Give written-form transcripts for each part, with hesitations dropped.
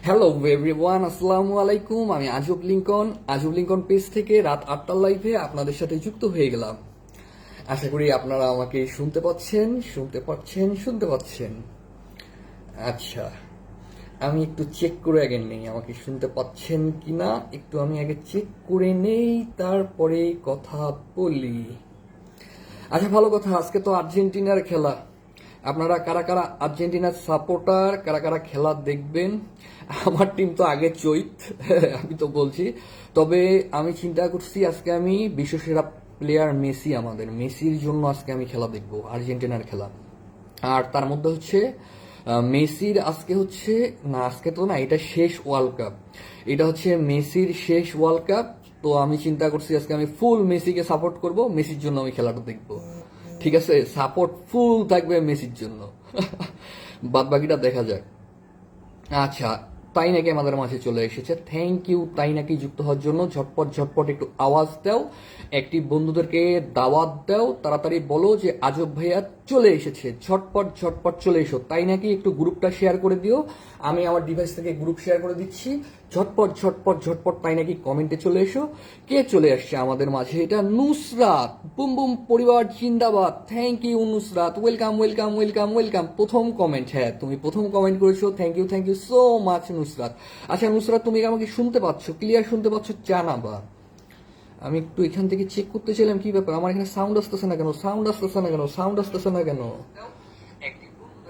Hello everyone, আসসালামু আলাইকুম। আমি আজব লিঙ্কন পেজ থেকে রাত 8টার লাইভে আপনাদের সাথে যুক্ত হয়ে গেলাম। আশা করি আপনারা আমাকে শুনতে পাচ্ছেন। আচ্ছা, আমি একটু চেক করে আগে নেই আমাকে শুনতে পাচ্ছেন কিনা। একটু আমি আগে চেক করে নেই, তারপরে কথা বলি। আচ্ছা, ভালো কথা। আজকে তো আর্জেন্টিনার খেলা। আপনারা কারা কারা আর্জেন্টিনার সাপোর্টার, কারা কারা খেলা দেখবেন? আমার টিম তো আগে চৈত, আমি তো বলছি। তবে আমি চিন্তা করছি আজকে আমি বিশ্বসেরা প্লেয়ার মেসি, আমাদের মেসির জন্য আজকে আমি খেলা দেখবো, আর্জেন্টিনার খেলা। আর তার মধ্যে হচ্ছে মেসির আজকে হচ্ছে, না আজকে তো না, এটা শেষ ওয়ার্ল্ড কাপ। এটা হচ্ছে মেসির শেষ ওয়ার্ল্ড কাপ। তো আমি চিন্তা করছি আজকে আমি ফুল মেসিকে সাপোর্ট করব, মেসির জন্য আমি খেলাটা দেখবো। ঠিক আছে, সাপোর্ট ফুল থাকবে মেসির জন্য। বাদ বাকিটা দেখা যাক। আচ্ছা, তাই নাকি আমাদের মাঝে চলে এসেছে। থ্যাংক ইউ তাই নাকি যুক্ত হওয়ার জন্য। ঝটপট ঝটপট একটু আওয়াজ দাও, অ্যাক্টিভ বন্ধুদেরকে দাওয়াত দাও, তাড়াতাড়ি বলো যে আজব ভাইয়া চলে এসেছে। ঝটপট ঝটপট চলে এসো। তাই নাকি একটু গ্রুপটা শেয়ার করে দিও। আমি আমার ডিভাইস থেকে গ্রুপ শেয়ার করে দিচ্ছি। ঝটপট ঝটপট ঝটপট তাই নাকি কমেন্টে চলে এসো। কে চলে আসছে আমাদের মাঝে? এটা নুসরাত। বুম বুম পরিবার জিন্দাবাদ। Thank you Nusrat, welcome welcome welcome welcome. প্রথম কমেন্ট, হ্যাঁ তুমি প্রথম কমেন্ট করেছো। Thank you so much Nusrat. আচ্ছা নুসরাত, তুমি আমাকে শুনতে পাচ্ছ? ক্লিয়ার শুনতে পাচ্ছ? জানাবা। আমি একটু এখান থেকে চেক করতে চাইলাম কি ব্যাপার, আমার এখানে সাউন্ড আসতেছে না কেন, সাউন্ড আসতেছে না কেন।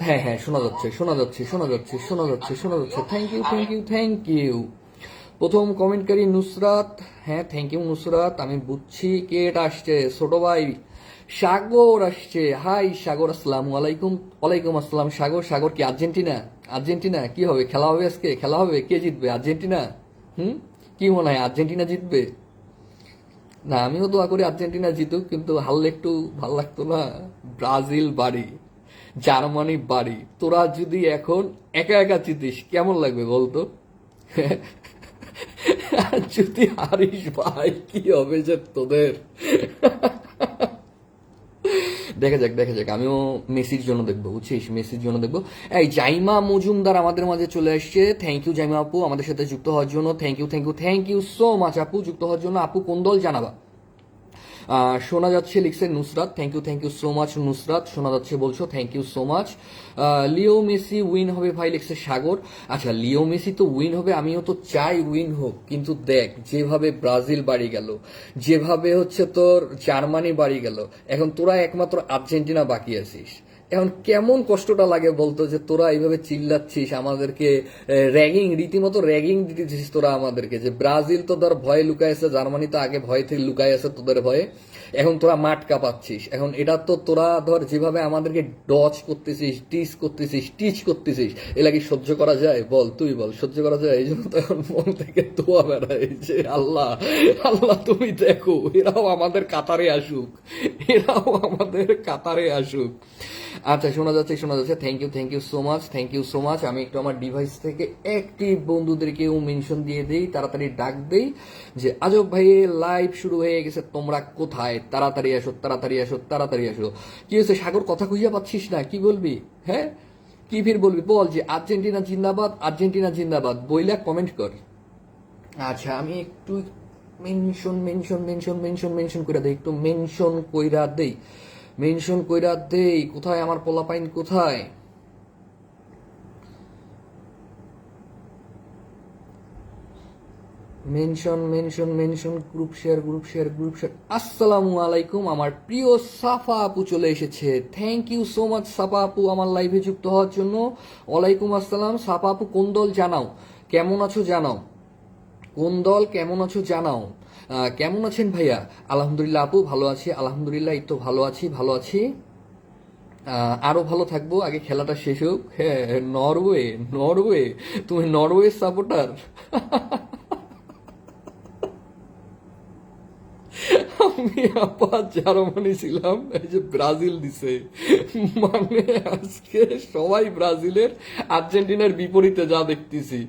হ্যাঁ হ্যাঁ, শোনা যাচ্ছে। Thank you. প্রথম কমেন্টকারী নুসরাত। হ্যাঁ, থ্যাংক ইউ নুসরাত। আমি বুঝছি কে এটা আসছে। ছোট ভাই সাগর আসছে। হাই সাগর, আসসালামু আলাইকুম। ওয়ালাইকুম আসসালাম সাগর। সাগর কি আর্জেন্টিনা কি হবে? খেলা হবে আজকে? খেলা হবে, কে জিতবে? আর্জেন্টিনা? হুম, কি মনে হয় আর্জেন্টিনা জিতবে? না, আমিও দোয়া করি আর্জেন্টিনা জিতুক, কিন্তু হারলে একটু ভাল লাগতো না। ব্রাজিল বাড়ি, জার্মানি বাড়ি, তোরা যদি এখন একা একা জিতিস কেমন লাগবে বলতো? আর যদি হারিস ভাই, কি হবে যে তোদের। দেখা যাক। আমিও মেসির জন্য দেখবো, বুঝছিস, মেসির জন্য দেখবো। এই জাইমা মজুমদার আমাদের মাঝে চলে আসছে। থ্যাংক ইউ জাইমা আপু আমাদের সাথে যুক্ত হওয়ার জন্য। থ্যাংক ইউ সো মাচ আপু যুক্ত হওয়ার জন্য। আপু কোন দল জানাবা? শোনা যাচ্ছে লিখছে Nusrat. Thank you so much Nusrat, শোনা যাচ্ছে বলছো, thank you so much. Leo Messi win হবে ভাই লিখছে সাগর। আচ্ছা, লিও মেসি তো উইন হবে, আমিও তো চাই উইন হোক, কিন্তু দেখ যেভাবে ব্রাজিল বাড়ি গেল, যেভাবে হচ্ছে তোর জার্মানি বাড়ি গেল, এখন তোরা একমাত্র আর্জেন্টিনা বাকি আছিস। এখন কেমন কষ্টটা লাগে বলতো, যে তোরা এইভাবে চিল্লাচ্ছিস আমাদেরকে, রীতিমতো র্যাগিং দিতেছিস তোরা আমাদেরকে, যে ব্রাজিল তো ধর ভয়ে লুকায় আছে, জার্মানি তো আগে ভয় থেকে লুকায় আছে তোদের ভয়ে। এখন তোরা মাঠ কাঁপাচ্ছিস। এখন এটা তো তোরা ধর যেভাবে আমাদেরকে ডচ করতেছিস, টিচ করতেছিস, এলা কি সহ্য করা যায়? বল, তুই বল, সহ্য করা যায়? এই জন্য তো এখন মন থেকে দোয়া বেড়ায় যে আল্লাহ, আল্লাহ তুমি দেখো, এরাও আমাদের কাতারে আসুক। আচ্ছা, শোনা যাচ্ছে। Thank you so much. আমি একটু আমার ডিভাইস থেকে অ্যাক্টিভ বন্ধুদেরকেও মেনশন দিয়ে দেই, তাড়াতাড়ি ডাক দেই যে আজব ভাই লাইভ শুরু হয়ে গেছে, তোমরা কোথায়? তাড়াতাড়ি আসো। কি হয়েছে সাগর, কথা খুঁজিয়া পাচ্ছিস না? কি বলবি? হ্যাঁ, কি ফির বলবি? বল যে আর্জেন্টিনা জিন্দাবাদ বইলা কমেন্ট কর। আচ্ছা, আমি একটু মেনশন কইরা দেই, কোথায় আমার পোলাপাইন, কোথায়? Mention, group share. আসসালামু আলাইকুম, আমার প্রিয় সাফা আপু চলে এসেছে। থ্যাংক ইউ সো মাচ সাফা আপু আমার লাইভে যুক্ত হওয়ার জন্য। ওয়ালাইকুম আসসালাম সাফা আপু, কোন দল জানাও, কেমন আছো জানাও, কোন দল কেমন আছো জানাও। কেমন আছেন ভাইয়া? আলহামদুলিল্লাহ আপু, ভালো আছি আলহামদুলিল্লাহ, এই তো ভালো আছি। আরো ভালো থাকবো, আগে খেলাটা শেষ হোক। হ্যাঁ, নরওয়ে, তুমি নরওয়ে সাপোর্টার? আমি আপা জার্মানি ছিলাম, এই যে ব্রাজিল দিছে। মানে আজকে সবাই ব্রাজিলের, আর্জেন্টিনার বিপরীতে যা দেখতেছি।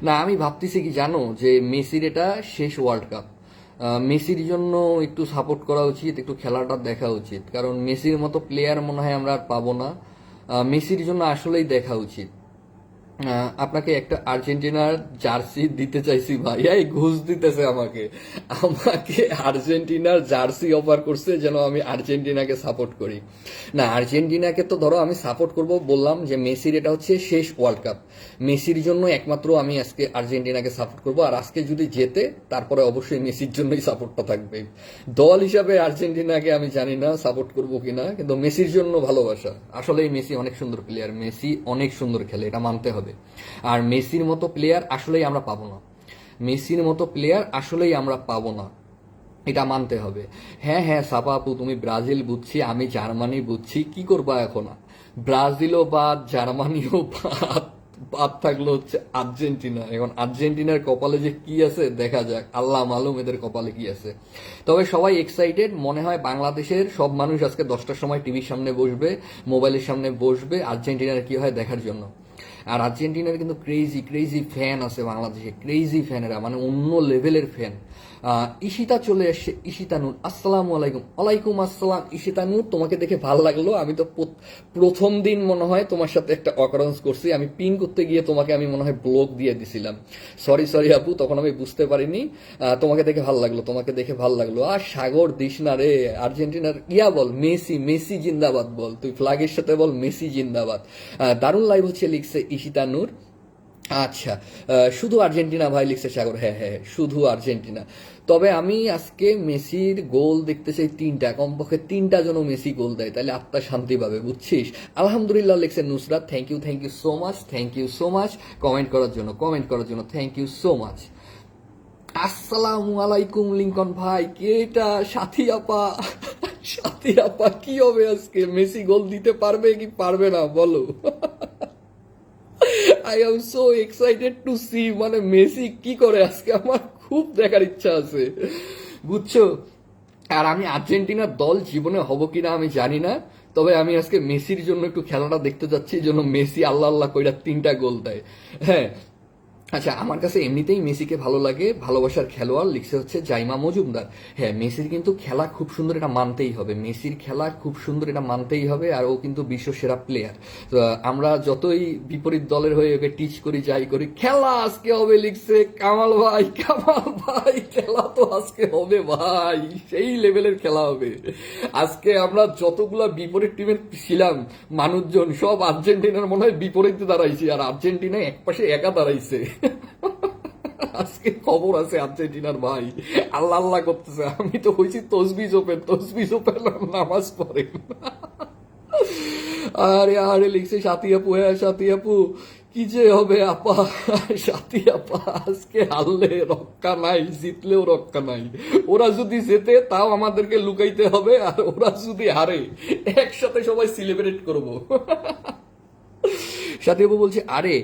না, আমি ভাবতেছি কি জানো, যে মেসির এটা শেষ ওয়ার্ল্ড কাপ। মেসির জন্য একটু সাপোর্ট করা উচিত, একটু খেলাটা দেখা উচিত, কারণ মেসির মতো প্লেয়ার মনে হয় আমরা আর পাবো না। মেসির জন্য আসলেই দেখা উচিত। আপনাকে একটা আর্জেন্টিনার জার্সি দিতে চাইছি ভাই, এই ঘুষ দিতেছে আমাকে। আমাকে আর্জেন্টিনার জার্সি অফার করছে যেন আমি আর্জেন্টিনাকে সাপোর্ট করি। না, আর্জেন্টিনাকে তো ধরো আমি সাপোর্ট করব, বললাম যে মেসির এটা হচ্ছে শেষ ওয়ার্ল্ড কাপ, মেসির জন্য একমাত্র আমি আজকে আর্জেন্টিনাকে সাপোর্ট করব। আর আজকে যদি জেতে তারপরে অবশ্যই মেসির জন্যই সাপোর্টটা থাকবে। দল হিসাবে আর্জেন্টিনাকে আমি জানি না সাপোর্ট করব কিনা, কিন্তু মেসির জন্য ভালোবাসা। আসলেই মেসি অনেক সুন্দর প্লেয়ার, মেসি অনেক সুন্দর খেলে, এটা মানতে হবে। আর মেসির মতো প্লেয়ার আসলেই আমরা পাবো না, মেসির মতো প্লেয়ার আসলেই আমরা পাবো না, এটা মানতে হবে। হ্যাঁ হ্যাঁ সাপা আপু, তুমি ব্রাজিল বুঝছি, আমি জার্মানি বুঝছি, কি করবা এখন? ব্রাজিলও বাদ, জার্মানিও বাদ, বাদ থাকলো হচ্ছে আর্জেন্টিনা। এখন আর্জেন্টিনার কপালে যে কি আছে দেখা যাক, আল্লাহ মালুম এদের কপালে কি আছে। তবে সবাই এক্সাইটেড, মনে হয় বাংলাদেশের সব মানুষ আজকে 10টার সময় টিভির সামনে বসবে, মোবাইলের সামনে বসবে আর্জেন্টিনার কি হয় দেখার জন্য। আর আর্জেন্টিনার কিন্তু ক্রেজি ক্রেজি ফ্যান আছে বাংলাদেশে, ক্রেজি ফ্যানেরা, মানে অন্য লেভেলের ফ্যান। ঈশিতা চলে এসছে, ঈশিতা নূর, আসসালামু আলাইকুম। ওয়ালাইকুম আসসালাম ঈশিতা নূর, তোমাকে দেখে ভালো লাগলো। আমি তো প্রথম দিন মনে হয় তোমার সাথে একটা অকারেন্স করছি, আমি পিন করতে গিয়ে তোমাকে আমি মনে হয় ব্লক দিয়ে দিছিলাম। সরি সরি আপু, তখন আমি বুঝতে পারিনি। তোমাকে দেখে ভালো লাগলো, তোমাকে দেখে ভালো লাগলো। আর সাগর দিস না রে, আর্জেন্টিনার ইয়া বল, মেসি মেসি জিন্দাবাদ বল, তুই ফ্ল্যাগের সাথে বল মেসি জিন্দাবাদ। দারুণ লাইভ হচ্ছে লিখছে ঈশিতা নূর। আচ্ছা, শুধু আর্জেন্টিনা ভাই লিখছে সাগর, হ্যাঁ হ্যাঁ শুধু আর্জেন্টিনা। তবে আমি আজকে মেসির গোল দেখতে চাই তিনটা, কমপক্ষে তিনটা যেন মেসি গোল দেয়, তাহলে আত্মা শান্তি পাবে, বুঝছিস। আলহামদুলিল্লাহ লিখছে Nusrat, thank you so much, thank you so much comment করার জন্য, কমেন্ট করার জন্য থ্যাংক ইউ সো মাচ। আসসালামু আলাইকুম লিঙ্কন ভাই, কে এটা? সাথী আপা, সাথী আপা কি হবে আজকে, মেসি গোল দিতে পারবে কি পারবে না বলো? I am so excited to see, মানে মেসি কি করে আজকে, আমার খুব দেখার ইচ্ছা আছে, বুঝছো। আর আমি আর্জেন্টিনার দল জীবনে হব কিনা আমি জানি না, তবে আমি আজকে মেসির জন্য একটু খেলাটা দেখতে যাচ্ছি, যেন মেসি আল্লাহ আল্লাহ কইরা তিনটা গোল দেয়। হ্যাঁ, আচ্ছা, আমার কাছে এমনিতেই মেসিকে ভালো লাগে, ভালোবাসার খেলোয়াড় লিখছে হচ্ছে জাইমা মজুমদার। হ্যাঁ, মেসির কিন্তু খেলা খুব সুন্দর, এটা মানতেই হবে, মেসির খেলা খুব সুন্দর, এটা মানতেই হবে। আর ও কিন্তু বিশ্ব সেরা প্লেয়ার। তো আমরা যতই বিপরীত দলের হয়ে ওকে টিচ করি, যাই করি, খেলা আজকে হবে লিখছে কামাল ভাই। কামাল ভাই খেলা তো আজকে হবে ভাই, সেই লেভেলের খেলা হবে আজকে। আমরা যতগুলা বিপরীত টিমের ছিলাম মানুষজন, সব আর্জেন্টিনার মনে হয় বিপরীতে দাঁড়াইছি, আর আর্জেন্টিনা একপাশে একা দাঁড়াইছে। আজকে খবর আছে আর্জেন্টিনার ভাই, আল্লাহ আল্লাহ করতেছে। আমি তো হয়েছি তসবি ওপেন, তসবি ওপেন নামাজ পড়ে। আরে আরে লিখছে সাথী আপু, হ্যাঁ সাথী আপু, কি যে হবে আপা, সাথী আপা আজকে হারলে রক্ষা নাই, জিতলেও রক্ষা নাই। ওরা যদি জেতে তাও আমাদেরকে লুকাইতে হবে, আর ওরা যদি হারে একসাথে সবাই সেলিব্রেট করব। সাথীবাবু বলছে, আরে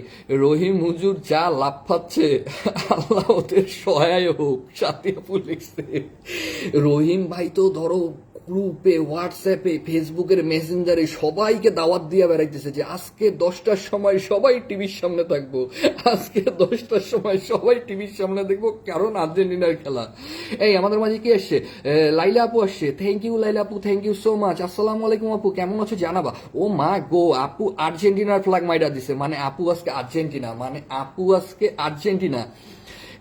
রহিম হুজুর যা লাভ পাচ্ছে, আল্লাহ ওদের সহায় হোক। সাথীবাবু লিখছে, রহিম ভাই তো ধরো গ্রুপে, হোয়াটসঅ্যাপে, ফেসবুকের মেসেঞ্জারে সবাইকে দাওয়াত দিয়ে বেড়াইতেছে যে আজকে 10টার সময় সবাই টিভির সামনে থাকবো, আজকে 10টার সময় সবাই টিভির সামনে দেখবো, কারণ আর্জেন্টিনার খেলা। এই আমাদের মাঝে কি আসছে? লাইলা আপু আসছে, থ্যাংক ইউ লাইলা আপু, থ্যাংক ইউ সো মাচ। আসসালামু আলাইকুম আপু, কেমন আছো জানাবা। ও মা গো, আপু আর্জেন্টিনার ফ্ল্যাগ মাইরা দিছে, মানে আপু আজকে আর্জেন্টিনা, মানে আপু আজকে আর্জেন্টিনা।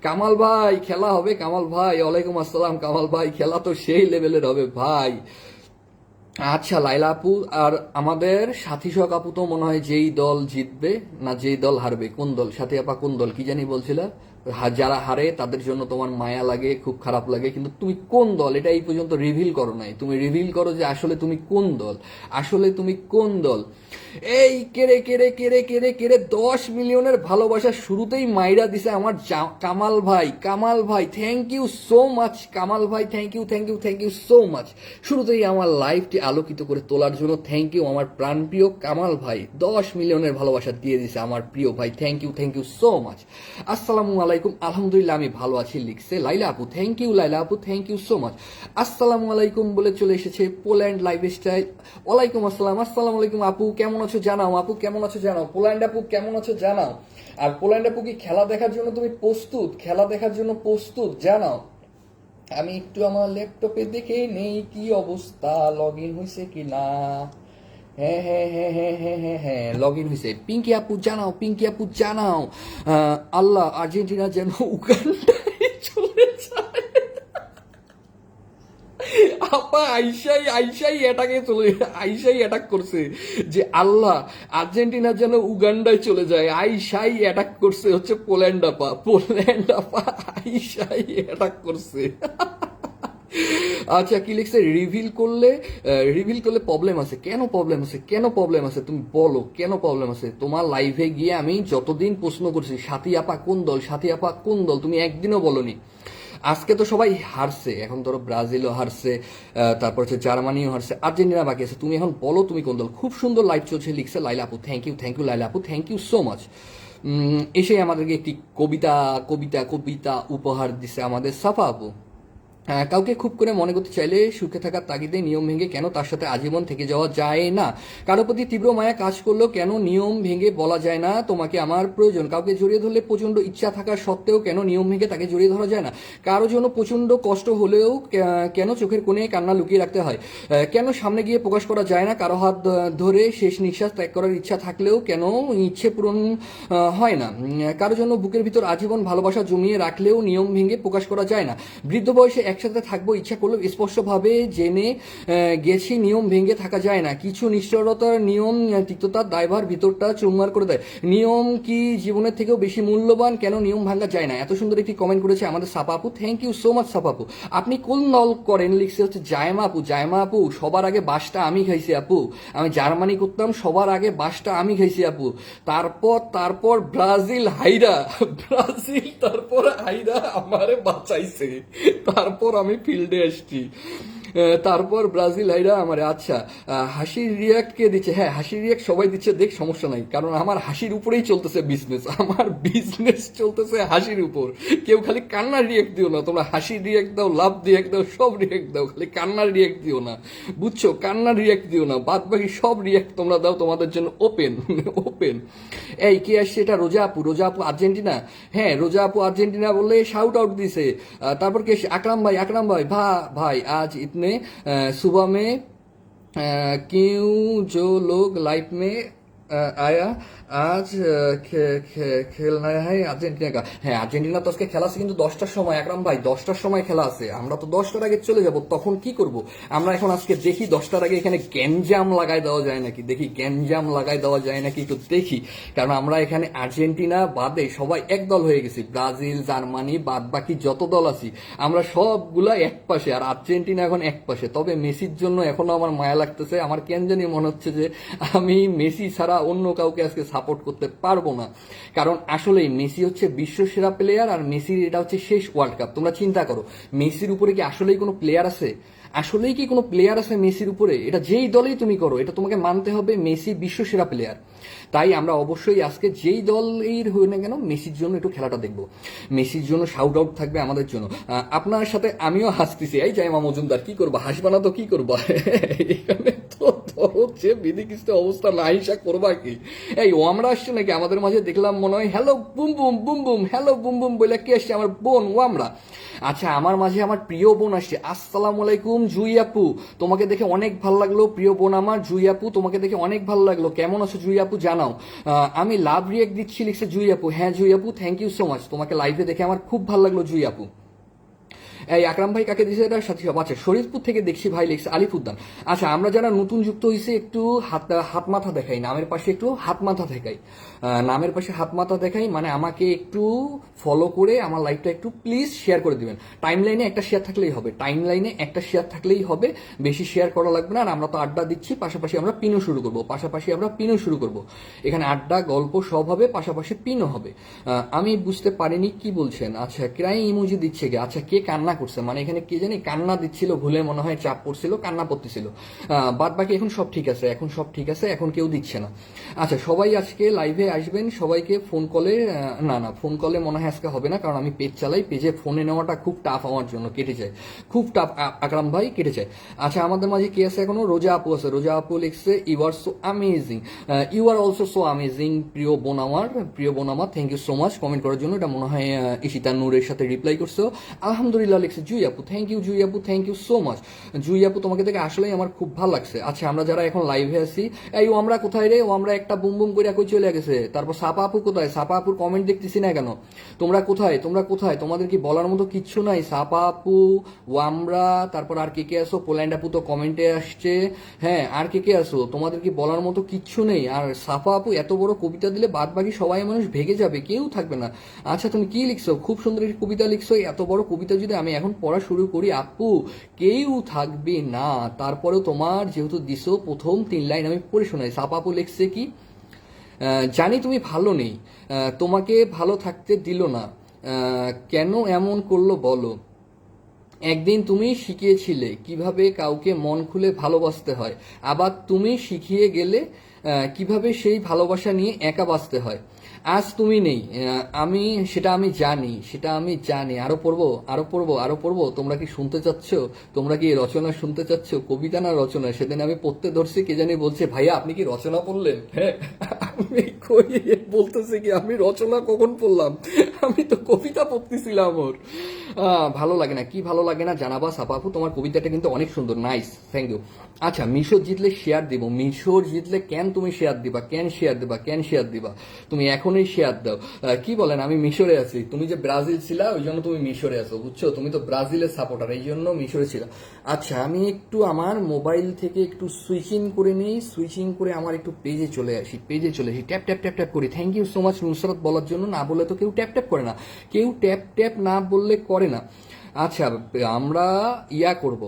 কামাল ভাই খেলা হবে, কামাল ভাই ওয়ালাইকুম আসসালাম। কামাল ভাই খেলা তো সেই লেভেলের হবে ভাই। আচ্ছা লাইলা আপু, আর আমাদের সাথী সক আপু তো মনে হয় যেই দল জিতবে না যেই দল হারবে, কোন দল সাথী আপা, কোন দল কি জানি বলছিল? যারা হারে তাদের জন্য তোমার মায়া লাগে, খুব খারাপ লাগে, কিন্তু তুমি কোন দল এটা এই পর্যন্ত রিভিল করো নাই। তুমি রিভিল করো যে আসলে তুমি কোন দল, আসলে তুমি কোন দল। এই কেড়ে কেড়ে কেড়ে কেড়ে কেড়ে 10 মিলিয়নের ভালোবাসা শুরুতেই মাইরা দিছে আমার কামাল ভাই। কামাল ভাই thank you so much, Kamal ভাই thank you thank you thank you so much. শুরুতেই আমার লাইফটি আলোকিত করে তোলার জন্য থ্যাংক ইউ আমার প্রাণপ্রিয় কামাল ভাই। 10 মিলিয়নের ভালোবাসা দিয়ে দিছে আমার প্রিয় ভাই, থ্যাংক ইউ সো মাচ। আসসালামু আলাইকুম, আলহামদুলিল্লাহ আমি ভালো আছি লিখছে লাইলা আপু, থ্যাংক ইউ লাইলা আপু, থ্যাংক ইউ সো মাচ। আসসালামু আলাইকুম বলে চলে এসেছে পোল্যান্ড লাইফস্টাইল। ওয়ালাইকুম আসসালাম, আসসালামু আলাইকুম আপু, কেমন আছো জানাও, আপু কেমন আছো জানাও, পোল্যান্ড আপু কেমন আছো জানাও। আর পোল্যান্ড আপু কি খেলা দেখার জন্য তুমি প্রস্তুত, খেলা দেখার জন্য প্রস্তুত জানাও। আমি একটু আমার ল্যাপটপে দেখে নেই কি অবস্থা, লগ ইন হয়েছে কি না। হ্যাঁ হ্যাঁ হ্যাঁ হ্যাঁ হ্যাঁ হ্যাঁ হ্যাঁ লগ ইন হয়েছে। পিঙ্কি আপু জানাও, পিঙ্কি আপু জানাও, আল্লাহ আর্জেন্টিনা যেন উগান্ডায় চলে যায়। আপা আইসাই অ্যাটাকে আইসাই অ্যাটাক করছে যে আল্লাহ আর্জেন্টিনা যেন উগান্ডায় চলে যায়। আইসাই অ্যাটাক করছে হচ্ছে পোল্যান্ড আপা আইসাই অ্যাটাক করছে। আচ্ছা কি লিখছে, রিভিল করলে প্রবলেম আছে? কেন প্রবলেম আছে, কেন প্রবলেম আছে তুমি বলো, কেন প্রবলেম আছে? তোমার লাইভে গিয়ে আমি যতদিন প্রশ্ন করছি সাথী আপা কোন দল, সাথী আপা কোন দল, তুমি একদিনও বলনি। আজকে তো সবাই হারছে, এখন ধরো ব্রাজিলও হারছে, তারপর হচ্ছে জার্মানিও হারছে, আর্জেন্টিনা বাকি আছে। তুমি এখন বলো তুমি কোন দল। খুব সুন্দর লাইভ চলছে লিখছে লাইলা আপু, থ্যাংক ইউ লাইলা আপু, থ্যাংক ইউ সো মাচ। এসে আমাদেরকে একটি কবিতা কবিতা কবিতা উপহার দিছে আমাদের সাফা আপু। কাউকে খুব করে মনে করতে চাইলে সুখে থাকার তাগিদে নিয়ম ভেঙে কেন তার সাথে আজীবন থেকে যাওয়া যায় না? কারো প্রতি তীব্র মায়া কাজ করলেও কেন নিয়ম ভেঙে বলা যায় না তোমাকে আমার প্রয়োজন? কাউকে জড়িয়ে ধরলে প্রচন্ড ইচ্ছা থাকা সত্ত্বেও কেন নিয়ম ভেঙে তাকে জড়িয়ে ধরা যায় না? কারো জন্য প্রচন্ড কষ্ট হলেও কেন চোখের কোণে কান্না লুকিয়ে রাখতে হয়? কেন সামনে গিয়ে প্রকাশ করা যায় না? কারো হাত ধরে শেষ নিঃশ্বাস ত্যাগ করার ইচ্ছা থাকলেও কেন ইচ্ছে পূরণ হয় না? কারো জন্য বুকের ভিতর আজীবন ভালোবাসা জমিয়ে রাখলেও নিয়ম ভেঙে প্রকাশ করা যায় না? বৃদ্ধ বয়সে একসাথে থাকবো ইচ্ছা করলেও স্পষ্টভাবে জেনে গেছি নিয়ম ভেঙে থাকা যায় না। কিছু নিষ্ঠুরতার নিয়ম তিক্ততার দায়ভার ভিতরটা চুরমার করে দেয়। নিয়ম কি জীবনের থেকেও বেশি মূল্যবান? কেন নিয়ম ভাঙা যায় না? এত সুন্দর একটি কমেন্ট করেছে আমাদের সাপা আপু, থ্যাংক ইউ সো মাচ সাপা আপু। আপনি কোন দল করেন লিখছে হচ্ছে জায়মা আপু। জায়মা আপু সবার আগে বাসটা আমি খাইছি আপু, আমি জার্মানি করতাম, সবার আগে বাসটা আমি খাইছি আপু। তারপর ব্রাজিল আমারে বাঁচাইছে, তারপর আমি ফিল্ডে আসছি, তারপর ব্রাজিল হাইরা আমার। আচ্ছা হাসির রিয়াক্ট কে দিচ্ছে? হ্যাঁ হাসির রিয়াক্ট সবাই দিচ্ছে, দেখ সমস্যা নাই, কারণ আমার হাসির উপরেই চলতেছে বিজনেস, আমার বিজনেস চলতেছে হাসির উপর। কেউ খালি কান্নার রিয়াক্ট দিও না, তোমরা হাসির রিয়াক্ট দাও, লাভ রিয়াক্ট দাও, সব রিয়াক্ট দাও, খালি কান্নার রিয়াক্ট দিও না, বুঝছো? কান্নার রিয়াক্ট দিও না, বাদ বাকি সব রিয়াক্ট তোমরা দাও, তোমাদের জন্য ওপেন ওপেন। এই কে আসছে? এটা রোজা আপু। রোজা আপু আর্জেন্টিনা, হ্যাঁ রোজা আপু আর্জেন্টিনা বললে শাউট আউট দিছে। তারপর কে? আকরাম ভাই ভাই आज इतने सुबह में क्यों जो लोग लाइफ में आया আজ খেলনা হয় আর্জেন্টিনা কা। হ্যাঁ আর্জেন্টিনা তো আজকে খেলা আছে, কিন্তু 10টার সময় আকরাম ভাই, 10টার সময় খেলা আছে। আমরা তো 10টার আগে চলে যাব, তখন কি করব আমরা? এখন আজকে দেখি 10টার আগে এখানে গ্যাঞ্জাম লাগাই দেওয়া যায় নাকি, দেখি গ্যাঞ্জাম লাগাই দেওয়া যায় নাকি, একটু দেখি। কারণ আমরা এখানে আর্জেন্টিনা বাদে সবাই এক দল হয়ে গেছি, ব্রাজিল জার্মানি বাদ বাকি যত দল আছি আমরা সবগুলা এক পাশে, আর আর্জেন্টিনা এখন এক পাশে। তবে মেসির জন্য এখনো আমার মায়া লাগতেছে, আমার কেন জানি মনে হচ্ছে যে আমি মেসি ছাড়া অন্য কাউকে আজকে সাপোর্ট করতে পারবো না। কারণ আসলেই মেসি হচ্ছে বিশ্ব সেরা প্লেয়ার, আর মেসির এটা হচ্ছে শেষ ওয়ার্ল্ড কাপ। তোমরা চিন্তা করো, মেসির উপরে কি আসলেই কোনো প্লেয়ার আছে? আসলেই কি কোনো প্লেয়ার আছে মেসির উপরে? এটা যেই দলেই তুমি করো, এটা তোমাকে মানতে হবে মেসি বিশ্ব সেরা প্লেয়ার। তাই আমরা অবশ্যই আজকে যেই দলের হই না কেন মেসির জন্য একটু খেলাটা দেখবো, মেসির জন্য শাউট আউট থাকবে আমাদের জন্য। আপনার সাথে আমিও হাসতেছি, এই জাইমা মজুমদার কি করবা, হাসবা না তো কি করবা? এখানে তো হচ্ছে বিধিকিষ্ট অবস্থা, না হিসা করবা কি? এই ও আমরা আসছে নাকি আমাদের মাঝে? দেখলাম মনে হয় hello boom boom boom boom, hello boom boom বলে কে আসছে? আমার বোন ও আমরা। আচ্ছা আমার মাঝে আমার প্রিয় বোন আসছে। আসসালামু আলাইকুম জুই আপু, তোমাকে দেখে অনেক ভালো লাগলো। প্রিয় বোন আমার জুই আপু, তোমাকে দেখে অনেক ভালো লাগলো। কেমন আছো জুই আপু জানাও। আমি লাভ রিয়েক্ট দিচ্ছি লিখছে জুই আপু। হ্যাঁ জুই আপু থ্যাংক ইউ সো মাচ, তোমাকে লাইভে দেখে আমার খুব ভালো লাগলো জুই আপু। এই আকরাম ভাই কাকে দিয়েছে এটা? সাথী সব। আচ্ছা শরীরপুর থেকে দেখছি ভাই লিখছে আলিফুদ্দান। আচ্ছা আমরা যারা নতুন যুক্ত হয়েছে একটু হাত মাথা দেখাই, নামের পাশে একটু হাত মাথা দেখাই, নামের পাশে হাত মাথা দেখাই, মানে আমাকে একটু ফলো করে আমার লাইভটা একটু প্লিজ শেয়ার করে দিবেন। টাইম লাইনে একটা শেয়ার থাকলেই হবে, টাইম লাইনে একটা শেয়ার থাকলেই হবে, বেশি শেয়ার করা লাগবে না। আর আমরা তো আড্ডা দিচ্ছি, পাশাপাশি আমরা পিনও শুরু করবো, এখানে আড্ডা গল্প সব হবে, পাশাপাশি পিনও হবে। আমি বুঝতে পারিনি কি বলছেন। আচ্ছা ক্রাই ইমোজি দিচ্ছে গে। আচ্ছা কে কান্না করছে, মানে এখানে কে জানি কান্না দিচ্ছিল, ভুলে মনে হয় চাপ পড়ছিল, কান্না পড়তেছিল। বাদ বাকি এখন সব ঠিক আছে, এখন কেউ দিচ্ছে না। আচ্ছা সবাই আজকে লাইভে আসবেন, সবাইকে ফোন কলে, না ফোন কলে মনে হয় আজকে হবে না, কারণ আমি পেজ চালাই, পেজে ফোনে নেওয়াটা খুব টাফ আমার জন্য, কেটে যায় খুব টাফ। আকরাম ভাই কেটে যায়। আচ্ছা আমাদের মাঝে কে আছে এখনো? রোজা আপু আছে। রোজা আপু লিখছে you are so amazing, you are also so amazing. প্রিয় বোন আমার thank you so much comment করার জন্য। এটা মনে হয় ইশিতা নূরের সাথে রিপ্লাই করছো। আলহামদুলিল্লাহ লিখছে জুই আপু, থ্যাংক ইউ জুই আপু, থ্যাংক ইউ সো মাচ জুই আপু, তোমাকে দেখে আসলেই আমার খুব ভালো লাগছে। আচ্ছা আমরা যারা এখন লাইভে আছি, এই ও আমরা কোথায় রে, ও আমরা একটা বুম বুম করে কই চলে গেছে। তারপর সাপা আপু কোথায়, সাপা আপুর কমেন্ট দেখতেছি না কেন, তোমরা কোথায়, তোমরা কোথায়, তোমাদের কি বলার মতো কিচ্ছু নাই? সাপা আপু, ও আমরা, তারপর আর কে কে আসো, পোল্যান্ড আপু তো কমেন্টে আসছে, হ্যাঁ আর কে কে আসো, তোমাদের কি বলার মতো কিচ্ছু নেই? আর সাফা আপু এত বড় কবিতা দিলে বাদ বাকি সবাই মানুষ ভেগে যাবে, কেউ থাকবে না। আচ্ছা তুমি কি লিখছো, খুব সুন্দর একটি কবিতা লিখছো, এত বড় কবিতা যদি আমি এখন পড়া শুরু করি আপু কেউ থাকবে না। তারপরেও তোমার যেহেতু দিছো প্রথম 3 লাইন আমি পড়ে শোনাই। সাপা আপু লিখছে কি, জানি তুমি ভালো নেই, তোমাকে ভালো থাকতে দিল না, কেন এমন করলো বলো, একদিন তুমি শিখিয়েছিলে কিভাবে কাউকে মন খুলে ভালোবাসতে হয়, আবার তুমি শিখিয়ে গেলে কিভাবে সেই ভালোবাসা নিয়ে একা বাঁচতে হয়। আজ তুমি নেই, আমি জানি। আরো পড়বো, আরো পড়বো, আরো পড়বো। তোমরা কি শুনতে চাচ্ছ, তোমরা কি রচনা শুনতে চাচ্ছ, কবিতা না রচনা? সেদিন আমি পড়তে ধরছি, কে জানি বলছে ভাইয়া আপনি কি রচনা পড়লেন? হ্যাঁ আমি কই, বলতেছে কি আমি রচনা কখন পড়লাম, আমি তো কবিতা পড়তেছিলাম ওর। ভালো লাগে না, কি ভালো লাগে না জানাবা সাপাপু, তোমার কবিতাটা কিন্তু অনেক সুন্দর, নাইস, থ্যাংক ইউ। আচ্ছা মিশর জিতলে শেয়ার দিব, মিশর জিতলে কেন তুমি শেয়ার দিবা, কেন শেয়ার দিবা, কেন শেয়ার দিবা, তুমি এখনই শেয়ার দাও। কি বলেন, আমি মিশরে আছি, তুমি যে ব্রাজিল ছিলা ওই জন্য তুমি মিশরে আছো, বুঝছো, তুমি তো ব্রাজিলের সাপোর্টার এই জন্য মিশরে ছিল। আচ্ছা আমি একটু আমার মোবাইল থেকে একটু সুইচিং করে নিই, সুইচিং করে আমার একটু পেজে চলে আসি, ট্যাপ ট্যাপ ট্যাপ ট্যাপ করি। Thank you so much Nusrat বলার জন্য, না বলে তো কেউ ট্যাপ ট্যাপ করে না, কেউ ট্যাপ ট্যাপ না বললে করে না। আচ্ছা আমরা করব,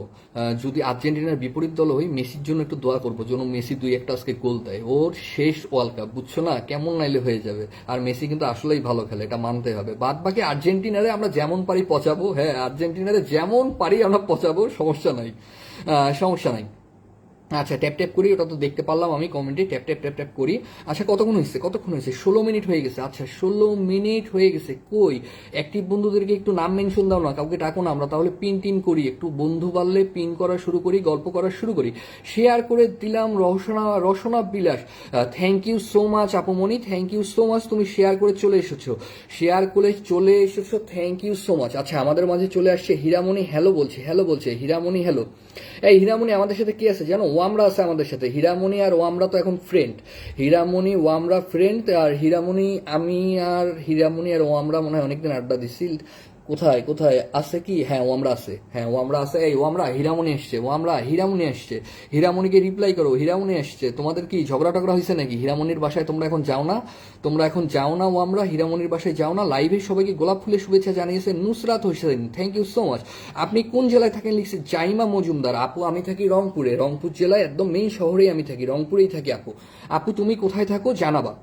যদি আর্জেন্টিনার বিপরীত দল হই মেসির জন্য একটু দোয়া করবো, যেন মেসি 2-1টা আজকে গোল দেয়, ওর শেষ ওয়ার্ল্ড কাপ, বুঝছো না, কেমন নাইলে হয়ে যাবে। আর মেসি কিন্তু আসলেই ভালো খেলে, এটা মানতে হবে। বাদ বাকি আর্জেন্টিনারে আমরা যেমন পারি পচাবো, হ্যাঁ আর্জেন্টিনারে যেমন পারি আমরা পচাবো, সমস্যা নাই, সমস্যা নাই। আচ্ছা ট্যাপ ট্যাপ করি, ওটা তো দেখতে পারলাম আমি কমেন্টে, ট্যাপ ট্যাপ ট্যাপ ট্যাপ করি। আচ্ছা কতক্ষণ হয়েছে, 16 মিনিট হয়ে গেছে। আচ্ছা 16 মিনিট হয়ে গেছে, কই অ্যাক্টিভ বন্ধুদেরকে একটু নাম মেনশন দাও না, কাউকে ডাকো না, আমরা তাহলে পিন টিন করি, একটু বন্ধু বাড়লে পিন করা শুরু করি, গল্প করা শুরু করি। শেয়ার করে দিলাম রসনা বিলাস, থ্যাংক ইউ সো মাচ আপুমণি, থ্যাংক ইউ সো মাচ, তুমি শেয়ার করে চলে এসেছো, থ্যাংক ইউ সো মাচ। আচ্ছা আমাদের মাঝে চলে আসছে হীরামণি, হ্যালো বলছে হীরামণি, হ্যালো। এই হীরামণি আমাদের সাথে কি আছে জানো, ওয়ামরা আছে আমাদের সাথে, হীরামণি আর ওয়ামরা তো এখন ফ্রেন্ড, হীরামণি ওয়ামরা ফ্রেন্ড, আর হীরামণি আমি আর হীরামণি আর ওয়ামরা মনে হয় অনেকদিন আড্ডা দিছি। কোথায় কোথায় আছে কি, হ্যাঁ ওয়ামরা আছে, এই ওয়ামরা হিরামণি আসছে, হিরামণিকে রিপ্লাই করো, হিরামণি আসছে। তোমাদের কি ঝগড়া টগড়া হয়েছে নাকি? হিরামণির বাসায় তোমরা এখন যাও না, ওয়ামরা হিরামণির বাসায় যাও না। লাইভে সবাইকে গোলাপ ফুলের শুভেচ্ছা জানিয়েছে Nusrat Hossain, thank you so much. আপনি কোন জেলায় থাকেন লিখছে জাইমা মজুমদার, আপু আমি থাকি রংপুরে, রংপুর জেলায় একদম মেইন শহরেই আমি থাকি, রংপুরেই থাকি আপু তুমি কোথায় থাকো জানাবা।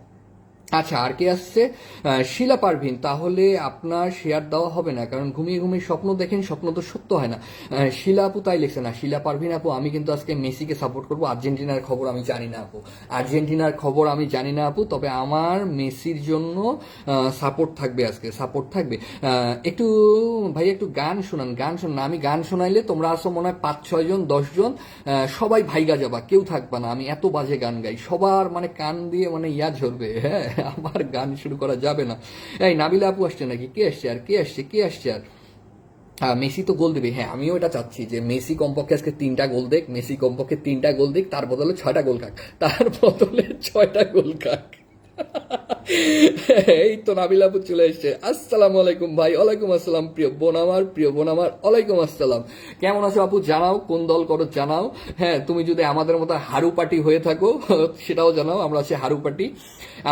আচ্ছা আর কে আসছে, শিলা পারভিন, তাহলে আপনার শেয়ার দেওয়া হবে না, কারণ ঘুমিয়ে স্বপ্ন দেখেন, স্বপ্ন তো সত্য হয় না। শিলা আপু তাই লিখছে না, শিলা পারভিন আপু আমি কিন্তু আজকে মেসিকে সাপোর্ট করবো, আর্জেন্টিনার খবর আমি জানি না আপু, তবে আমার মেসির জন্য সাপোর্ট থাকবে, আজকে সাপোর্ট থাকবে। একটু ভাই একটু গান শোনান, আমি গান শোনাইলে তোমরা আসো মনে হয় 5-6 জন 10 জন, সবাই ভাইগা যাবা, কেউ থাকবা না, আমি এত বাজে গান গাই, সবার মানে কান দিয়ে মানে ঝরবে, হ্যাঁ আমার গান শুরু করা যাবে না। এই নাবিলা আপু আসছে নাকি, কে আসছে আর মেসি তো গোল দেবে, হ্যাঁ আমিও এটা চাচ্ছি যে মেসি কমপক্ষে আজকে 3টা গোল দেখ, তার বদলে 6টা গোল খাক, এই তো নাবিল আপু চলে এসছে, আসসালামু আলাইকুম ভাই। ওয়ালাইকুম আসসালাম প্রিয় বোন আমার, ওয়ালাইকুম আসসালাম, কেমন আছো আপু? জানাও কোন দল করো জানাও, হ্যাঁ তুমি যদি আমাদের মতো হারু পার্টি হয়ে থাকো সেটাও জানাও। আমরা আছি হারু পার্টি,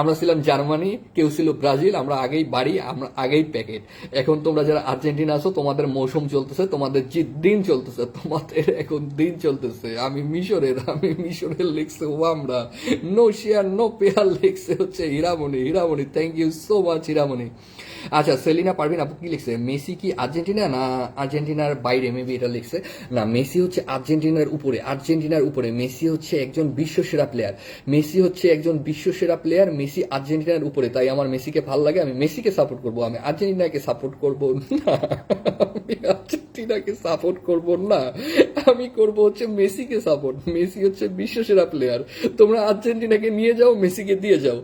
আমরা ছিলাম জার্মানি, কেউ ছিল ব্রাজিল, আমরা আগেই বাড়ি, আমরা আগেই প্যাকেট। এখন তোমরা যারা আর্জেন্টিনা আছো তোমাদের মৌসুম চলতেছে, তোমাদের দিন চলতেছে, তোমাদের এখন দিন চলতেছে। আমি মিশরের লিখছে ওয়ামরা, নো শেয়ার নো পেয়ার লিখছে হচ্ছে Hiramani, thank you so much Hiramani. আচ্ছা সেলিনা পারভিন আপু কি লিখছে, মেসি কি আর্জেন্টিনা না আর্জেন্টিনার বাইরে, মেবি এটা লিখছে না, মেসি হচ্ছে আর্জেন্টিনার উপরে, মেসি হচ্ছে একজন বিশ্বসেরা প্লেয়ার, মেসি আর্জেন্টিনার উপরে, তাই আমার মেসিকে ভালো লাগে, আমি মেসিকে সাপোর্ট করবো, আমি আর্জেন্টিনাকে সাপোর্ট করবো না। আমি আর্জেন্টিনাকে সাপোর্ট করব না, আমি করব হচ্ছে মেসিকে সাপোর্ট। মেসি হচ্ছে বিশ্বসেরা প্লেয়ার, তোমরা আর্জেন্টিনাকে নিয়ে যাও, মেসিকে দিয়ে যাও।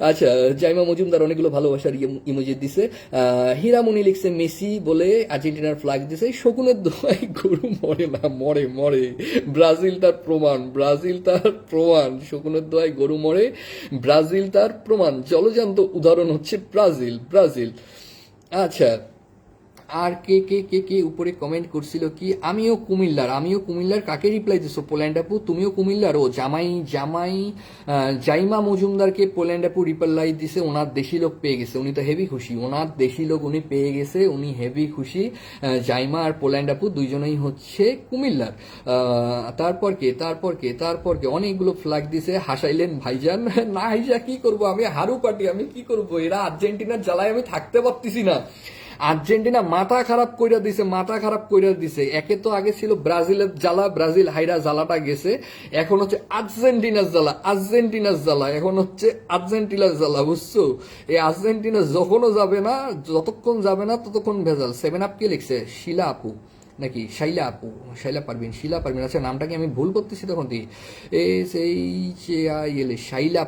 আচ্ছা, জাইমা মজুমদার অনেকগুলো ভালোবাসার ইমোজি দিছে। হীরামণি লিখছে মেসি বলে আর্জেন্টিনার ফ্ল্যাগ দিছে। শকুনের দোয়াই গরু মরে না, মরে মরে, ব্রাজিল তার প্রমাণ, ব্রাজিল তার প্রমাণ, শকুনের দোয়াই গরু মরে, ব্রাজিল তার প্রমাণ, জলজান্ত উদাহরণ হচ্ছে ব্রাজিল, ব্রাজিল। আচ্ছা, আর কে কে কে কে উপরে কমেন্ট করছিল কি, আমিও কুমিল্লার, কাকে রিপ্লাই দিছো? পোল্যান্ড আপু তুমিও কুমিল্লার? ও জামাই জামাই জাইমা মজুমদারকে পোল্যান্ড আপু রিপ্লাই দিছে, ওনার দেশি লোক পেয়ে গেছে, উনি তো হেভি খুশি, ওনার দেশি লোক উনি পেয়ে গেছে, উনি হেভি খুশি। জাইমা আর পোল্যান্ড আপু দুইজনেই হচ্ছে কুমিল্লার। তারপর কে অনেকগুলো ফ্ল্যাগ দিছে, হাসাইলেন ভাইজান। না হাইজা কি করব, আমি হারু পাটি, আমি কি করব, এরা আর্জেন্টিনার জ্বালায় আমি থাকতে পারতেছি না। আর্জেন্টিনা মাথা খারাপ কইরা দিছে। একে তো আগে ছিল ব্রাজিলের জ্বালা, ব্রাজিল হাইরা জ্বালাটা গেছে, এখন হচ্ছে আর্জেন্টিনার জ্বালা, এখন হচ্ছে আর্জেন্টিনার জ্বালা, বুঝছো? এই আর্জেন্টিনা যতক্ষণ যাবে না ততক্ষণ ভেজাল। 7 আপ কে লিখছে? শিলা আপু নাকি শাইলা আপু? শাইলা পারভিন, শিলা পারভিন, আচ্ছা নামটা কি আমি ভুল করতেছি তখন থেকে? শাইলা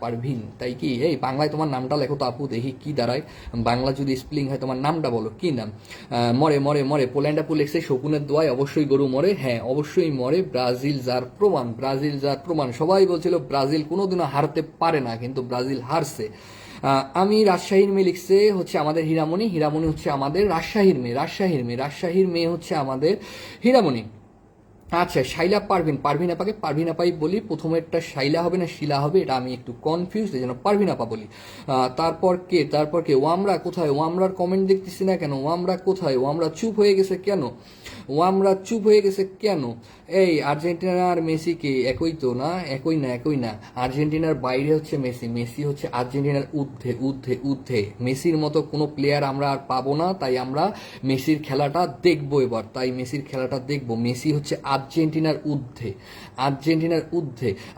পারভিন, তাই কি? এই বাংলায় তোমার নামটা লেখো তো আপু, দেখি কি দাঁড়ায়। বাংলা যদি স্পেলিং হয় তোমার নামটা বলো, কি নাম? মরে পোল্যান্ড আপু লেখছে শকুনের দোয়ায় অবশ্যই গরু মরে। হ্যাঁ অবশ্যই মরে, ব্রাজিল যার প্রমাণ। সবাই বলছিল ব্রাজিল কোনোদিনও হারতে পারে না, কিন্তু ব্রাজিল হারছে। আমি রাজশাহীর মেয়ে লিখছে হচ্ছে আমাদের হীরামণি হচ্ছে আমাদের রাজশাহীর মেয়ে হচ্ছে আমাদের হীরামণি। আচ্ছা, শাইলা পারভিন আপাই বলি, প্রথমেরটা শাইলা হবে না শিলা হবে, এটা আমি একটু কনফিউজ, এই জন্য পারভিন আপা বলি। তারপর কে ওয়ামরা কোথায়? ওয়ামরার কমেন্ট দেখতেছি না কেন? ওয়ামরা কোথায়? ওয়ামরা চুপ হয়ে গেছে কেন? এই আর্জেন্টিনা আর মেসি কে একই তো না? একই না, আর্জেন্টিনার বাইরে হচ্ছে মেসি হচ্ছে আর্জেন্টিনার ঊর্ধ্বে। মেসির মতো কোনো প্লেয়ার আমরা আর পাবো না, তাই আমরা মেসির খেলাটা দেখবো এবার, মেসি হচ্ছে আর্জেন্টিনার ঊর্ধ্বে।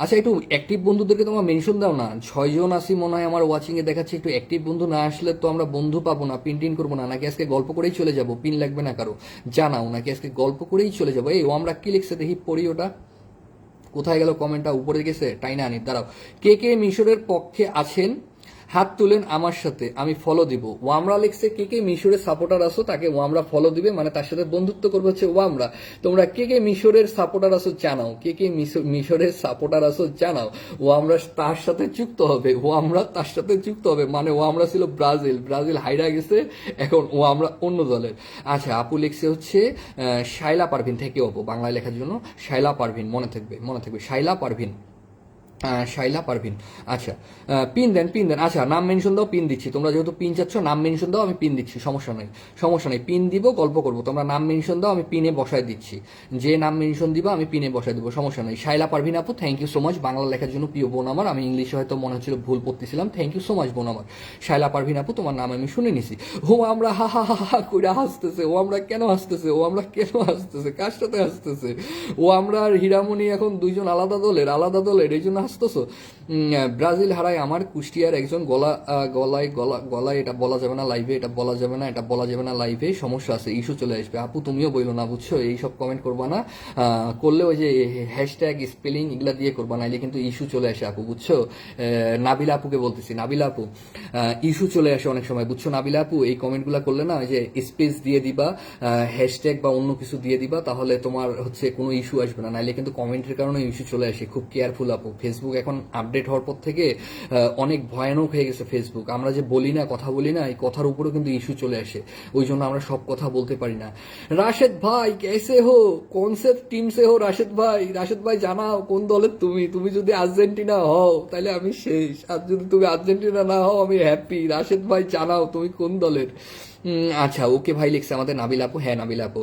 আচ্ছা, একটু অ্যাক্টিভ বন্ধুদেরকে তোমরা মেনশন দাও না, 6 জন আসি মনে হয় আমার ওয়াচিং এ দেখাচ্ছে, একটু অ্যাক্টিভ বন্ধু না আসলে তো আমরা বন্ধু পাবো না, পিন করবো না, নাকি আজকে গল্প করেই চলে যাবো? পিন লাগবে না কারো, জানাও, নাকি আজকে গল্প করেই চলে যাবো? এই ও আমরা কি লিখছে দেখি, পড়ি ওটা, কোথায় গেল কমেন্টটা? উপরে গেছে, টাইনা আনি, দাঁড়াও। কে মিশরের পক্ষে আছেন হাত তুলেন আমার সাথে, আমি ফলো দিব। ওয়ামরা লিখছে কে মিশরের সাপোর্টার আছো তাকে ওয়ামরা ফলো দিবে, মানে তার সাথে বন্ধুত্ব করবে হচ্ছে ওয়ামরা। তোমরা কে মিশরের সাপোর্টার আছো জানাও, মিশরের সাপোর্টার আছো জানাও। ওয়ামরা তার সাথে যুক্ত হবে, মানে ওয়ামরা ছিল ব্রাজিল হাইরা গেছে, এখন ওয়ামরা অন্য দলের। আচ্ছা, আপু লিখছে হচ্ছে শাইলা পারভিন, থেকে আপু বাংলায় লেখার জন্য শাইলা পারভিন, মনে থাকবে শাইলা পারভিন। আচ্ছা, পিন দেন। আচ্ছা, নাম মেনশন দাও, পিন দিচ্ছি। তোমরা যেহেতু পিন চাচ্ছ, নাম মেনশন দাও, আমি পিন দিচ্ছি, সমস্যা নেই, পিন দিব, গল্প করবো। তোমরা নাম মেনশন দাও, আমি পিনে বসায় দিচ্ছি, যে নাম মেনশন দিবা আমি পিনে বসায় দিব, সমস্যা নেই। শাইলা পারভিন আপু, thank you so much Bangla লেখার জন্য, প্রিয় বোন আমার। আমি ইংলিশে হয়তো মনে হচ্ছিল ভুল পড়তেছিলাম, থ্যাংক ইউ সো মাচ বোন আমার। শাইলা পারভিন আপু, তোমার নাম আমি শুনে নিছি। আমরা হা করে হাসতেছে, আমরা কেন হাসতেছে, কার সাথে হাসতেছে? আমরা আর হীরামণি এখন দুইজন আলাদা দলের, এই জন্য হাসতেছো? ব্রাজিল হারায় আমার কুষ্টিয়ার একজন, গলায় এটা বলা যাবে না লাইভে, এটা বলা যাবে না লাইভে, সমস্যা আছে, ইস্যু চলে আসবে। আপু তুমিও বইলো না, বুঝছো? এইসব কমেন্ট করবা না, করলে ওই যে হ্যাশট্যাগ স্পেলিং এগুলা দিয়ে করবা, নাইলে কিন্তু ইস্যু চলে আসে আপু, বুঝছো? নাবিলা আপুকে বলতেছি, নাবিলা আপু, ইস্যু চলে আসে অনেক সময়, বুঝছো নাবিলা আপু? এই কমেন্টগুলা করলে না, ওই যে স্পেস দিয়ে দিবা, হ্যাশট্যাগ বা অন্য কিছু দিয়ে দিবা, তাহলে তোমার হচ্ছে কোনো ইস্যু আসবে না, নাইলে কিন্তু কমেন্টের কারণে ইস্যু চলে আসে। খুব কেয়ারফুল আপু, ফেসবুক এখন আপডেট হওয়ার পর থেকে অনেক ভয়ানক হয়ে গেছে ফেসবুক। আমরা যে কথা বলি না, এই কথার উপরেও কিন্তু ইস্যু চলে আসে, ওই জন্য আমরা সব কথা বলতে পারি না। রাশেদ ভাই কেসে হো, কোন সে টিম সে হো? রাশেদ ভাই জানাও কোন দলের তুমি যদি আর্জেন্টিনা হও তাহলে আমি শেষ, আর যদি তুমি আর্জেন্টিনা না হও আমি হ্যাপি। রাশেদ ভাই জানাও তুমি কোন দলের। আচ্ছা, ওকে ভাই লিখছে আমাদের নাবিল আপু। হ্যাঁ নাবিল আপু,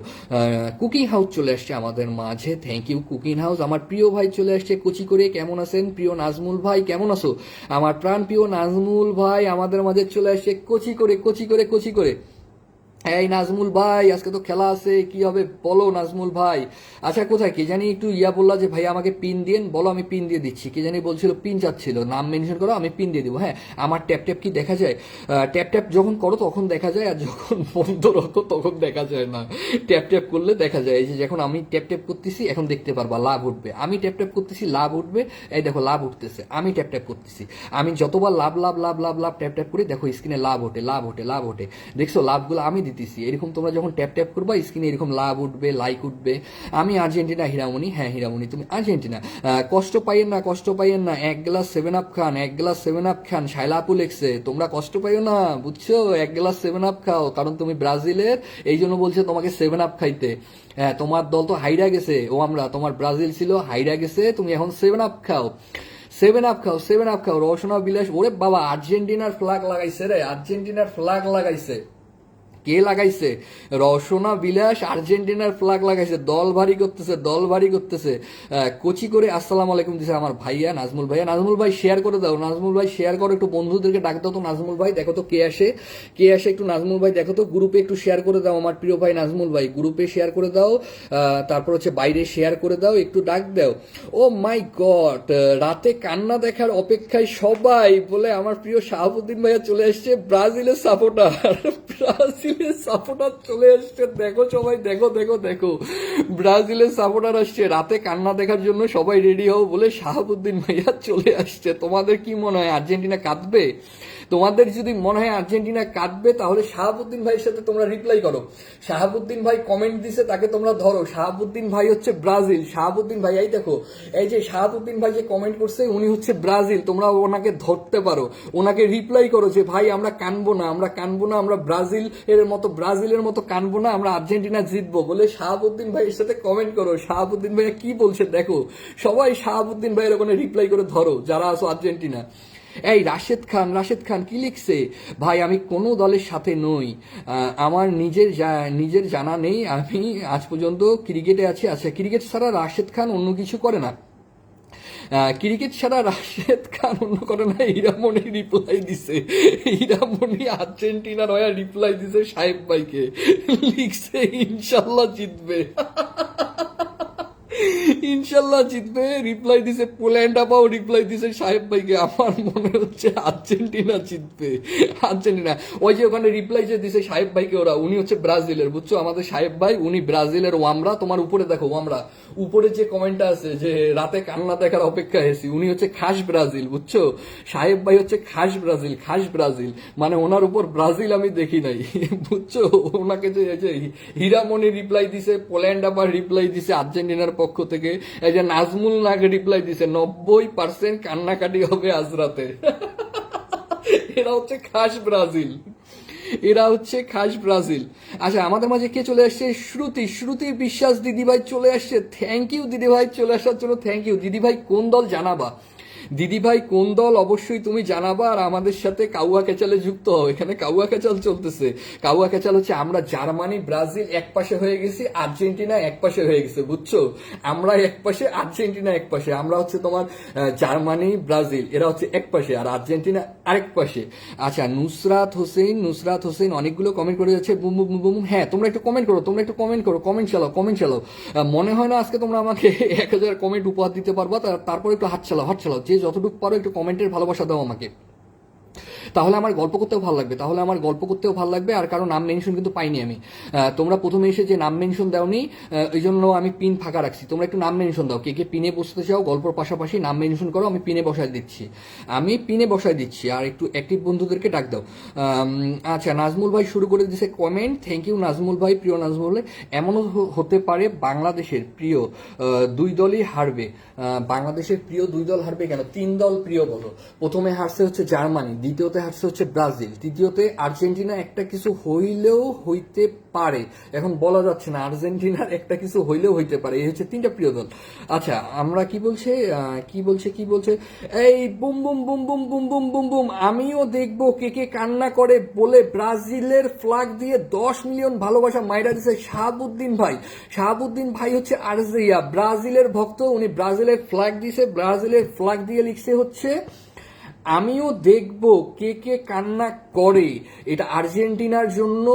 কুকিং হাউস চলে আসছে আমাদের মাঝে, থ্যাংক ইউ কুকিং হাউস। আমার প্রিয় ভাই চলে আসছে কোচি করে, কেমন আছেন প্রিয় নাজমুল ভাই, কেমন আছো? আমার প্রাণ প্রিয় নাজমুল ভাই আমাদের মাঝে চলে আসছে কোচি করে। এই নাজমুল ভাই আজকে তো খেলা আছে, কি হবে বলো নাজমুল ভাই। আচ্ছা কোথায় কে জানি একটু বললা যে ভাই আমাকে পিন দিন, বলো আমি পিন দিয়ে দিচ্ছি। কে জানি বলছিল পিন চাচ্ছিল, নাম মেনশন করো আমি পিন দিয়ে দিব। হ্যাঁ আমার ট্যাপ ট্যাপ কি দেখা যায়? ট্যাপ ট্যাপ যখন করো তখন দেখা যায়, আর যখন বন্ধ রাখো তখন দেখা যায় না। ট্যাপ ট্যাপ করলে দেখা যায়। এই যে যখন আমি ট্যাপ ট্যাপ করতেছি এখন দেখতে পারবা লাভ উঠবে, আমি ট্যাপ ট্যাপ করতেছি লাভ উঠবে। এই দেখো লাভ উঠতেছে, আমি ট্যাপ ট্যাপ করতেছি। আমি যতবার লাভ লাভ লাভ লাভ লাভ ট্যাপ ট্যাপ করি দেখো স্ক্রিনে লাভ ওঠে লাভ ওঠে লাভ ওঠে। দেখছো লাভগুলো আমি দিতেছি। এরকম তোমরা যখন ট্যাপ ট্যাপ করবা স্ক্রিনে এরকম লাভ উঠবে, লাইক উঠবে। আমি আর্জেন্টিনা হীরামণি, হ্যাঁ হীরামণি তুমি আর্জেন্টিনা। কষ্ট পাইয়েন না, কষ্ট পাইয়েন না, এক গ্লাস 7 আপ খান, এক গ্লাস 7 আপ খান। শাইলা আপু লেখছে তোমরা কষ্ট পাইও না বুঝছো, এক গ্লাস 7 আপ খাও, কারণ তুমি ব্রাজিলের, এই জন্য বলছে তোমাকে 7 আপ খাইতে। হ্যাঁ তোমার দল তো হাইরা গেছে, ও আমরা তোমার ব্রাজিল ছিল হাইরা গেছে, তুমি এখন 7 আপ খাও। 7 আপ খাও, 7 আপ খাও। রওশনা বিলাস, ওরে বাবা আর্জেন্টিনার ফ্ল্যাগ লাগাইছে রে, আর্জেন্টিনার ফ্ল্যাগ লাগাইছে। কে লাগাইছে? রওশনা বিলাস আর্জেন্টিনার ফ্ল্যাগ লাগাইছে। দল ভারী করতেছে, দল ভারী করতেছে। কোচি করে আসসালাম আলাইকুম দিছে আমার ভাইয়া নাজমুল ভাইয়া। নাজমুল ভাই শেয়ার করে দাও, নাজমুল ভাই শেয়ার করো, একটু বন্ধুদেরকে ডাক দাও তো। নাজমুল ভাই দেখো তো কে আসে, কে আসে একটু নাজমুল ভাই দেখো তো। গ্রুপে একটু শেয়ার করে দাও আমার প্রিয় ভাই নাজমুল ভাই, গ্রুপে শেয়ার করে দাও। তারপর হচ্ছে বাইরে শেয়ার করে দাও, একটু ডাক দাও। ও মাই গড, রাতে কান্না দেখার অপেক্ষায় সবাই বলে আমার প্রিয় শাহাবুদ্দিন ভাইয়া চলে আসছে, ব্রাজিলের সাপোর্টার, ব্রাজিলের সাপোর্টার চলে আসছে। দেখো সবাই দেখো দেখো দেখো, ব্রাজিলের সাপোর্টার আসছে। রাতে কান্না দেখার জন্য সবাই রেডি হও বলে শাহাবুদ্দিন ভাইয়া চলে আসছে। তোমাদের কি মনে হয় আর্জেন্টিনা কাঁদবে? তোমাদের যদি মনে হয় আর্জেন্টিনা কাটবে তাহলে শাহাবুদ্দিন ভাইয়ের সাথে তোমরা রিপ্লাই করো। শাহাবুদ্দিন ভাই কমেন্ট দিছে, তাকে তোমরা ধরো। শাহাবুদ্দিন ভাই হচ্ছে ব্রাজিল। শাহাবুদ্দিন ভাই এই দেখো, এই যে শাহাবুদ্দিন ভাই যে কমেন্ট করছে উনি হচ্ছে ব্রাজিল। তোমরা ওনাকে ধরতে পারো, ওনাকে রিপ্লাই করো যে ভাই আমরা কানবো না, আমরা কানবো না, আমরা ব্রাজিলের মতো কানবো না, আমরা আর্জেন্টিনা জিতবো বলে শাহাবুদ্দিন ভাইয়ের সাথে কমেন্ট করো। শাহাবুদ্দিন ভাইয়া কি বলছে দেখো, সবাই শাহাবুদ্দিন ভাইয়ের ওখানে রিপ্লাই করে ধরো যারা আছো আর্জেন্টিনা। এই রাশেদ খান কি লিখছে? ভাই আমি কোনো দলের সাথে নই, আমার নিজের জানা নেই, আমি আজ পর্যন্ত ক্রিকেটে আছি। আচ্ছা ক্রিকেট ছাড়া রাশেদ খান অন্য কিছু করে না? ক্রিকেট ছাড়া রাশেদ খান অন্য করে না। হীরামণি রিপ্লাই দিছে, হীরামণি আর্জেন্টিনার হয়ে রিপ্লাই দিছে সাহেব ভাইকে, লিখছে ইনশাল্লাহ জিতবে, ইনশাল্লাহ জিতবে। রিপ্লাই দিছে পোল্যান্ড আপাও রিপ্লাই দিছে সাহেব ভাইকে। আমার মনে হচ্ছে আর্জেন্টিনা জিতবে, আর্জেন্টিনা। ওই যে ওখানে রিপ্লাই যে দিছে সাহেব ভাইকে ওরা, উনি হচ্ছে ব্রাজিলের বুঝছো, আমাদের সাহেব ভাই উনি ব্রাজিলের। ওয়ামরা তোমার উপরে দেখো, ওয়ামরা উপরে যে কমেন্টটা আছে যে রাতে কান্না দেখার অপেক্ষা হয়েছি, উনি হচ্ছে খাস ব্রাজিল বুঝছো। সাহেব ভাই হচ্ছে খাস ব্রাজিল, খাস ব্রাজিল, মানে ওনার উপর ব্রাজিল আমি দেখি নাই বুঝছো। ওনাকে যে হীরামণি রিপ্লাই দিছে, পোল্যান্ড আবার রিপ্লাই দিছে আর্জেন্টিনার পক্ষ থেকে। এই যে নাজমুল নাগে রিপ্লাই দিছে 90% কান্নাকাটি হবে আজ রাতে। এরা হচ্ছে খাস ব্রাজিল, এরা হচ্ছে খাস ব্রাজিল। আচ্ছা আমাদের মাঝে কে চলে আসছে? শ্রুতি বিশ্বাস দিদিভাই চলে আসছে। থ্যাংক ইউ দিদিভাই চলে আসার জন্য, থ্যাংক ইউ দিদিভাই। কোন দল জানাবা? দিদিভাই কোন দল অবশ্যই তুমি জানাবা, আর আমাদের সাথে কাউয়া ক্যাচালে যুক্ত হও। এখানে কাউয়া ক্যাচাল চলতেছে। কাউয়া ক্যাচাল হচ্ছে আমরা জার্মানি ব্রাজিল এক পাশে হয়ে গেছি, আর্জেন্টিনা এক পাশে হয়ে গেছে বুঝছো। আমরা এক পাশে, আর্জেন্টিনা এক পাশে। আমরা হচ্ছে তোমার জার্মানি ব্রাজিল এরা হচ্ছে এক পাশে, আর আর্জেন্টিনা আরেক পাশে। আচ্ছা নুসরাত হোসেন অনেকগুলো কমেন্ট করে যাচ্ছে, বুম বুম বুম। হ্যাঁ তোমরা একটু কমেন্ট করো, কমেন্ট চালাও। মনে হয় না আজকে তোমরা আমাকে 1000 কমেন্ট উপহার দিতে পারবা, তারপর একটু হাত চালাও, যে যতটুকু পারো একটু কমেন্টের ভালোবাসা দাও আমাকে, তাহলে আমার গল্প করতেও ভালো লাগবে। আর কারো নাম মেনশন কিন্তু পাইনি আমি। তোমরা প্রথমে এসে যে নাম মেনশন দাওনি, এই জন্য আমি পিন ফাঁকা রাখছি। তোমরা একটু নাম মেনশন দাও, কে কে পিনে বসতে চাও গল্পর পাশাপাশি নাম মেনশন করো, আমি পিনে বসায় দিচ্ছি। আর একটু অ্যাক্টিভ বন্ধুদেরকে ডাক দাও। আচ্ছা নাজমুল ভাই শুরু করে দিয়েছে কমেন্ট, থ্যাংক ইউ নাজমুল ভাই, প্রিয় নাজমুল ভাই। এমনও হতে পারে বাংলাদেশের প্রিয় দুই দলই হারবে। বাংলাদেশের প্রিয় দুই দল হারবে কেন? 3 দল প্রিয় বলো। প্রথমে হারছে হচ্ছে জার্মানি, দ্বিতীয়তে হারছে হচ্ছে ব্রাজিল, তৃতীয়তে আর্জেন্টিনা একটা কিছু হইলেও হইতে পারে, এখন বলা যাচ্ছে না, আর্জেন্টিনার একটা কিছু হইলেও হইতে পারে। এই হচ্ছে 3টা প্রিয় দল। আচ্ছা আমরা কি বলছে এই boom boom boom boom boom boom boom boom, আমিও দেখবো কে কে কান্না করে বলে ব্রাজিলের ফ্ল্যাগ দিয়ে 10 মিলিয়ন ভালোবাসা মাইরা দিছে শাহাবুদ্দিন ভাই হচ্ছে ব্রাজিলের ভক্ত, উনি ব্রাজিলের ফ্ল্যাগ দিছে, ব্রাজিলের ফ্ল্যাগ দিয়ে লিখছে হচ্ছে আমিও দেখব কে কে কান্না করে। এটা আর্জেন্টিনার জন্য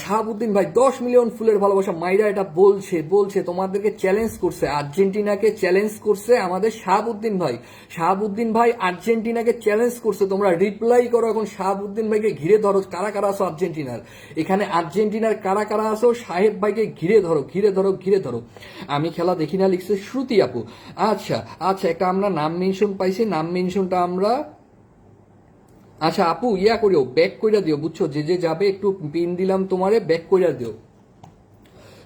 শাহাবুদ্দিন ভাই 10 মিলিয়ন ফুলের ভালোবাসা। মাইরা এটা বলছে তোমাদেরকে চ্যালেঞ্জ করছে, আর্জেন্টিনাকে চ্যালেঞ্জ করছে আমাদের শাহাবুদ্দিন ভাই আর্জেন্টিনাকে চ্যালেঞ্জ করছে। তোমরা রিপ্লাই করো এখন, শাহাবুদ্দিন ভাইকে ঘিরে ধরো। কারা কারা আছো আর্জেন্টিনার, এখানে আর্জেন্টিনার কারা কারা আছো, সাহেব ভাইকে ঘিরে ধরো। আমি খেলা দেখি না লিখছে শ্রুতি আপু। আচ্ছা, একটা আমরা নাম মেনশন পাইছি, নাম মেনশনটা আমরা, আচ্ছা আপু ইয়া করিও, ব্যাক কইরা দিও, বুঝছো, যে যাবে একটু পিন দিলাম তোমারে, ব্যাক কইরা দিও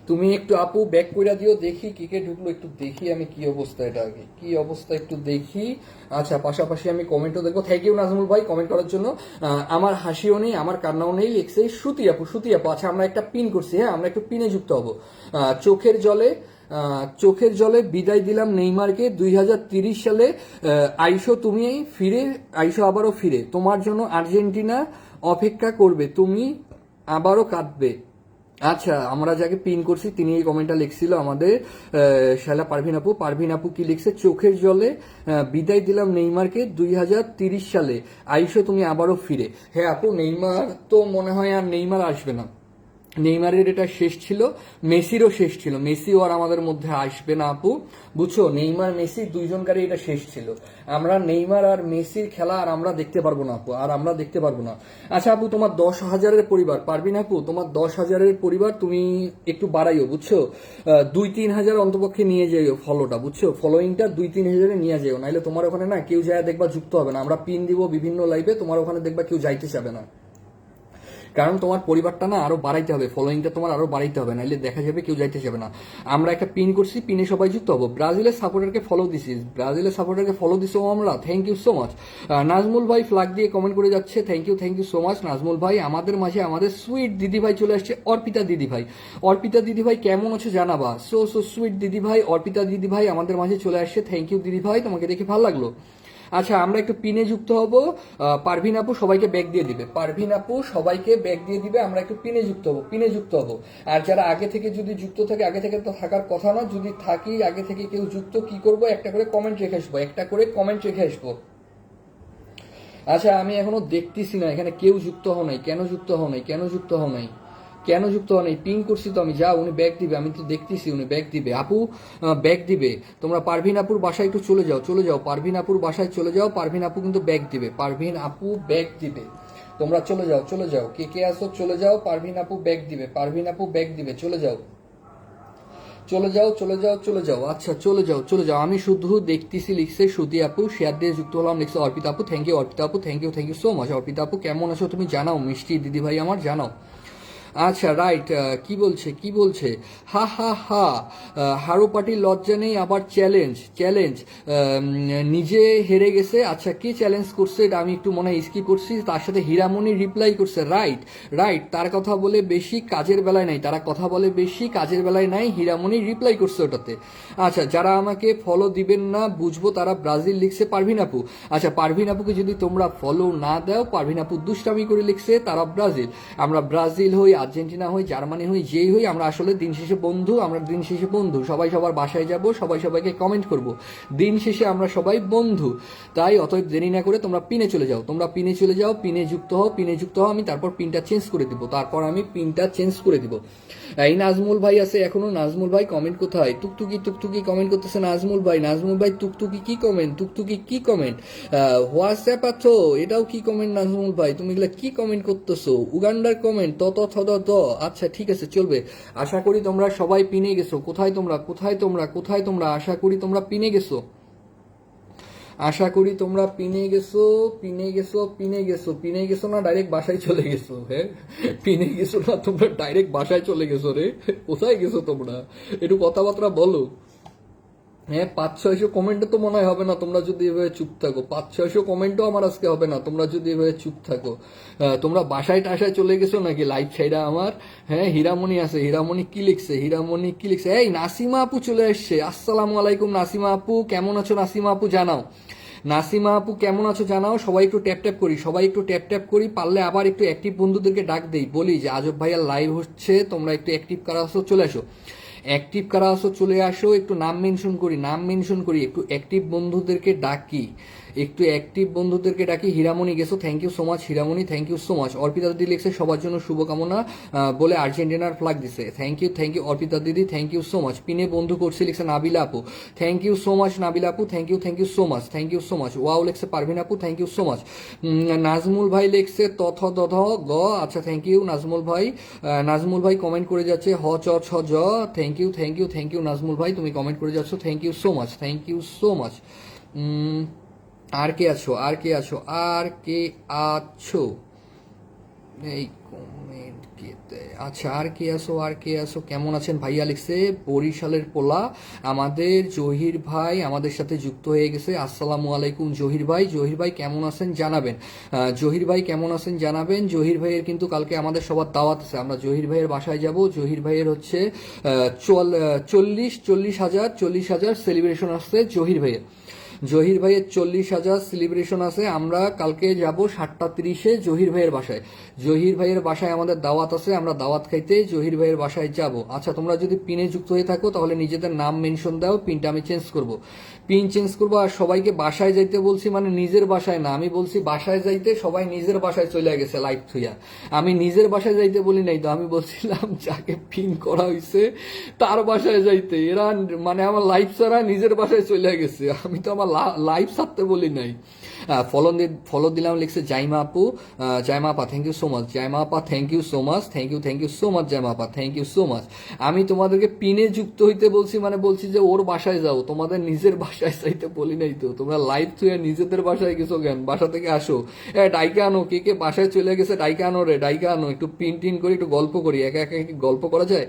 তুমি একটু আপু, ব্যাক কইরা দিও। দেখি কি কে ঢুকলো, একটু দেখি আমি কি অবস্থা, এটা আগে কি অবস্থা একটু দেখি। আচ্ছা, পাশাপাশি আমি কমেন্টও দেখবো। থ্যাংক ইউ নাজমুল ভাই কমেন্ট করার জন্য। আমার হাসিও নেই, আমার কান্নাও নেই লিখছে শ্রুতি আপু। আচ্ছা, আমরা একটা পিন করছি, হ্যাঁ আমরা একটু পিনে যুক্ত হবো। চোখের জলে বিদায় দিলাম নেইমারকে 2030 সালে। আইসো আবারও ফিরে, তোমার জন্য আর্জেন্টিনা অপেক্ষা করবে, তুমি আবারও কাঁদবে। আচ্ছা, আমরা যাকে পিন করছি তিনি এই কমেন্টটা লিখছিল আমাদের শালা পারভিন আপু কি লিখছে, চোখের জলে বিদায় দিলাম নেইমারকে 2030 সালে, আইসো তুমি আবারও ফিরে। হ্যাঁ আপু, নেইমার তো মনে হয় আর নেইমার আসবে না। নেইমারের এটা শেষ ছিল, মেসিরও শেষ ছিল, মেসিও আর আমাদের মধ্যে আসবে না আপু, বুঝছো। নেইমার মেসি দুইজনকারই এটা শেষ ছিল। আমরা নেইমার আর মেসির খেলা আর আমরা দেখতে পারবো না আপু, আর আমরা দেখতে পারবো না। আচ্ছা আপু, তোমার 10,000-এর পরিবার, পারবি না আপু, তোমার 10,000-এর পরিবার তুমি একটু বাড়াইও, বুঝছো। 2-3 হাজার অন্তপক্ষে নিয়ে যাইও ফলোটা, বুঝছো, ফলোয়িংটা 2-3 হাজারে নিয়ে যাইও, নাইলে তোমার ওখানে না কেউ যায় দেখবা যুক্ত হবে না। আমরা পিন দিব বিভিন্ন লাইভে, তোমার ওখানে দেখবা কেউ যাইতে চাবে না, কারণ তোমার পরিবারটা না আরো বাড়াইতে হবে, ফলোইংটা তোমার আরো বাড়াইতে হবে, নাইলে দেখা যাবে কেউ যাইতে যাবে না। আমরা একটা পিন করছি, পিনে সবাই যুক্ত হবো। ব্রাজিলের সাপোর্টারকে ফলো দিছো আমরা, thank you so much. Nazmul ভাই ফ্ল্যাগ দিয়ে কমেন্ট করে যাচ্ছে, thank you so much Nazmul ভাই। আমাদের মাঝে আমাদের সুইট দিদি ভাই চলে আসছে, অর্পিতা দিদি ভাই কেমন আছো জানাবা। সো সুইট দিদি ভাই, অর্পিতা দিদি ভাই আমাদের মাঝে চলে আসছে, থ্যাংক ইউ দিদি ভাই, তোমাকে দেখে ভালো লাগলো। আচ্ছা, আমরা একটু পিনে যুক্ত হব। পারভিন আপু সবাইকে ব্যাগ দিয়ে দিবে, আমরা একটু পিনে যুক্ত হব। আর যারা আগে থেকে যদি যুক্ত থাকে, আগে থেকে তো থাকার কথা না, যদি থাকি আগে থেকে কেউ যুক্ত, কি করব, একটা করে কমেন্ট রেখে আসবো। আচ্ছা, আমি এখনো দেখতেছি না এখানে কেউ যুক্ত হও নাই, কেন যুক্ত হও নাই, পিং করছি তো আমি, যা উনি ব্যাগ দিবে, আমি তো দেখতেছি উনি ব্যাগ দিবে। আপু ব্যাগ দিবে, তোমরা পারভিন আপুর বাসায় একটু চলে যাও, পারভিন আপুর বাসায় চলে যাও, পারভিন আপু কিন্তু ব্যাগ দিবে, তোমরা চলে যাও, কে আসো চলে যাও, পারভিন আপু ব্যাগ দিবে, চলে যাও। আচ্ছা, চলে যাও। আমি শুধু দেখতেছি লিখছে শ্রুতি আপু, শেয়ার দিয়ে যুক্ত হলাম লিখছে অর্পিতা আপু, থ্যাংক ইউ অর্পিতা আপু, thank you so much. Arpita আপু কেমন আছো তুমি জানাও, মিষ্টি দিদি ভাই আমার জানাও। আচ্ছা রাইট, কি বলছে, হা হারো পার্টি লজ্জা নেই, আবার চ্যালেঞ্জ নিজে হেরে গেছে। আচ্ছা, কে চ্যালেঞ্জ করছে এটা আমি একটু মনে হয় স্কিপ করছি। তার সাথে হীরামণি রিপ্লাই করছে, রাইট, তার কথা বলে বেশি কাজের বেলায় নাই, হীরামণি রিপ্লাই করছে ওটাতে। আচ্ছা, যারা আমাকে ফলো দিবেন না বুঝবো তারা ব্রাজিল লিখছে পারভিন আপু। আচ্ছা, পারভিন আপুকে যদি তোমরা ফলো না দাও, পারভিন আপু দুষ্টামি করে লিখছে তারা ব্রাজিল। আমরা ব্রাজিল হই, আর্জেন্টিনা হই, জার্মানি হই, যেই হই, আমরা আসলে দিন শেষে বন্ধু। সবাই সবার বাসায় যাব, সবাই সবাইকে কমেন্ট করব, দিন শেষে আমরা সবাই বন্ধু। তাই অতএব দেরি না করে তোমরা পিনে চলে যাও, পিনে যুক্ত হও। আমি তারপর পিনটা চেঞ্জ করে দিব। এই নাজমুল ভাই আছে এখনো, নাজমুল ভাই কমেন্ট কোথায়? টুকটুকি কমেন্ট করতেছে নাজমুল ভাই, টুকটুকি কি কমেন্ট? হোয়াটসঅ্যাপ আছো, এটাও কি কমেন্ট নাজমুল ভাই? তুমি এগুলা কি কমেন্ট করতেছো? উগান্ডার কমেন্ট ত। আচ্ছা ঠিক আছে, চলবে। আশা করি তোমরা সবাই পিনে গেছো। কোথায় তোমরা? আশা করি তোমরা পিনে গেছো। পিনে গেছো না ডাইরেক্ট বাসায় চলে গেছো? হ্যাঁ, পিনে গেছো না তোমরা ডাইরেক্ট বাসায় চলে গেছো রে? কোথায় গেছো তোমরা? একটু কথাবার্তা বলো। হ্যাঁ, 500-600 কমেন্টও তো মনে হয় হবে না তোমরা যদি এভাবে চুপ থাকো। 500-600 কমেন্টও আমার আজকে হবে না তোমরা যদি এভাবে চুপ থাকো। তোমরা বাসায় টাসায় চলে গেছো নাকি লাইভ ছাইড়া আমার? হ্যাঁ, হীরামণি আছে, হীরামণি কি লিখছে? এই নাসিমা আপু চলে আসছে। আসসালামু আলাইকুম নাসিমা আপু, কেমন আছো নাসিমা আপু জানাও। সবাই একটু ট্যাপ করি, পারলে আবার একটু অ্যাক্টিভ বন্ধুদেরকে ডাক দেই, বলি যে আজব ভাইয়ার লাইভ হচ্ছে, তোমরা একটু অ্যাক্টিভ কারা আসো চলে আসো। একটু নাম মেনশন করি, একটু অ্যাক্টিভ বন্ধুদেরকে ডাকি, একটু অ্যাক্টিভ বন্ধুদেরকে ডাকি। হীরামণি গেছো, thank you so much Hiramani, thank you so much. Arpita দিদি লিখছে সবার জন্য শুভকামনা বলে আর্জেন্টিনার ফ্ল্যাগ দিছে, থ্যাংক ইউ অর্পিতা দিদি, থ্যাংক ইউ সো মাচ। পিনে বন্ধু করছে লিখছে নাবিলা আপু, thank you so much Nabila আপু, thank you so much, thank you so much. Wow লিখছে পারভিন আপু, thank you so much. Nazmul ভাই লিখছে তথ দধ গ, আচ্ছা থ্যাংক ইউ নাজমুল ভাই। নাজমুল ভাই কমেন্ট করে যাচ্ছে হ চ ছ জ, থ্যাংক ইউ নাজমুল ভাই, তুমি কমেন্ট করে যাচ্ছ, thank you so much, thank you so much. আর কে আছো, আর কে আছো, আর কে আছো, এই কমেন্ট কেতে, আচ্ছা আর কে আছো, আর কে আছো, কেমন আছেন ভাইয়া লিখছে বরিশালের পোলা আমাদের জহির ভাই আমাদের সাথে যুক্ত হয়ে গেছে। আসসালামু আলাইকুম জহির ভাই, জহির ভাই কেমন আছেন জানাবেন, জহির ভাই কেমন আছেন জানাবেন। জহির ভাইয়ের কিন্তু কালকে আমাদের সবার দাওয়াত আছে, আমরা জহির ভাইয়ের বাসায় যাব। জহির ভাইয়ের হচ্ছে 40,000 সেলিব্রেশন আসছে জহির ভাইয়ের, জহির ভাইয়ের 40,000 সেলিব্রেশন আছে। আমরা কালকে যাব 7:30 জহির ভাইয়ের বাসায়, জহির ভাইয়ের বাসায় আমাদের দাওয়াত আছে, আমরা দাওয়াত খাইতে জহির ভাইয়ের বাসায় যাব। আচ্ছা তোমরা যদি পিনে যুক্ত হয়ে থাকো তাহলে নিজেদের নাম মেনশন দাও, পিনটা আমি চেঞ্জ করব, পিন চেঞ্জ করবো। আর সবাইকে বাসায় যাইতে বলছি, মানে নিজের বাসায় না, আমি বলছি বাসায় যাইতে, সবাই নিজের বাসায় চলে গেছে লাইভ থুইয়া, আমি নিজের বাসায় যাইতে বলি নাই তো, আমি বলছিলাম যাকে পিন করা হয়েছে তার বাসায় যাইতে। এরা মানে আমার লাইভ ছাড়া নিজের বাসায় চলে গেছে, আমি তো আমার লাইভ ছাড়তে বলি নাই। ফলো দিলাম লিখছে জাইমা আপু, জাইমা আপা thank you so much, Zaima আপা thank you so much, thank you so much Zaima আপা, থ্যাংক ইউ সো মাচ। আমি তোমাদেরকে পিনে যুক্ত হইতে বলছি, মানে বলছি যে ওর বাসায় যাও, তোমাদের নিজের বাসায় যাইতে বলি নাই তো। তোমরা লাইভ থুয়ে নিজেদের বাসায় গেছো কেন, বাসা থেকে আসো, ডাইকে আনো, কে কে বাসায় চলে গেছে ডাইকে আনো রে, ডাইকে আনো, একটু পিন টিন করে একটু গল্প করি, একা একা গল্প করা যায়।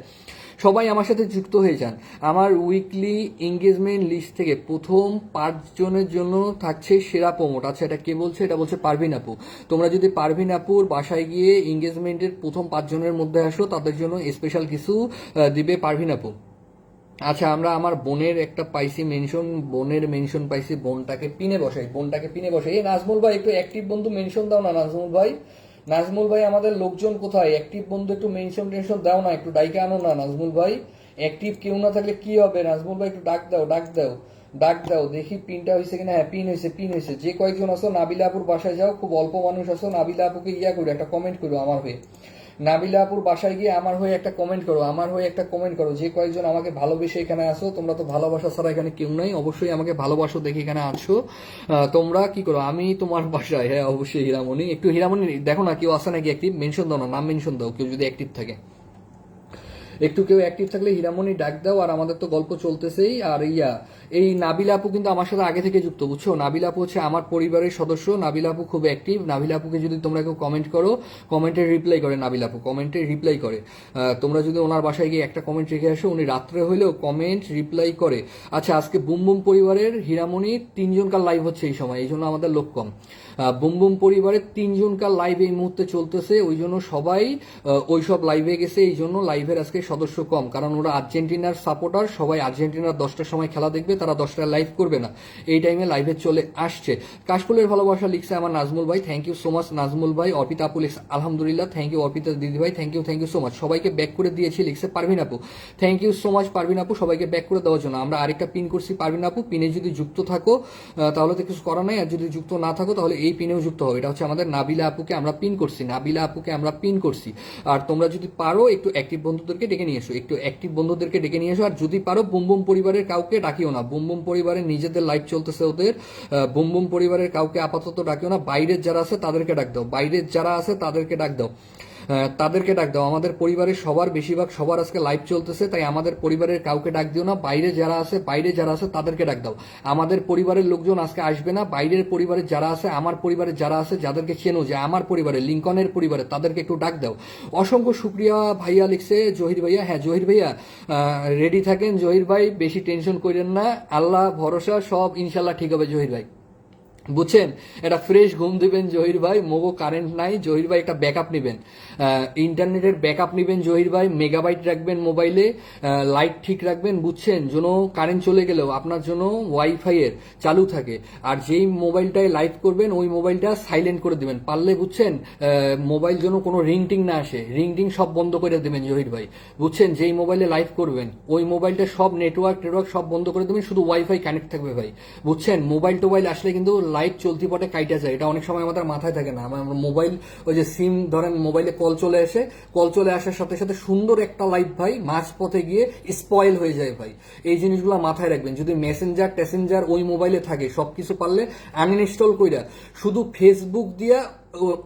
সবাই আমার সাথে যুক্ত হয়ে যান। আমার উইকলি এঙ্গেজমেন্ট লিস্ট থেকে প্রথম 5 জনের জন্য থাকছে সেরা প্রমোট। আচ্ছা এটা কে বলছে, এটা বলছে পারভিন আপু। তোমরা যদি পারভিন আপুর বাসায় গিয়ে এঙ্গেজমেন্টের প্রথম 5 জনের মধ্যে আসো, তাদের জন্য স্পেশাল কিছু দিবে পারভিন আপু। আচ্ছা আমরা আমার বোনের একটা পাইছি মেনশন, বোনের মেনশন পাইছি, বোনটাকে পিনে বসাই, বোনটাকে পিনে বসাই। এই নাজমুল ভাই একটু অ্যাক্টিভ বন্ধু মেনশন দাও না নাজমুল ভাই, নাজমুল ভাই আমাদের লোকজন কোথায়, অ্যাক্টিভ বন্ধু একটু মেনশন টেনশন দাও না, একটু ডাইকে আনো না নাজমুল ভাই। অ্যাক্টিভ কেউ না থাকলে কি হবে, নাজমুল ভাই একটু ডাক দাও, ডাক দাও, ডাক দাও, দেখি পিনটা হয়েছে কিনা। হ্যাঁ পিন হয়েছে, পিন হয়েছে। যে কয়েকজন আসো নাবিলা আপুর বাসায় যাও, খুব অল্প মানুষ আসো, নাবিলা আপুকে ইয়া করো, একটা কমেন্ট করো আমার হয়ে, নাবিলা আপুর বাসায় গিয়ে আমার হয়ে একটা কমেন্ট করো, আমার হয়ে একটা কমেন্ট করো। যে কয়েকজন আমাকে ভালোবেসে এখানে আসো, তোমরা তো ভালোবাসা ছাড়া এখানে কেউ নাই, অবশ্যই আমাকে ভালোবাসো দেখে এখানে আসো। তোমরা কি করো, আমি তোমার বাসায়, হ্যাঁ অবশ্যই হীরামণি, একটু হীরামণি দেখো না কেউ আসে নাকি অ্যাক্টিভ, মেনশন দাও না, নাম মেনশন দাও কেউ যদি অ্যাক্টিভ থাকে, একটু কেউ অ্যাক্টিভ থাকলে হীরামণি ডাক দাও। আর আমাদের তো গল্প চলতেছেই। আর এই নাবিলা আপু কিন্তু আমার সাথে আগে থেকে যুক্ত, বুঝছো, নাবিলা আপু হচ্ছে আমার পরিবারের সদস্য, নাবিলা আপু খুব অ্যাক্টিভ। নাবিলা আপুকে যদি তোমরা কেউ কমেন্ট করো, কমেন্টে রিপ্লাই করে, নাবিলা আপু কমেন্টে রিপ্লাই করে। তোমরা যদি ওনার বাসায় গিয়ে একটা কমেন্ট রেখে আসো, উনি রাত্রে হইলেও কমেন্ট রিপ্লাই করে। আচ্ছা আজকে বুম বুম পরিবারের হীরামণি 3 জনকার লাইভ হচ্ছে এই সময়, এই জন্য আমাদের লোক কম। বুম বুম পরিবারের 3 জনকার লাইভ এই মুহূর্তে চলতেছে, ওই জন্য সবাই ওইসব লাইভে গেছে, এই জন্য লাইভের আজকে সদস্য কম, কারণ ওরা আর্জেন্টিনার সাপোর্টার, সবাই আর্জেন্টিনার 10টার সময় খেলা দেখবে, তারা 10টায় লাইভ করবে না, এই টাইমে লাইভে চলে আসছে। কাশফুলের ভালোবাসা লিখছে আমার নাজমুল ভাই, thank you so much Nazmul ভাই। অর্পিতা আপু লিখছে আলহামদুলিল্লাহ, থ্যাংক ইউ অর্পিতা দিদি ভাই, থ্যাংক ইউ সো মাচ। সবাইকে ব্যাক করে দিয়েছি লিখছে পারভিন আপু, thank you so much Parvin আপু, সবাইকে ব্যাক করে দেওয়ার জন্য। আমরা আরেকটা পিন করছি পারভিন আপু, পিনে যদি যুক্ত থাকো তাহলে তো কিছু করার নাই, আর যদি যুক্ত না থাকো তাহলে এই পিনেও যুক্ত হবে। এটা হচ্ছে আমাদের নাবিলা আপুকে আমরা পিন করছি, নাবিলা আপুকে আমরা পিন করছি। আর তোমরা যদি পারো একটু অ্যাক্টিভ বন্ধুদেরকে ডেকে নিয়ে এসো, একটু অ্যাক্টিভ বন্ধুদেরকে ডেকে নিয়ে এসো। আর যদি পারো বুম বুম পরিবারের কাউকে ডাকিও না, বুম বুম পরিবারের নিজেদের লাইভ চলতেছে ওদের, বুম বুম পরিবারের কাউকে আপাতত ডাকিও না। বাইরের যারা আছে তাদেরকে ডাক দাও, বাইরের যারা আছে তাদেরকে ডাক দাও, তাদেরকে ডাক দাও। আমাদের পরিবারের সবার বেশিরভাগ সবার আজকে লাইভ চলতেছে, তাই আমাদের পরিবারের কাউকে ডাক দিও না। বাইরে যারা আছে তাদেরকে ডাক দাও। আমাদের পরিবারের লোকজন আজকে আসবে না, বাইরের পরিবারের যারা আছে, আমার পরিবারের যারা আছে, যাদেরকে চেনো যে আমার পরিবারে, লিঙ্কনের পরিবারে, তাদেরকে একটু ডাক দাও। অসংখ্য শুক্রিয়া ভাইয়া লিখছে জহির ভাইয়া, হ্যাঁ জহির ভাইয়া রেডি থাকেন জহির ভাই, বেশি টেনশন করেন না, আল্লাহ ভরসা, সব ইনশাল্লাহ ঠিক হবে জহির ভাই, বুঝছেন। এটা ফ্রেশ ঘুম দিবেন জহির ভাই, মোগো কারেন্ট নাই, জহির ভাই একটা ব্যাকআপ নেবেন, ইন্টারনেটের ব্যাকআপ নেবেন জহির ভাই, মেগাবাইট রাখবেন মোবাইলে, লাইট ঠিক রাখবেন, বুঝছেন, যেন কারেন্ট চলে গেলেও আপনার জন্য ওয়াইফাই এর চালু থাকে। আর যেই মোবাইলটায় লাইভ করবেন ওই মোবাইলটা সাইলেন্ট করে দিবেন পারলে, বুঝছেন, মোবাইল যেন কোনো রিংটিং না আসে, রিংটিং সব বন্ধ করে দেবেন জহির ভাই, বুঝছেন। যেই মোবাইলে লাইভ করবেন ওই মোবাইলটা সব নেটওয়ার্ক সব বন্ধ করে দেবেন, শুধু ওয়াইফাই কানেক্ট থাকবে ভাই, বুঝছেন। মোবাইল টোবাইল আসলে কিন্তু লাইট চলতি পটে কাইটা যায়, এটা অনেক সময় আমাদের মাথায় থাকে না। আমার মোবাইল ওই যে সিম ধরেন মোবাইলে কল চলে আসার সাথে সাথে সুন্দর একটা লাইট ভাই মাঝ পথে গিয়ে স্পয়েল হয়ে যায় ভাই। এই জিনিসগুলো মাথায় রাখবেন। যদি মেসেঞ্জার ওই মোবাইলে থাকে সবকিছু পারলে আনইনস্টল কইরা শুধু ফেসবুক দিয়া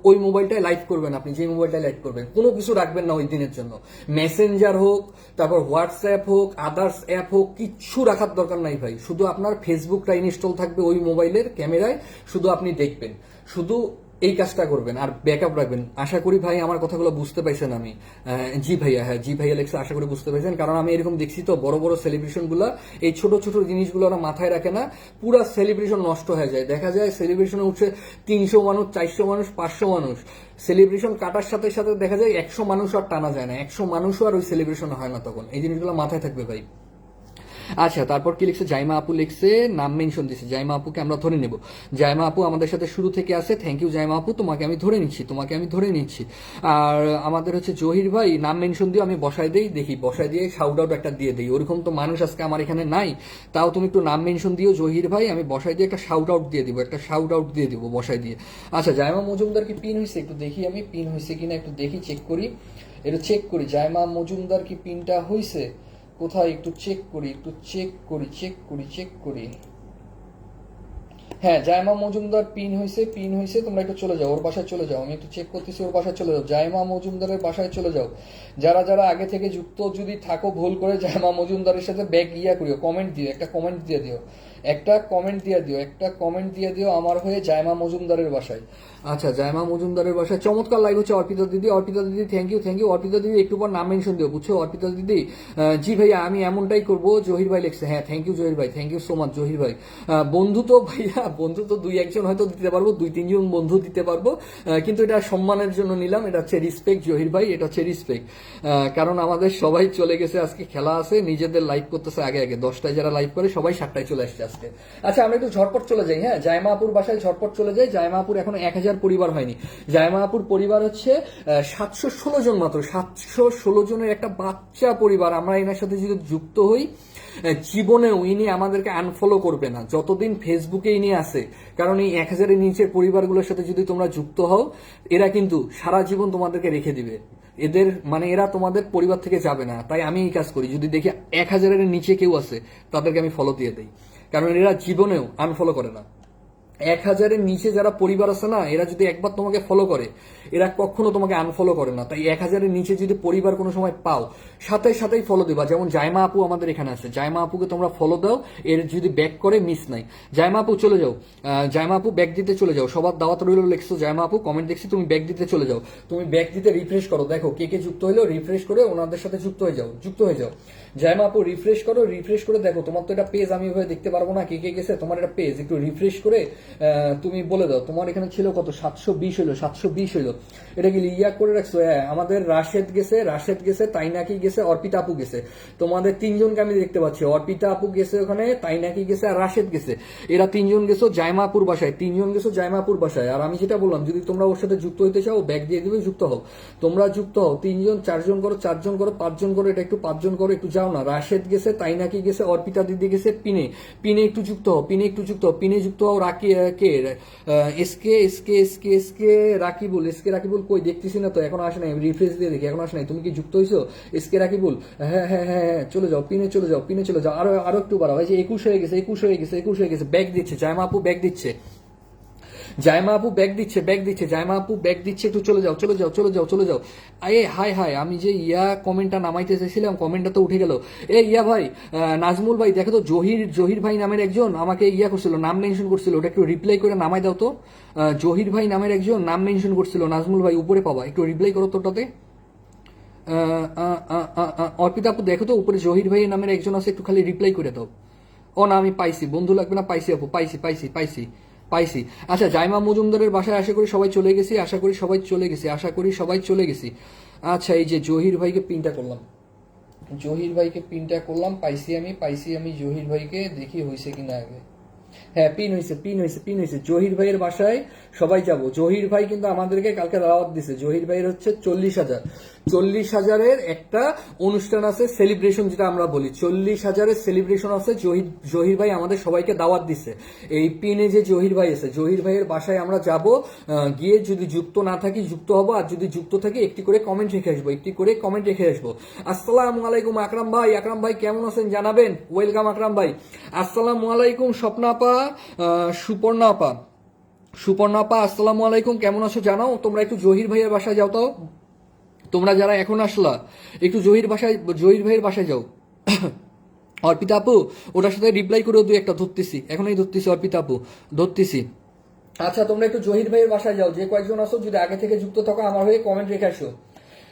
ওই মোবাইলটায় লাইভ করবেন। আপনি যে মোবাইলটায় লাইভ করবেন কোনো কিছু রাখবেন না ওই দিনের জন্য। মেসেঞ্জার হোক, তারপর হোয়াটসঅ্যাপ হোক, আদার্স অ্যাপ হোক, কিচ্ছু রাখার দরকার নাই ভাই। শুধু আপনার ফেসবুকটা ইনস্টল থাকবে ওই মোবাইলের ক্যামেরায়, শুধু আপনি দেখবেন, শুধু এই কাজটা করবেন আর ব্যাকআপ রাখবেন। আশা করি ভাই আমার কথাগুলো বুঝতে পাইছেন। আমি জি ভাইয়া, হ্যাঁ জি ভাইয়া লেখছে, আশা করি বুঝতে পাইছেন। কারণ আমি এরকম দেখছি তো বড় বড় সেলিব্রেশন গুলা এই ছোট ছোট জিনিসগুলো ওরা মাথায় রাখে না, পুরা সেলিব্রেশন নষ্ট হয়ে যায়। দেখা যায় সেলিব্রেশনে উঠছে 300 মানুষ, 400 মানুষ, 500 মানুষ। সেলিব্রেশন কাটার সাথে সাথে দেখা যায় 100 মানুষ আর টানা যায় না, 100 মানুষও আর ওই সেলিব্রেশন হয় না তখন। এই জিনিসগুলো মাথায় থাকবে ভাই। আচ্ছা, তারপর কি লিখছে? জাইমা আপু লিখছে, নাম মেনশন দিচ্ছে। জাইমা আপুকে আমরা ধরে নেব। জাইমা আপু আমাদের সাথে শুরু থেকে আছে, থ্যাংক ইউ জাইমা আপু, তোমাকে আমি ধরে নিচ্ছি। আর আমাদের হচ্ছে জহির ভাই নাম মেনশন দিও, আমি বসাই দেই, দেখি বসাই দিয়ে শাউট আউট একটা দিয়ে দেই। ওরকম তো মানুষ আজকে আমার এখানে নাই, তাও তুমি একটু নাম মেনশন দিও জহির ভাই, আমি বসাই দিয়ে একটা শাউট আউট দিয়ে দিব বসাই দিয়ে। আচ্ছা, জাইমা মজুমদার কি পিন হয়েছে একটু দেখি, আমি পিন হয়েছে কিনা একটু দেখি, চেক করি। জাইমা মজুমদার কি পিনটা হয়েছে কোথায় একটু চেক করি। হ্যাঁ, জাইমা মজুমদার পিন হয়েছে। তোমরা একটু চলে যাও, ওর বাসায় চলে যাও। আমি একটু চেক করতেছি, ওর বাসায় চলে যাও। জাইমা মজুমদারের বাসায় চলে যাও। যারা আগে থেকে যুক্ত যদি থাকো ভুল করে, জাইমা মজুমদারের সাথে ব্যাগ করিও, কমেন্ট দিও, একটা কমেন্ট দিয়ে দিও আমার হয়ে জাইমা মজুমদারের বাসায়। আচ্ছা, জাইমা মজুমদারের বাসায় চমৎকার লাইভ হচ্ছে। অর্পিতা দিদি থ্যাংক ইউ। অর্পিতা দিদি একটু পর নাম মেনশন দিও, বুঝছো অর্পিতা দিদি? জি ভাইয়া, আমি এমনটাই করবো। জহির ভাই লিখছে, হ্যাঁ থ্যাংক ইউ জহির ভাই, thank you so much Zahir ভাই। বন্ধু তো ভাইয়া, বন্ধু তো 2-1 হয়তো দিতে পারবো, 2-3 বন্ধু দিতে পারবো, কিন্তু এটা সম্মানের জন্য নিলাম। এটা হচ্ছে রিসপেক্ট জহির ভাই, এটা হচ্ছে রিসপেক্ট। কারণ আমাদের সবাই চলে গেছে, আজকে খেলা আছে, নিজেদের লাইভ করতেছে আগে 10টায় যারা লাইভ করে সবাই 7টায় চলে আসছে আজকে। আচ্ছা, আমরা একটু ঝটপট চলে যাই। হ্যাঁ, জাইমা আপুর বাসায় ঝটপট চলে যাই। জাইমা আপুর এখনো 1000 পরিবার হয়নি। জাইমা আপুর পরিবার হচ্ছে 716 জন মাত্র, 716 জনের একটা বাচ্চা পরিবার। আমরা এনার সাথে যদি যুক্ত হই, জীবনেও ইনি আমাদেরকে আনফলো করবে না যতদিন ফেসবুকে ইনি আছে। কারণ এই 1000-এর নিচের পরিবারগুলোর সাথে যদি তোমরা যুক্ত হও, এরা কিন্তু সারা জীবন তোমাদেরকে রেখে দিবে। এরা তোমাদের পরিবার থেকে যাবে না। তাই আমি এই কাজ করি, যদি দেখি 1000-এর নিচে কেউ আছে তাদেরকে আমি ফলো দিয়ে দেই, কারণ এরা জীবনেও আনফলো করে না। 1000-এর নিচে যারা পরিবার আছে না, এরা যদি একবার তোমাকে ফলো করে, এরা কখনো তোমাকে আনফলো করে না। তাই 1000-এর নিচে যদি পরিবার কোনো সময় পাও, সাথেই ফলো দিবা। যেমন জাইমা আপু আমাদের এখানে আছে, জাইমা আপুকে তোমরা ফলো দাও, এর যদি ব্যাক করে মিস নাই। জাইমা আপু চলে যাও, জাইমা আপু ব্যাক দিতে চলে যাও। সবার দাওয়াত রইল লিখছো জাইমা আপু, কমেন্ট দেখছি, তুমি ব্যাক দিতে চলে যাও। তুমি ব্যাক দিতে রিফ্রেশ করো, দেখো কে কে যুক্ত হইলো, রিফ্রেশ করে ওনাদের সাথে যুক্ত হয়ে যাও। জাইমা আপু রিফ্রেশ করে দেখো। তোমার তো এটা পেজ, আমি ওইভাবে দেখতে পারবো না কে গেছে, তোমার এটা পেজ, একটু রিফ্রেশ করে তুমি বলে দাও তোমার এখানে ছিল কত, 720 হইলো। এটা কি ইয়া করে রাখছো? আমাদের রাশেদ গেছে, তাইনাকি গেছে, অর্পিতা আপু গেছে। তোমাদের 3 জনকে আমি দেখতে পাচ্ছি, অর্পিতা আপু গেছে ওখানে, তাইনাকি গেছে আর রাশেদ গেছে। এরা 3 জন গেছো জাইমা আপুর বাসায়। আর আমি যেটা বললাম, যদি তোমরা ওর সাথে যুক্ত হইতে চাও, ব্যাগ দিয়ে দিবে, যুক্ত হও। তোমরা যুক্ত হও, 3 জন 4 জন করো, 4 জন করো, 5 জন করো, এটা একটু 5 জন করো, একটু যাও না। রাশেদ গেছে, তাইনাকি গেছে, অর্পিতা দিদি গেছে, পিনে একটু যুক্ত হও, পিনে যুক্ত হও। রাকি কে, এসকে রাকিবুল কই দেখতেছি না তো, এখনো আসে নাই। রিফ্রেশ দিয়ে দেখি, এখনো আসে নাই। তুমি কি যুক্ত হইছো? এসকে রাকিবুল, হ্যাঁ, চলে যাও, পিনে চলে যাও। আরো একটু বাড়াও। এই যে 21 হয়ে গেছে। ব্যাগ দিচ্ছে জাইমা আপু, ব্যাগ দিচ্ছে। একটু চলে যাও। হাই, আমি যে কমেন্টটা নামাইতে চাইছিলাম, কমেন্টটা তো উঠে গেল। ভাই, নাজমুল ভাই, দেখো তো, জহির ভাই নামের একজন আমাকে করছিল, নাম মেনশন করছিল, ওটা একটু রিপ্লাই করে নামাই দাও তো। জহির ভাই নামের একজন নাম মেনশন করছিল, নাজমুল ভাই উপরে পাবা, একটু রিপ্লাই করো তোটাতে। অর্পিতা আপু দেখো তো, উপরে জহির ভাই নামের একজন আছে, একটু খালি রিপ্লাই করে দাও। ও না, আমি পাইছি, বন্ধু লাগবে না, পাইছি আপু, পাইছি। আচ্ছা, জাইমা মজুমদারের বাসায় আশা করি সবাই চলে গেছি। আচ্ছা, এই যে জহির ভাইকে পিনটা করলাম, পাইছি আমি জহির ভাইকে, দেখি হয়েছে কিনা আগে। হ্যাঁ, পিন হয়েছে। জহির ভাইয়ের বাসায় সবাই যাব। জহির ভাই কিন্তু আমাদেরকে কালকে দাওয়াত দিছে। জহির ভাইয়ের হচ্ছে 40,000, 40,000-এর একটা অনুষ্ঠান আছে, সেলিব্রেশন যেটা আমরা বলি, 40,000-এর সেলিব্রেশন আছে। জহির ভাই আমাদের সবাইকে দাওয়াত দিছে। এই পিনে যে জহির ভাই আছে, জহির ভাইয়ের বাসায় আমরা যাব। গিয়ে যদি যুক্ত না থাকি যুক্ত হব, আর যদি যুক্ত থাকি একটি করে কমেন্ট রেখে আসবো। আসসালামু আলাইকুম আকরাম ভাই কেমন আছেন জানাবেন। ওয়েলকাম আকরাম ভাই। আসসালামু আলাইকুম স্বপ্নাপা, সুপর্ণাপা আসসালামু আলাইকুম, কেমন আছো জানাও। তোমরা একটু জহির ভাইয়ের বাসায় যাও তো, তোমরা যারা এখন আসলা একটু জহির ভাইয়ের বাসায় যাও। অর্পিতা আপু ওটার সাথে রিপ্লাই করেও দুই একটা ধরতেছি, এখনই ধরতেছি অর্পিতা আপু, ধরতেছি। আচ্ছা, তোমরা একটু জহির ভাইয়ের বাসায় যাও, যে কয়েকজন আসো যদি আগে থেকে যুক্ত থাকো আমার হয়ে কমেন্ট রেখে আসো।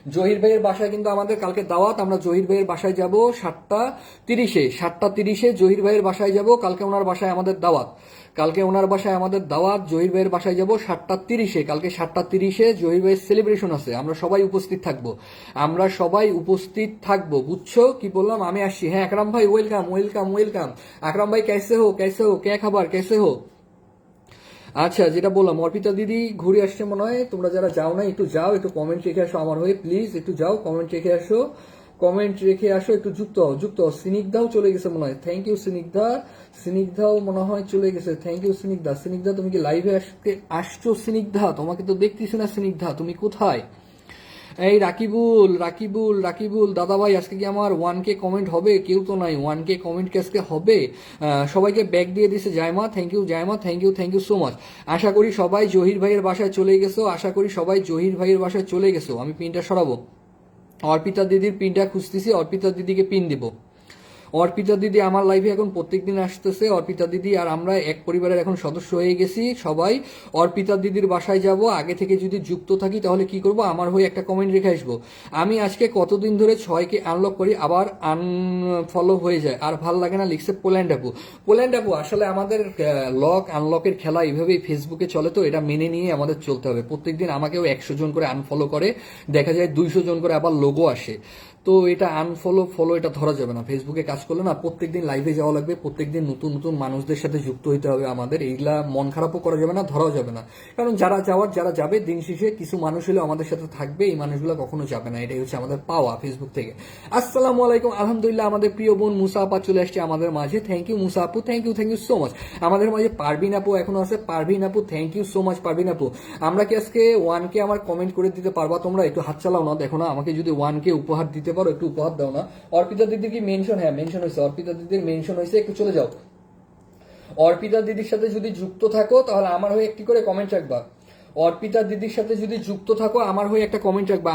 জহির ভাইয়ের বাসায় কিন্তু আমাদের কালকে দাওয়াত। আমরা জহির ভাইয়ের বাসায় যাব 7:30-এ জহির ভাইয়ের বাসায় যাব। কালকে ওনার বাসায় আমাদের দাওয়াত, জহির ভাইয়ের বাসায় যাব 7:30-এ। কালকে 7:30-এ জহির ভাইয়ের সেলিব্রেশন আছে, আমরা সবাই উপস্থিত থাকবো, বুঝছো কি বললাম। আমি আসছি। হ্যাঁ আকরাম ভাই ওয়েলকাম। আকরাম ভাই कैसे हो क्या खबर कैसे हो। আচ্ছা, যেটা বললাম অর্পিতা দিদি ঘুরে আসছে মনে হয়। তোমরা যারা যাও না একটু যাও, একটু কমেন্ট রেখে আসো আমার হয়ে, প্লিজ একটু যাও, কমেন্ট রেখে আসো, একটু যুক্ত হও। স্নিগ্ধাও চলে গেছে মনে হয়, থ্যাংক ইউ স্নিগ্ধাও মনে হয় চলে গেছে, থ্যাংক ইউ স্নিগ্ধা তুমি কি লাইভে আসছো স্নিগ্ধা? তোমাকে তো দেখতেছি না স্নিগ্ধা, তুমি কোথায়? এই রাকিবুল দাদা ভাই, আজকে কি আমার 1K কমেন্ট হবে? কেউ তো নাই, 1K কমেন্ট কি আজকে হবে? সবাইকে ব্যাক দিয়ে দিছে Zaima, thank you so much. আশা করি সবাই জহির ভাইয়ের বাসায় চলে গেছো। আমি পিনটা সরাবো, অর্পিতা দিদির পিনটা খুঁজতেছি, অর্পিতা দিদিকে পিন দিব। অর্পিতা দিদি আমার লাইভে এখন প্রত্যেকদিন আসতেছে। অর্পিতা দিদি আর আমরা এক পরিবারের এখন সদস্য হয়ে গেছি সবাই। অর্পিতা দিদির বাসায় যাব। আগে থেকে যদি যুক্ত থাকি তাহলে কি করব, আমার হয়ে একটা কমেন্ট রেখে আসবো। আমি আজকে কতদিন ধরে 6কে আনলক করি, আবার আনফলো হয়ে যায়, আর ভাল লাগে না, লিখছে পোল্যান্ড আপু। আসলে আমাদের লক আনলকের খেলা এইভাবেই ফেসবুকে চলে, তো এটা মেনে নিয়ে আমাদের চলতে হবে। প্রত্যেকদিন আমাকেও 100 জন করে আনফলো করে, দেখা যায় 200 জন করে আবার লোগো আসে। তো এটা ফলো এটা ধরা যাবে না। ফেসবুকে কাজ করলে না, প্রত্যেকদিন লাইভে যাওয়া লাগবে, প্রত্যেকদিন নতুন মানুষদের সাথে যুক্ত হইতে হবে আমাদের। এইগুলা মন খারাপও করা যাবে না, ধরাও যাবে না। কারণ যারা যাবে, দিন শেষে কিছু মানুষ হলে আমাদের সাথে থাকবে, এই মানুষগুলো কখনো যাবে না। এটাই হচ্ছে আমাদের পাওয়া ফেসবুক থেকে। আসসালামু আলাইকুম, আলহামদুলিল্লাহ আমাদের প্রিয় বোন মুসা আপা চলে আসছে আমাদের মাঝে। থ্যাংক ইউ মুসা আপু, থ্যাংক ইউ সো মাচ। আমাদের মাঝে পারভিন আপু এখনো আছে। পারভিন আপু thank you so much. Parvin আপু, আমরা কি আজকে 1K আমার কমেন্ট করে দিতে পারবা তোমরা? একটু হাত চালাও না, দেখো না, আমাকে যদি 1K উপহার দিতে পারো, একটু উপহার দাও না। অর্পিতা দিদি কি মেনশন? হ্যাঁ মেনশন হয়েছে, অর্পিতা দিদির মেনশন হয়েছে, একটু চলে যাও। অর্পিতা দিদির সাথে যদি যুক্ত থাকো তাহলে আমার হয়ে একটি করে কমেন্ট রাখবা। অর্পিতা দিদির সাথে যদি যুক্ত থাকো আমার হয়ে একটা কমেন্ট রাখবা,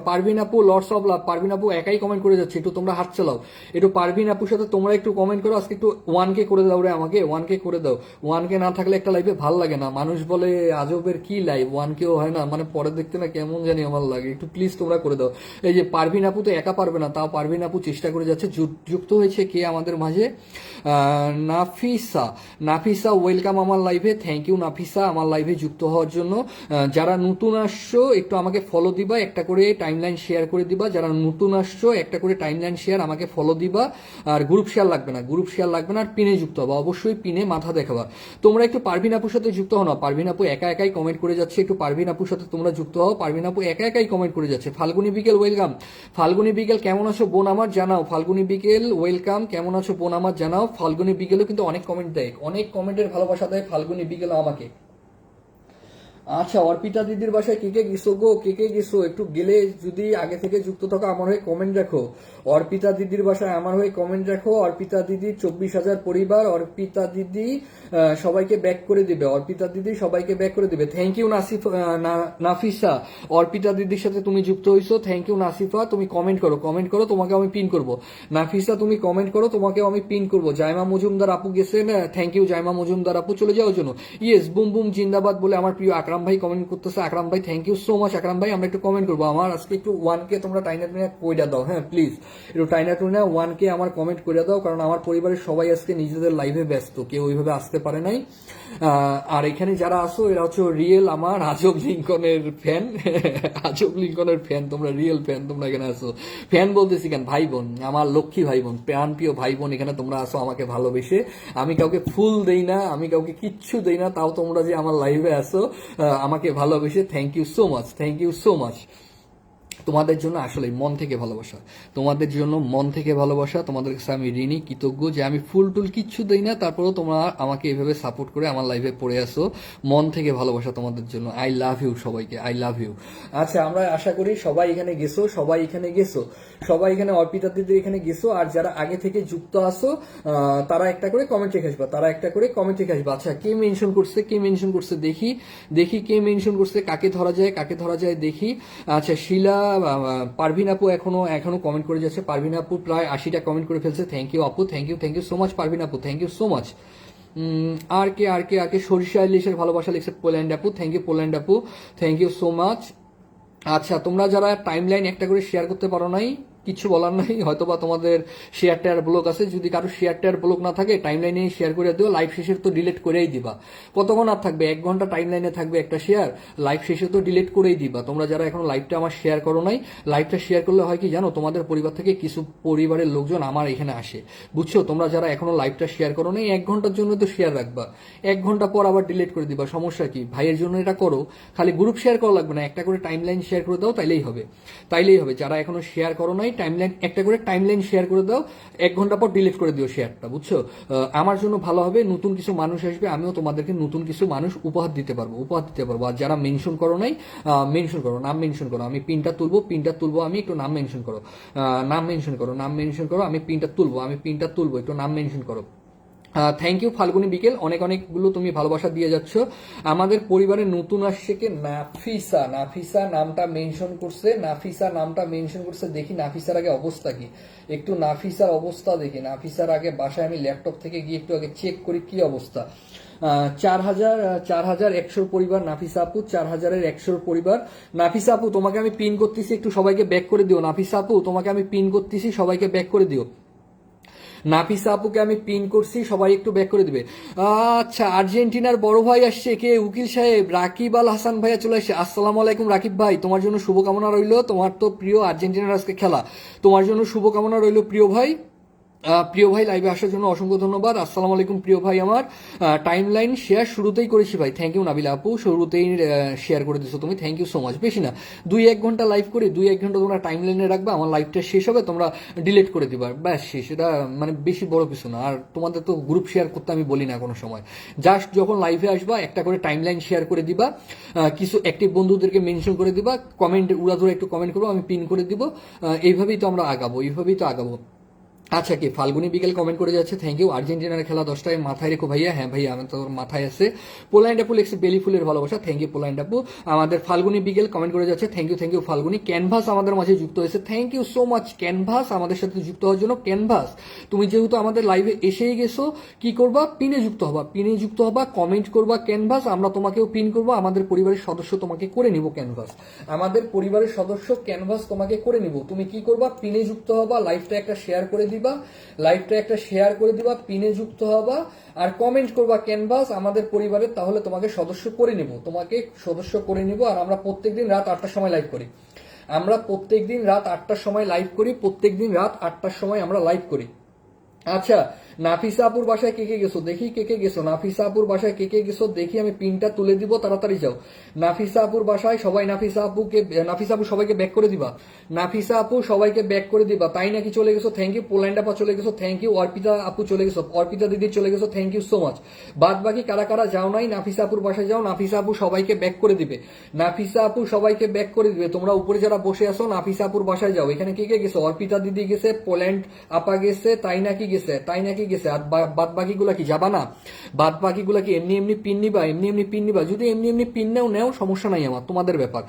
পারভিন আপু লর্ডস অফ লাভ। পারভিন আপু একাই কমেন্ট করে যাচ্ছে, একটু তোমরা হাত চালাও। একটু পারভিন আপুর সাথে তোমরা একটু কমেন্ট করো, আজকে একটু 1K করে দাও রে, আমাকে 1K করে দাও। 1K না থাকলে একটা লাইফে ভাল লাগে না। মানুষ বলে আজবের কি লাইভ, 1Kও হয় না, মানে পরে দেখতে না কেমন জানি আমার লাগে। একটু প্লিজ তোমরা করে দাও। এই যে পারভিন আপু তো একা পারবে না, তাও পারভিন আপু চেষ্টা করে যাচ্ছে। যুক্ত হয়েছে কে আমাদের মাঝে? নাফিসা ওয়েলকাম আমার লাইভে, থ্যাংক ইউ নাফিসা আমার লাইভে যুক্ত হওয়ার জন্য। যারা নতুন আসছো একটু আমাকে ফলো দিবা, একটা করে টাইমলাইন শেয়ার করে দিবা। যারা নতুন আসছো একটা করে টাইমলাইন শেয়ার আমাকে ফলো দিবা। আর গ্রুপ শেয়ার লাগবে না, আর পিনে যুক্ত হবা, অবশ্যই পিনে মাথা দেখাবা। তোমরা একটু পারভিন আপুর সাথে যুক্ত হও না। পারভিন আপু একাই কমেন্ট করে যাচ্ছে, একটু পারভিন আপুর সাথে তোমরা যুক্ত হও। পারভিন আপু একাই কমেন্ট করে যাচ্ছে। ফাল্গুনি বিকেল ওয়েলকাম। ফাল্গুনি বিকেল কেমন আছো বোন আমার জানাও। ফাল্গুনি বিকেল ওয়েলকাম, কেমন আছো বোন আমার জানাও। ফাল্গুনি বিকেলও কিন্তু অনেক কমেন্ট দেয়, অনেক কমেন্টের ভালোবাসা দেয় ফাল্গুনি বিকেল আমাকে। আচ্ছা, অর্পিতা দিদির বাসায় কে গেছো? একটু গেলে যদি আগে থেকে যুক্ত থাকো আমার হয়ে কমেন্ট রাখো। অর্পিতা দিদির বাসায় আমার হয়ে কমেন্ট রাখো। অর্পিতা দিদি 24,000 পরিবার। অর্পিতা দিদি সবাইকে ব্যাক করে দিবে। Thank you Nafisa. অর্পিতা দিদির সাথে তুমি যুক্ত হইছো, থ্যাংক ইউ নাসিফা। তুমি কমেন্ট করো, তোমাকে আমি পিন করবো। নাফিসা তুমি কমেন্ট করো, তোমাকেও আমি পিন করবো। জাইমা মজুমদার আপু গেছেন, থ্যাংক ইউ জাইমা মজুমদার আপু, চলে যাওয়ার জন্য। ইয়েস বুম বুম জিন্দাবাদ বলে আমার প্রিয় আকরাম আকরাম ভাই কমেন্ট করতেছে। আকরাম ভাই থ্যাংক ইউ সো মাচ। আকরাম ভাই আমরা একটু কমেন্ট করবো, আমার আজকে একটু 1K তোমরা টাইনা টুইনা কইরা দাও, হ্যাঁ প্লিজ একটু টাইনা টুইনা 1K আমার কমেন্ট করে দাও, কারণ আমার পরিবারের সবাই আজকে নিজেদের লাইভে ব্যস্ত, কেউ ওইভাবে আসতে পারে নাই। আর এখানে যারা আসো এরা হচ্ছে রিয়েল আমার আজব লিঙ্কনের ফ্যান আজব লিঙ্কনের ফ্যান, তোমরা রিয়েল ফ্যান, তোমরা এখানে আসো। ফ্যান বলতেছি কেন, ভাই বোন, আমার লক্ষ্মী ভাই বোন, প্রাণ প্রিয় ভাই বোন, এখানে তোমরা আসো আমাকে ভালোবেসে। আমি কাউকে ফুল দেই না, আমি কাউকে কিচ্ছু দেই না, তাও তোমরা যে আমার লাইভে আসো আমাকে ভালোবেসে, thank you so much, thank you so much. তোমাদের জন্য আসলে মন থেকে ভালোবাসা, তোমাদের জন্য মন থেকে ভালোবাসা, তোমাদের কাছে আমি ঋণী কৃতজ্ঞ যে আমি ফুল টুল কিচ্ছু দেই না, তারপরেও তোমরা আমাকে এইভাবে সাপোর্ট করে আমার লাইভে পড়ে আসো। মন থেকে ভালোবাসা তোমাদের জন্য, আই লাভ ইউ সবাইকে, আই লাভ ইউ। আচ্ছা আমরা আশা করি সবাই এখানে গেছো, সবাই এখানে গেছো, সবাই এখানে অর্পিতা দিদি এখানে গেছো। আর যারা আগে থেকে যুক্ত আসো তারা একটা করে কমেন্ট রেখে আসবা, তারা একটা করে কমেন্ট রেখে আসবা। আচ্ছা কে মেনশন করছে, কে মেনশন করছে দেখি, দেখি কে মেনশন করছে, কাকে ধরা যায়, কাকে ধরা যায় দেখি। আচ্ছা শিলা, পারভিন আপু এখনো কমেন্ট করে যাচ্ছে। পারভিন আপু প্রায় 80টা কমেন্ট করে ফেলছে। থ্যাংক ইউ আপু, thank you so much Parvin আপু, থ্যাংক ইউ সো মাচ। আর কে সরিষা ইলিশের ভালোবাসা লিখছে পোল্যান্ড আপু, থ্যাংক ইউ পোল্যান্ড আপু, থ্যাংক ইউ সো মাচ। আচ্ছা তোমরা যারা টাইম লাইন একটা করে শেয়ার করতে পারো নাই, কিছু বলার নাই, হয়তোবা তোমাদের শেয়ার টেয়ার ব্লক আছে, যদি কারো শেয়ার টেয়ার ব্লক না থাকে টাইম লাইনে শেয়ার করে দিও, লাইভ শেষে তো ডিলিট করেই দিবা। কতক্ষণ আর থাকবে, 1 ঘন্টা টাইম লাইনে থাকবে একটা শেয়ার, লাইভ শেষে তো ডিলিট করেই দিবা। তোমরা যারা এখন লাইভটা আমার শেয়ার করো নাই, লাইভটা শেয়ার করলে হয় কি জানো, তোমাদের পরিবার থেকে কিছু পরিবারের লোকজন আমার এখানে আসে, বুঝছো। তোমরা যারা এখনো লাইভটা শেয়ার করো নাই, 1 ঘন্টার জন্য তো শেয়ার রাখবা, 1 ঘন্টা পর আবার ডিলিট করে দিবা, সমস্যা কি? ভাইয়ের জন্য এটা করো, খালি গ্রুপ শেয়ার করা লাগবে না, একটা করে টাইম লাইন শেয়ার করে দাও, তাইলেই হবে, তাইলেই হবে। যারা এখনো শেয়ার করো নাই, টাইম লাইন একটা করে টাইম লাইন শেয়ার করে দাও, 1 ঘন্টা পর ডিলিট করে দিও শেয়ারটা, বুঝছো। আমার জন্য ভালো হবে, নতুন কিছু মানুষ আসবে, আমিও তোমাদেরকে নতুন কিছু মানুষ উপহার দিতে পারবো। আর যারা মেনশন করো নাই, মেনশন করো, নাম মেনশন করো, আমি পিনটা তুলবো, আমি একটু নাম মেনশন করো, নাম মেনশন করো, আমি পিনটা তুলবো, একটু নাম মেনশন করো। থ্যাংক ইউ ফাল্গুনি বিকেল, অনেকগুলো তুমি ভালোবাসা দিয়ে যাচ্ছ। আমাদের পরিবারে নতুন আসছে কে, নাফিসা নামটা মেনশন করছে, দেখি নাফিসার আগে অবস্থা কি, একটু নাফিসার অবস্থা দেখি। নাফিসার আগে বাসায় আমি ল্যাপটপ থেকে গিয়ে একটু আগে চেক করি কি অবস্থা। 4100 পরিবার নাফিসা আপু, 4100 পরিবার। নাফিসা আপু তোমাকে আমি পিন করতেছি, একটু সবাইকে ব্যাক করে দিও। নাফিসা আপু তোমাকে আমি পিন করতেছি, সবাইকে ব্যাক করে দিও। নাফিসা আপুকে আমি পিন করছি, সবাই একটু ব্যাক করে দিবে। আচ্ছা আর্জেন্টিনার বড় ভাই আসছে, কে? উকিল সাহেব রাকিব আল হাসান ভাইয়া চলে আসছে। আসসালামু আলাইকুম রাকিব ভাই, তোমার জন্য শুভকামনা রইল, তোমার তো প্রিয় আর্জেন্টিনার আজকে খেলা, তোমার জন্য শুভকামনা রইল প্রিয় ভাই। লাইভে আসার জন্য অসংখ্য ধন্যবাদ। আসসালামু আলাইকুম প্রিয় ভাই আমার। টাইম লাইন শেয়ার শুরুতেই করেছি ভাই, থ্যাংক ইউ নাবিলা আপু, শুরুতেই শেয়ার করে দিছো তুমি, থ্যাংক ইউ সো মাচ। বেশি না, 2-1 ঘন্টা লাইভ করি, 2-1 ঘন্টা তোমরা টাইম লাইনে রাখবে, আমার লাইভটা শেষ হবে, তোমরা ডিলিট করে দিবা, ব্যাস শেষ। এটা মানে বেশি বড় কিছু না। আর তোমাদের তো গ্রুপ শেয়ার করতে আমি বলি না কোনো সময়, জাস্ট যখন লাইভে আসবা একটা করে টাইম লাইন শেয়ার করে দিবা, কিছু অ্যাক্টিভ বন্ধুদেরকে মেনশন করে দিবা, কমেন্ট উড়াধুরা একটু কমেন্ট করবো, আমি পিন করে দিব। এইভাবেই তো আমরা আগাবো। আচ্ছা কি ফাল্গুনি বিকেল কমেন্ট করে যাচ্ছে, থ্যাংক ইউ। আর্জেন্টিনার খেলা 10টায় মাথায় রেখো ভাইয়া, হ্যাঁ ভাইয়া আমি তোর মাথায় আছে। পোল্যান্ড আপু লিখছে বেলি ফুলের ভালোবাসা, থ্যাংক ইউ পোল্যান্ড আপু। আমাদের ফাল্গুনি বিকেল কমেন্ট করে যাচ্ছে, থ্যাংক ইউ ফাল্গুনি। ক্যানভাস আমাদের মাঝে যুক্ত হয়েছে, thank you so much Canvas আমাদের সাথে যুক্ত হওয়ার জন্য। ক্যানভাস তুমি যেহেতু আমাদের লাইভে এসেই গেছো, কি করবা, পিনে যুক্ত হবা, কমেন্ট করবা ক্যানভাস, আমরা তোমাকেও পিন করবো, আমাদের পরিবারের সদস্য তোমাকে করে নিব ক্যানভাস, আমাদের পরিবারের সদস্য ক্যানভাস তোমাকে করে নিব। তুমি কি করবা, পিনে যুক্ত হবা, লাইভটা একটা শেয়ার করে দিবা, পিনে যুক্ত হবা আর কমেন্ট করবা ক্যানভাস আমাদের পরিবারের, তাহলে তোমাকে সদস্য করে নিব, আর আমরা প্রত্যেকদিন রাত 8টার সময় লাইভ করি, প্রত্যেকদিন রাত 8টার সময় আমরা লাইভ করি। আচ্ছা নাফিসা আপুর বাসায় কে কে গেছো দেখি, নাফিসা আপুর বাসায় কে কে গেছো দেখি, আমি পিনটা তুলে দিব, তাড়াতাড়ি যাও। নাফিসা আপুর বাসায় সবাই, নাফিসা আপু সবাইকে ব্যাক করে দিবা, তাই নাকি চলে গেছো, থ্যাংক ইউ। পোল্যান্ড আপা চলে গেছো, থ্যাংক ইউ। অর্পিতা আপু চলে গেছো, অর্পিতা দিদি চলে গেছো, থ্যাংক ইউ সো মাচ। বাদ বাকি কারা কারা যাও নাই, নাফিসা আপুর বাসায় যাও, নাফিসা আপু সবাইকে ব্যাক করে দিবে, তোমরা উপরে যারা বসে আছো নাফিসা আপুর বাসায় যাও। এখানে কে কে গেছো, অর্পিতা দিদি গেছে, পোল্যান্ড আপা গেছে, তাই নাকি গেছে আর বাদ বাকিগুলা কি যাবা না? বাদ বাকিগুলা কি এমনি এমনি পিন নিবা? যদি এমনি এমনি পিন নেও সমস্যা নাই আমার, তোমাদের ব্যাপার।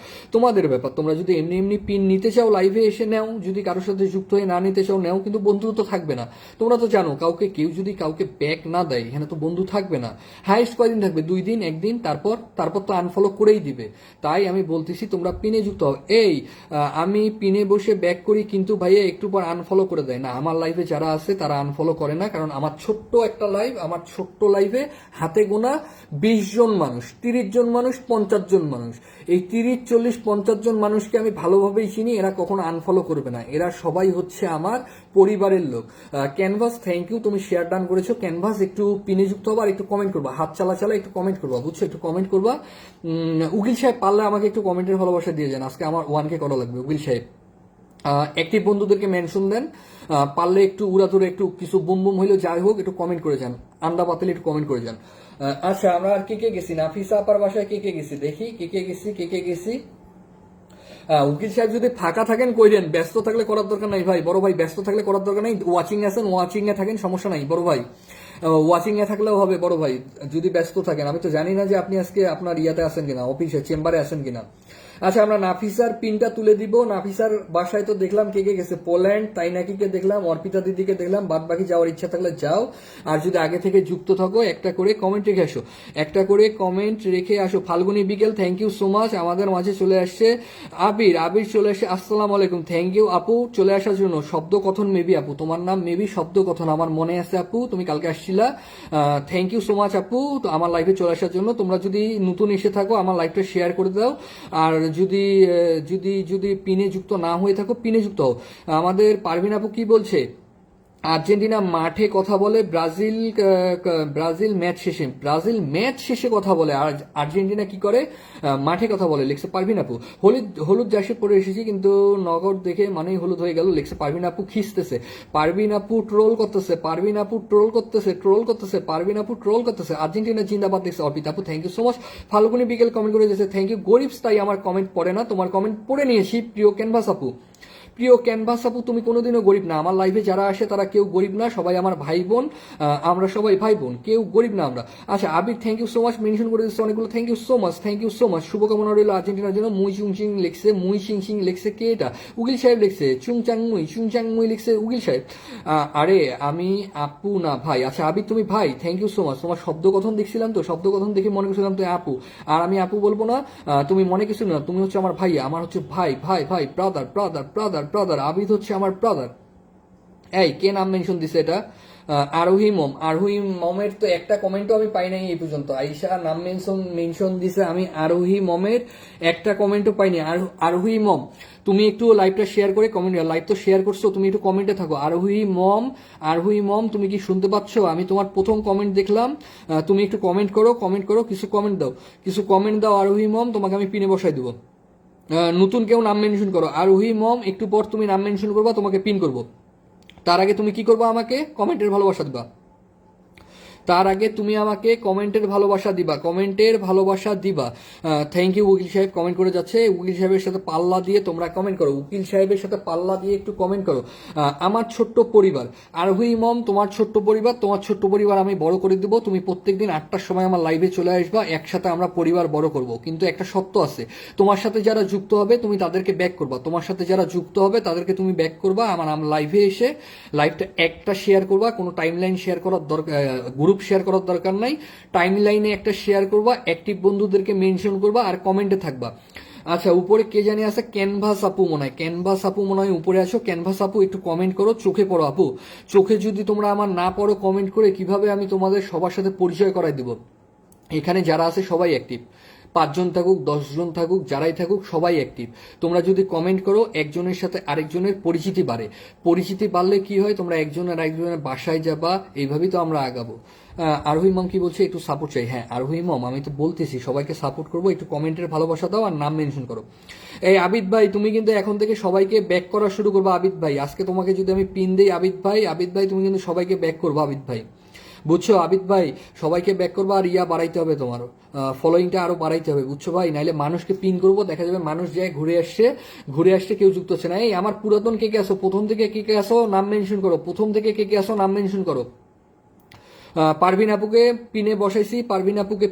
তোমরা যদি এমনি এমনি পিন নিতে চাও লাইভে এসে নেও, যদি কারোর সাথে যুক্ত হয়ে না নিতে চাও নেও, কিন্তু বন্ধু তো থাকবে না। তোমরা তো জানো কেউ যদি কাউকে ব্যাক না দেয় এখানে তো বন্ধু থাকবে না। হাইস্ট কয়দিন থাকবে? 2 দিন 1 দিন, তারপর তো আনফলো করেই দিবে। তাই আমি বলতেছি তোমরা পিনে যুক্ত হও। আমি পিনে বসে ব্যাক করি কিন্তু ভাইয়া একটু পর আনফলো করে দেয় না। আমার লাইভে যারা আছে তারা আনফলো করে না, কারণ আমার ছোট্ট একটা লাইভ, আমার ছোট্ট লাইভে হাতে গোনা 20 জন মানুষ, 30 জন মানুষ, 50 জন মানুষ, এই 30, 40, 50 জন মানুষকে আমি ভালোভাবেই চিনি। এরা কখনো আনফলো করবে না, এরা সবাই হচ্ছে আমার পরিবারের লোক। ক্যানভাস, থ্যাংক ইউ, তুমি শেয়ার ডান করেছো। ক্যানভাস একটু পিনে যুক্ত হবা আর একটু কমেন্ট করবা, হাত চালা একটু কমেন্ট করবা, বুঝছো? একটু কমেন্ট করবা। উকিল সাহেব পারলে আমাকে একটু কমেন্টের ভালোবাসা দিয়ে যান, আজকে আমার 1K করা লাগবে। উকিল সাহেব অ্যাক্টিভ বন্ধুদেরকে মেনশন দেন, পারলে একটু উড়াধুরে একটু কিছু বুম বুম হইলেও যাই হোক একটু কমেন্ট করে যান, আন্ডা পাতালে একটু কমেন্ট করে যান। আচ্ছা, আমরা আর কে গেছি? নাফিসা আপার বাসায় কে গেছি দেখি, কে গেছি। উকিল সাহেব যদি ফাঁকা থাকেন কইরেন, ব্যস্ত থাকলে করার দরকার নাই ভাই। বড় ভাই ব্যস্ত থাকলে করার দরকার নাই, ওয়াচিং আছেন, ওয়াচিং এ থাকেন, সমস্যা নাই বড় ভাই। ওয়াচিং এ থাকলেও হবে বড় ভাই, যদি ব্যস্ত থাকেন। আমি তো জানি না যে আপনি আজকে আপনার ইয়াতে আছেন কিনা, অফিসে চেম্বারে আছেন কিনা। আচ্ছা, আমরা নাফিসার পিনটা তুলে দিব। নাফিসার বাসায় তো দেখলাম কে গেছে, পোল্যান্ড, তাই নাকি কে দেখলাম, অর্পিতা দিদিকে দেখলাম। বাদ বাকি যাওয়ার ইচ্ছা থাকলে যাও, আর যদি আগে থেকে যুক্ত থাকো একটা করে কমেন্ট রেখে আসো। ফাল্গুনি বিকেল, থ্যাংক ইউ সো মাচ, আমাদের মাঝে চলে আসছে আবির চলে আসছে। আসসালামু আলাইকুম, থ্যাংক ইউ আপু চলে আসার জন্য। শব্দ কথন মেবি আপু, তোমার নাম মেবি শব্দ কথন, আমার মনে আছে আপু, তুমি কালকে আসছিলা। থ্যাংক ইউ সো মাচ আপু আমার লাইভে চলে আসার জন্য। তোমরা যদি নতুন এসে থাকো আমার লাইভটা শেয়ার করে দাও, আর যদি যদি যদি পিনে যুক্ত না হয়ে থাকো পিনে যুক্ত হও। আমাদের পারভিন আপু কি বলছে? আর্জেন্টিনা মাঠে কথা বলে, ব্রাজিল ম্যাচ শেষে কথা বলে, আর আর্জেন্টিনা কি করে? মাঠে কথা বলে, লিখছে পারভিন আপু। হলুদ জার্সি পরে এসেছি কিন্তু নগর দেখে মানেই হলুদ হয়ে গেল, লিখছে পারভিন আপু। খিস্তেছে পারভিন আপু, ট্রোল করতেছে পারভিন আপু, আর্জেন্টিনা জিন্দাবাদ, লিখছে অর্পিত আপু, thank you so much. Falguni বিকেল কমেন্ট করে দিয়েছে, থ্যাংক ইউ। গরিব তাই আমার কমেন্ট পড়ে না, তোমার কমেন্ট পড়ে নিয়েছি। প্রিয় ক্যানভাস আপু, তুমি কোনোদিনও গরিব না। আমার লাইভে যারা আসে তারা কেউ গরিব না, সবাই আমার ভাই বোন, আমরা সবাই ভাই বোন, কেউ গরিব না আমরা। আচ্ছা, Abir thank you so much, mention করে দিচ্ছে অনেকগুলো, থ্যাংক ইউ সো মাচ। শুভকামনা রইল আর্জেন্টিনার জন্য। মুই সিং লিখছে কে এটা? উকিল সাহেব লিখছে। চুং চাং মুই লিখছে উকিল সাহেব। আরে আমি আপু না ভাই। আচ্ছা আবির তুমি ভাই, থ্যাংক ইউ সো মাচ। তোমার শব্দ কথন দেখছিলাম তো, শব্দ কথন দেখে মনে করছিলাম তুমি আপু, আর আমি আপু বলবো না, তুমি মনে কিছু না, তুমি হচ্ছে আমার ভাই, আমার হচ্ছে ভাই, ব্রাদার। আবিদ হচ্ছে আমার ব্রাদার। এই কে নাম মেনশন দিছে এটা? আরোহী মমের তো একটা কমেন্টও আমি পাই নাই এই পর্যন্ত। আইসা নাম মেনশন দিছে, আমি আরোহী মমের একটা কমেন্টও পাইনি। আরোহী মম, তুমি একটু লাইভটা শেয়ার করে কমেন্ট, লাইভ তো শেয়ার করছো, তুমি একটু কমেন্টে থাকো। আরোহী মম তুমি কি শুনতে পাচ্ছ? আমি তোমার প্রথম কমেন্ট দেখলাম, তুমি একটু কমেন্ট করো, কিছু কমেন্ট দাও আরোহী মম, তোমাকে আমি পিনে বসাই দেবো। নতুন কেউ নাম মেনশন করো। আরোহী মম, একটু পর তুমি নাম মেনশন করবা, তোমাকে পিন করবো। তার আগে তুমি কি করবা? আমাকে কমেন্টের ভালোবাসা দিবা। থ্যাংক ইউ উকিল সাহেব, কমেন্ট করে যাচ্ছে। উকিল সাহেবের সাথে পাল্লা দিয়ে তোমরা কমেন্ট করো, একটু কমেন্ট করো। আমার ছোট্ট পরিবার, আরোহী মম, তোমার ছোট্ট পরিবার আমি বড় করে দিব। তুমি প্রত্যেকদিন 8টার সময় আমার লাইভে চলে আসবা, একসাথে আমরা পরিবার বড় করব। কিন্তু একটা সত্য আছে, তোমার সাথে যারা যুক্ত হবে তুমি তাদেরকে ব্যাক করবা, তুমি ব্যাক করবা। আমার লাইভে এসে লাইভটা একটা শেয়ার করবা, কোনো টাইমলাইন শেয়ার করার দরকার, গ্রুপ শেয়ার করার দরকার নাই, টাইম লাইনে একটা শেয়ার করবা, অ্যাক্টিভ বন্ধুদেরকে মেনশন করবা, আর কমেন্টে থাকবা। আচ্ছা, উপরে কে জানি আছে? ক্যানভাস আপু মনে হয় উপরে আছো। ক্যানভাস আপু একটু কমেন্ট করো, চোখে পড়ো আপু। চোখে যদি তোমরা আমার না পড়ো কমেন্ট করে, কিভাবে আমি তোমাদের সবার সাথে পরিচয় করাই দিব? এখানে যারা আছে সবাই অ্যাক্টিভ, 5 জন থাকুক, 10 জন থাকুক, যারাই থাকুক সবাই অ্যাক্টিভ। তোমরা যদি কমেন্ট করো, একজনের সাথে আরেকজনের পরিচিতি বাড়ে। পরিচিতি বাড়লে কি হয়? তোমরা একজনের বাসায় যাবা, এইভাবেই তো আমরা আগাবো। আরোহী মম কি বলছে? একটু সাপোর্ট চাই। হ্যাঁ আরোহী মম, আমি তো বলতেছি সবাইকে সাপোর্ট করবো, একটু কমেন্টের ভালোবাসা দাও আর নাম মেনশন করো। এই আবিদ ভাই, তুমি কিন্তু এখন থেকে সবাইকে ব্যাক করা শুরু করবো। আবিদ ভাই, আজকে তোমাকে যদি আমি পিন দিই, আবিদ ভাই তুমি কিন্তু সবাইকে ব্যাক করবো। আবিদ ভাই, বুঝছো আবিদ ভাই, সবাইকে ব্যাক করবো আর ইয়া বাড়াইতে হবে, তোমার ফলোয়িংটা আরো বাড়াইতে হবে, বুঝছো ভাই, নাইলে মানুষকে পিন করবো, দেখা যাবে মানুষ যায় ঘুরে আসছে কেউ যুক্ত হচ্ছে না। এই আমার পুরাতন কে কে আসো, প্রথম থেকে কে কে আসো নাম মেনশন করো, প্রথম থেকে কে কে আসো নাম মেনশন করো। পারভিন আপুকে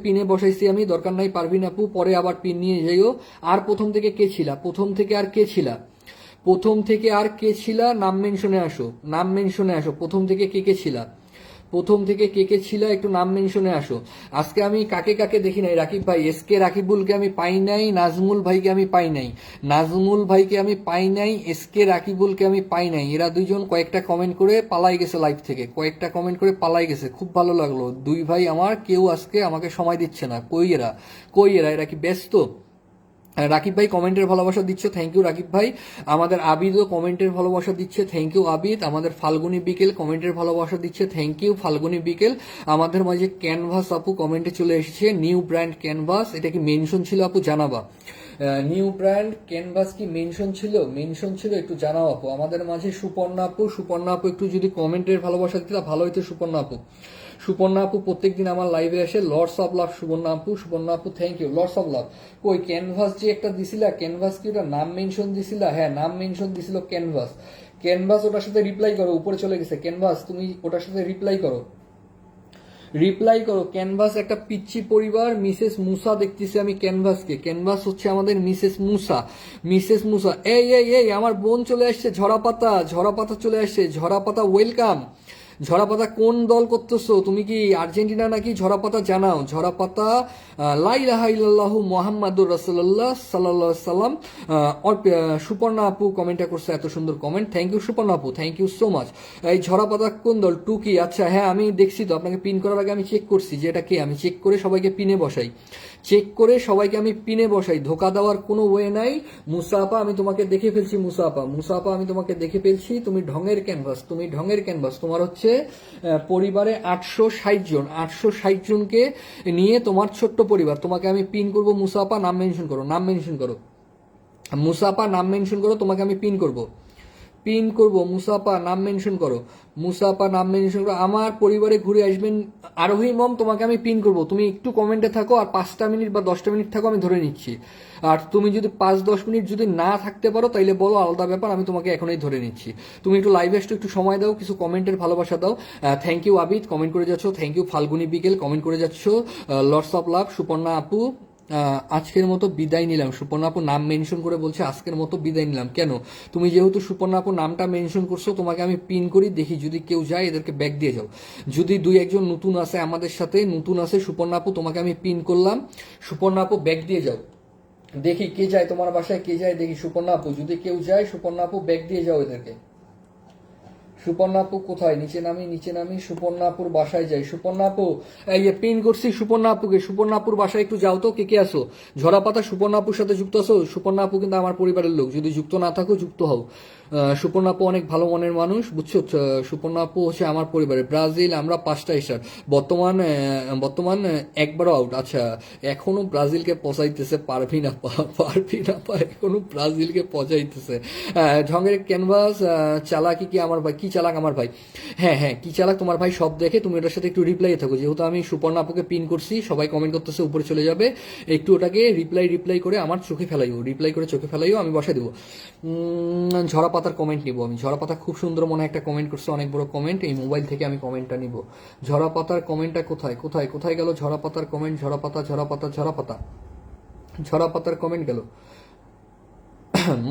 পিনে বসাইছি আমি, দরকার নাই পারভিন আপু, পরে আবার পিন নিয়ে যাইও। আর প্রথম থেকে কে ছিলা, প্রথম থেকে আর কে ছিলা নাম মেনশনে আসো, প্রথম থেকে কে কে ছিলা একটু নাম মেনশনে আসো। আজকে আমি কাকে কাকে দেখি নাই, রাকিব ভাই, এসকে রাকিবুলকে আমি পাই নাই, নাজমুল ভাইকে আমি পাই নাই, এসকে রাকিবুলকে আমি পাই নাই। এরা দুইজন কয়েকটা কমেন্ট করে পালাই গেছে, লাইভ থেকে খুব ভালো লাগলো। দুই ভাই আমার কেউ আজকে আমাকে সময় দিচ্ছে না, কই এরা কি ব্যস্ত? রাকিব ভাই কমেন্টের ভালোবাসা দিচ্ছে, থ্যাংক ইউ রাকিব ভাই। আমাদের আবিদও কমেন্টের ভালোবাসা দিচ্ছে, থ্যাংক ইউ আবিদ। আমাদের ফাল্গুনি বিকেল কমেন্টের ভালোবাসা দিচ্ছে, থ্যাংক ইউ ফাল্গুনি বিকেল। আমাদের মাঝে ক্যানভাস আপু কমেন্টে চলে এসেছে, নিউ ব্র্যান্ড ক্যানভাস, এটা কি মেনশন ছিল আপু জানাবা? নিউ ব্র্যান্ড ক্যানভাস কি মেনশন ছিল একটু জানাও আপু। আমাদের মাঝে সুপর্ণা আপু একটু যদি কমেন্টের ভালোবাসা দিতে ভালো হইতো। সুপর্ণা আপু প্রত্যেকদিন আমার লাইভে আসে, লর্ডস অফ লাভ সুপর্ণা আপু thank you, lords of love. কই ক্যানভাস যে একটা দিছিলা, ক্যানভাস কি ওটা নাম মেনশন দিছিলা? হ্যাঁ নাম মেনশন দিছিল ক্যানভাস ওটার সাথে রিপ্লাই করো, উপরে চলে গেছে ক্যানভাস, তুমি ওটার সাথে রিপ্লাই করো। ক্যানভাস একটা পিচ্ছি পরিবার, মিসেস মুসা দেখতেছি আমি ক্যানভাস হচ্ছে আমাদের মিসেস মুসা। এই আমার বোন চলে আসছে, ঝরাপাতা চলে আসছে, ঝরাপাতা ওয়েলকাম। ঝরাপাতা কোন দল করতেছো তুমি, কি আর্জেন্টিনা নাকি? ঝরাপাতা জানাও, ঝরাপাতা লা ইলাহা ইল্লাল্লাহু মুহাম্মাদুর রাসূলুল্লাহ সাল্লাল্লাহু আলাইহি সাল্লাম। সুপর্ণা আপু কমেন্টটা করছে, এত সুন্দর কমেন্ট, থ্যাংক ইউ সুপর্ণা আপু, থ্যাংক ইউ সো মাচ। এই ঝরাপাতা কোন দল? টুকি, আচ্ছা হ্যাঁ আমি দেখছি তো, আপনাকে পিন করার আগে আমি চেক করছি যে এটা কে, আমি চেক করে সবাইকে পিনে বসাই, ধোকা দেওয়ার কোনো ওয়ে নাই। মুসা আপা আমি তোমাকে দেখে ফেলছি, তুমি ঢঙের ক্যানভাস, তোমার হচ্ছে পরিবারে 860 জনকে নিয়ে তোমার ছোট্ট পরিবার, তোমাকে আমি পিন করবো। মুসা আপা নাম মেনশন করো, তোমাকে আমি পিন করবো। মুসাফা নাম মেনশন করো। আমার পরিবারে ঘুরে আসবেন আরোহী মম, তোমাকে আমি পিন করব। তুমি একটু কমেন্টে থাকো, আর 5টা মিনিট বা 10টা মিনিট থাকো, আমি ধরে নিচ্ছি। আর তুমি যদি 5-10 মিনিট যদি না থাকতে পারো তাইলে বলো, আলাদা ব্যাপার, আমি তোমাকে এখনই ধরে নিচ্ছি। তুমি একটু লাইভে আসতে একটু সময় দাও, কিছু কমেন্টের ভালোবাসা দাও। থ্যাংক ইউ আবিদ কমেন্ট করে যাচ্ছ, থ্যাংক ইউ ফাল্গুনি বিকেল কমেন্ট করে যাচ্ছ, লর্ডস অফ লাভ সুপর্ণা আপু আজকের মতো বিদায় নিলাম। সুপর্ণা আপু নাম মেনশন করে বলছে আজকের মতো বিদায় নিলাম। কেন? তুমি যেহেতু সুপর্ণা আপু নামটা মেনশন করছো, তোমাকে আমি পিন করি, দেখি যদি কেউ যায় এদেরকে ব্যাক দিয়ে যাও। যদি 2-1 নতুন আছে আমাদের সাথে, সুপর্ণা আপু তোমাকে আমি পিন করলাম, সুপর্ণা আপু ব্যাক দিয়ে যাও, দেখি কে যায় তোমার বাসায়, দেখি সুপর্ণা আপু, যদি কেউ যায় সুপর্ণা আপু ব্যাক দিয়ে যাও এদেরকে। সুপর্ণা আপু কোথায়? নিচে নামি সুপর্ণা আপুর বাসায় যাই। সুপর্ণা আপু এই পিন করছি সুপর্ণা আপুকে, সুপর্ণা আপুর বাসায় একটু যাও তো, কে আসো? ঝরাপাতা সুপর্ণা আপুর সাথে যুক্ত আছো? সুপর্ণা আপু কিন্তু আমার পরিবারের লোক, যদি যুক্ত না থাকো যুক্ত হও। সুপর্ণা আপু অনেক ভালো মনের মানুষ, বুঝছো? সুপর্ণা আপু হচ্ছে আমার পরিবারে। ব্রাজিল আমরা 5টা স্টার, বর্তমান একবারও আউট। আচ্ছা এখনো ব্রাজিলকে পচাইতেছে পারভিন আপা, এখনো ব্রাজিলকে পচাইতেছে। ঢঙ্গের ক্যানভাস চালাকি কি আমার ভাই? কি চালাক আমার ভাই? হ্যাঁ কি চালাক তোমার ভাই সব দেখে, তুমি ওটার সাথে একটু রিপ্লাই থাকো। যেহেতু আমি সুপর্ণা আপুকে পিন করছি, সবাই কমেন্ট করতেছে, উপরে চলে যাবে, একটু ওটাকে রিপ্লাই করে আমার চোখে ফেলাইও, আমি বসাই দেবো। ঝরাপাতার কমেন্ট নিব আমি। ঝরাপাতা খুব সুন্দর মনে একটা কমেন্ট করছে, অনেক বড় কমেন্ট, এই মোবাইল থেকে আমি কমেন্টটা নিব। ঝরাপাতার কমেন্টটা কোথায় গেল? ঝরাপাতার কমেন্ট, ঝরাপাতার কমেন্ট গেল।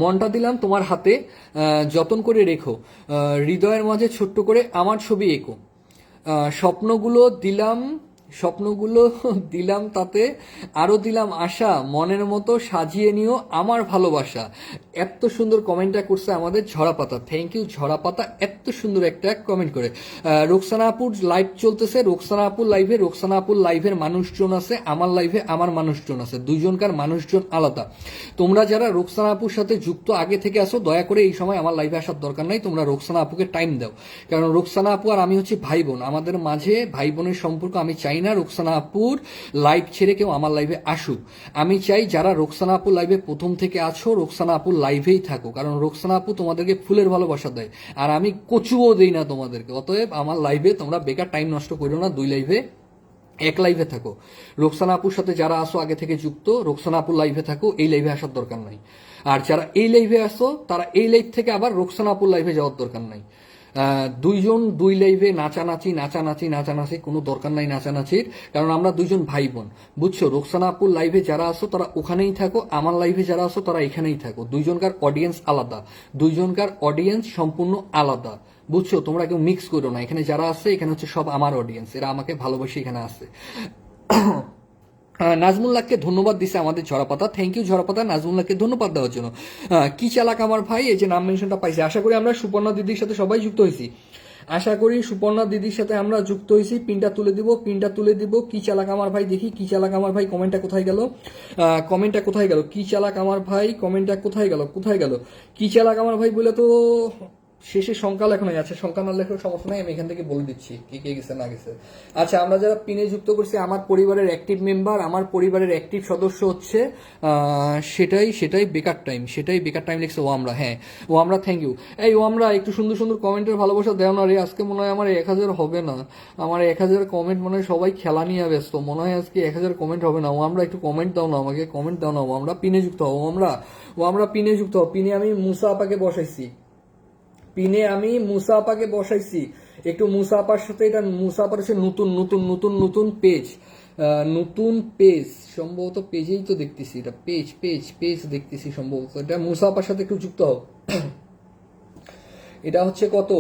মনটা দিলাম তোমার হাতে, যতন করে রেখো, হৃদয়ের মাঝে ছোট্ট করে আমার ছবি এঁকো, স্বপ্নগুলো দিলাম তাতে আরো দিলাম আশা, মনের মতো সাজিয়ে নিও আমার ভালোবাসা। এত সুন্দর কমেন্টটা করছে আমাদের ঝরাপাতা, থ্যাংক ইউ ঝরাপাতা, এত সুন্দর একটা কমেন্ট করে। রোকসানা আপুর লাইভ চলতেছে, রোকসানা আপুর লাইভের মানুষজন আছে, আমার লাইভে আমার মানুষজন আছে, দুইজনকার মানুষজন আলাদা। তোমরা যারা রোকসানা আপুর সাথে যুক্ত আগে থেকে আসো, দয়া করে এই সময় আমার লাইভে আসার দরকার নাই, তোমরা রোকসানা আপুকে টাইম দাও। কারণ রোকসানা আপু আর আমি হচ্ছে ভাই বোন, আমাদের মাঝে ভাই বোনের সম্পর্ক আমি চাই চাই না রোকসানা আপুর লাইভ ছেড়ে কেউ আমার লাইভে আসুক। আমি চাই যারা রোকসানা আপুর লাইভে প্রথম থেকে আছো রোকসানা আপুর লাইভেই থাকো, কারণ রোকসানা আপু তোমাদেরকে ফুলের ভালোবাসা দেয়, আর আমি কচুও দেই না তোমাদেরকে। অতএব আমার লাইভে তোমরা বেকার টাইম নষ্ট করো না, 2 লাইভে এক লাইভে থাকো। রোকসানা আপুর সাথে যারা আসো আগে থেকে যুক্ত, রোকসানা আপুর লাইভে থাকো, এই লাইভে আসার দরকার নাই। আর যারা এই লাইভে আসো তারা এই লাইভ থেকে আবার রোকসানা আপুর লাইভে যাওয়ার দরকার নাই। 2 লাইভে নাচানাচি কোনো দরকার নাই নাচানাচির, কারণ আমরা 2 ভাই বোন, বুঝছো? রোকসানা আপুর লাইভে যারা আসো তারা ওখানেই থাকো, আমার লাইভে যারা আসো তারা এখানেই থাকো। 2জনকার অডিয়েন্স আলাদা, 2জনকার অডিয়েন্স সম্পূর্ণ আলাদা, বুঝছো? তোমরা কেউ মিক্স করো না। এখানে যারা আছে এখানে হচ্ছে সব আমার অডিয়েন্স, এরা আমাকে ভালোবাসে এখানে আছে। নাজমুল্লাহকে ধন্যবাদ দিছে আমাদের ঝরাপাতা, থ্যাংক ইউ ঝরাপাতা, নাজমুল্লাহকে ধন্যবাদ দেওয়ার জন্য। কি চালাক আমার ভাই, এই যে নাম মেনশনটা পাইছে। আশা করি আমরা সুপর্ণা দিদির সাথে সবাই যুক্ত হয়েছি, আশা করি সুপর্ণা দিদির সাথে আমরা যুক্ত হয়েছি। পিনটা তুলে দিব। কি চালাক আমার ভাই, দেখি কি চালাক আমার ভাই, কমেন্টটা কোথায় গেল? কি চালাক আমার ভাই, কমেন্টটা কোথায় গেল? কি চালাক আমার ভাই বলে তো শেষে সংখ্যা লেখানো আছে, সংখ্যা না লেখার সমস্যা নাই, আমি এখান থেকে বলে দিচ্ছি কি কে গেছে না গেছে। আচ্ছা, আমরা যারা পিনে যুক্ত করছি, আমার পরিবারের অ্যাক্টিভ মেম্বার, আমার পরিবারের অ্যাক্টিভ সদস্য হচ্ছে সেটাই বেকার টাইম লিখছে ও আমরা। হ্যাঁ ও আমরা, থ্যাংক ইউ। এই ও আমরা একটু সুন্দর সুন্দর কমেন্টের ভালোবাসা দেও না রে। আজকে মনে হয় আমার 1000 হবে না, আমার 1000 কমেন্ট মনে হয় সবাই খেলা নিয়ে ব্যস্ত, মনে হয় আজকে 1000 কমেন্ট হবে না। ও আমরা একটু কমেন্ট দাও না, আমাকে কমেন্ট দাও না। ও আমরা পিনে যুক্ত হও, ও আমরা পিনে যুক্ত হও। পিনে আমি মুসা আপাকে বসাইছি, একটু মুসা আপার সাথে, এটা মুসা আপার হচ্ছে নতুন পেজ, সম্ভবত পেজেই তো দেখতেছি, এটা পেজ দেখতেছি সম্ভবত। এটা মুসা আপার সাথে একটু যুক্ত হও। এটা হচ্ছে কত?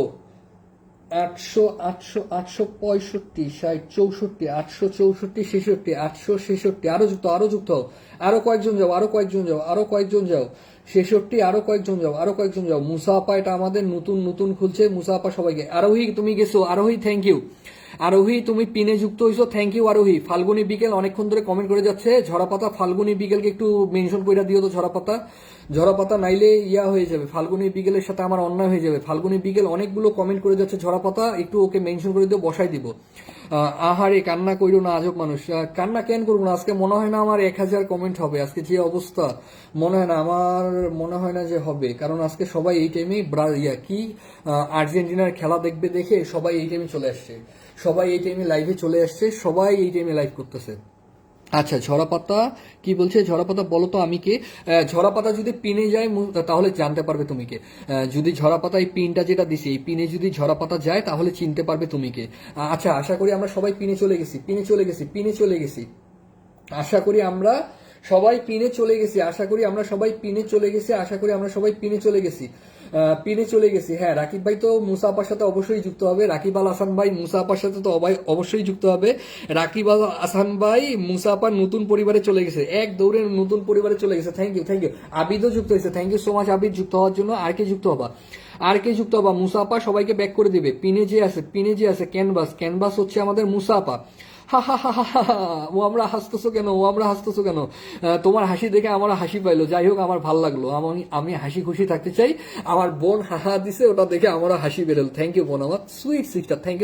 800 865 60 64 864 66 866, আরো যুক্ত হও। আরো কয়েকজন যাও 66, আরো কয়েকজন যাও। মুসা আপা, এটা আমাদের নতুন খুলছে। মুসা আপা সবাইকে। আরোহী তুমি গেছো, আরোহী থ্যাংক ইউ। আরোহী তুমি পিনে যুক্ত হইছো, থ্যাংক ইউ আরোহী। ফাল্গুনী বিকেল অনেকক্ষণ ধরে কমেন্ট করে যাচ্ছে। ঝরাপাতা ফাল্গুনী বিকেলকে একটু মেনশন করে দিও তো ঝরাপাতা নাইলে ইয়া হয়ে যাবে, ফাল্গুনী বিকেলের সাথে আমার অন্যায় হয়ে যাবে। ফাল্গুনী বিকেল অনেকগুলো কমেন্ট করে যাচ্ছে, ঝরাপাতা একটু ওকে মেনশন করে দিও, বসাই দিব। আহারে কান্না কইরো না, আজব মানুষ। কান্না কেন করবো না? আজকে মনে হয় না আমার 1000 কমেন্ট হবে। আজকে যে অবস্থা, আমার মনে হয় না যে হবে, কারণ আজকে সবাই এই টাইমে আর্জেন্টিনার খেলা দেখবে দেখে সবাই এই টাইমে চলে আসছে, সবাই এই টাইমে লাইভে চলে আসছে, সবাই এই টাইমে লাইভ করতেছে। আচ্ছা, ঝরাপাতা কি বলছে? ঝরাপাতা বলো তো আমি কে? ঝরাপাতা যদি পিনে যায় তাহলে জানতে পারবে তুমি কে। যদি ঝরাপাতা এই পিনটা যেটা দিছি, এই পিনে যদি ঝরাপাতা যায় তাহলে চিনতে পারবে তুমি কে। আচ্ছা, আশা করি আমরা সবাই পিনে চলে গেছি। আশা করি আমরা সবাই পিনে চলে গেছি। হ্যাঁ, রাকিব ভাই তো মুসা আপার সাথে অবশ্যই যুক্ত হবে। রাকিব আল হাসান ভাই মুসা আপার সাথে তো অবশ্যই যুক্ত হবে। রাকিব আল হাসান ভাই মুসা আপার নতুন পরিবারে চলে গেছে, এক দৌড়ে নতুন পরিবারে চলে গেছে। Thank you. আবিদও যুক্ত হয়েছে, thank you so much Abid যুক্ত হওয়ার জন্য। আর কে যুক্ত হবা? মুসা আপা সবাইকে ব্যাক করে দিবে। পিনে যে আছে ক্যানভাস হচ্ছে আমাদের মুসা আপা। ও আমরা হাসতেছো কেন? তোমার হাসি দেখে আমার হাসি পাইলো, যাই হোক আমার ভাল লাগলো। আমি হাসি খুশি থাকতে চাই। আমার বোন হাহা দিছে, ওটা দেখে আমারও হাসি বেরোলো। থ্যাংক ইউ বোন, আমার sweet sister, thank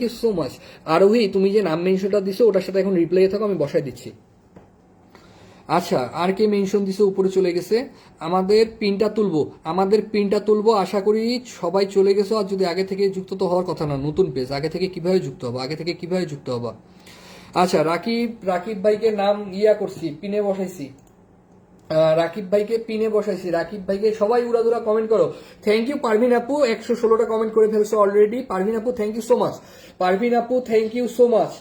you so much. Arohi তুমি যে নাম মেনশনটা দিছো ওটার সাথে এখন রিপ্লাই থাকো, আমি বসাই দিচ্ছি। আচ্ছা, আর কে মেনশন দিছে? উপরে চলে গেছে। আমাদের পিনটা তুলবো। আশা করি সবাই চলে গেছো। আর যদি আগে থেকে যুক্ত তো হওয়ার কথা না, নতুন পেজ, আগে থেকে কিভাবে যুক্ত হবা? আচ্ছা, রাকিব ভাইকে নাম করছি, পিনে বসাইছি। রাকিব ভাইকে সবাই উড়াদুরা কমেন্ট করো। থ্যাংক ইউ পারভিন আপু, 116টা কমেন্ট করে ফেলছো অলরেডি। পারভিন আপু থ্যাংক ইউ সো মাচ।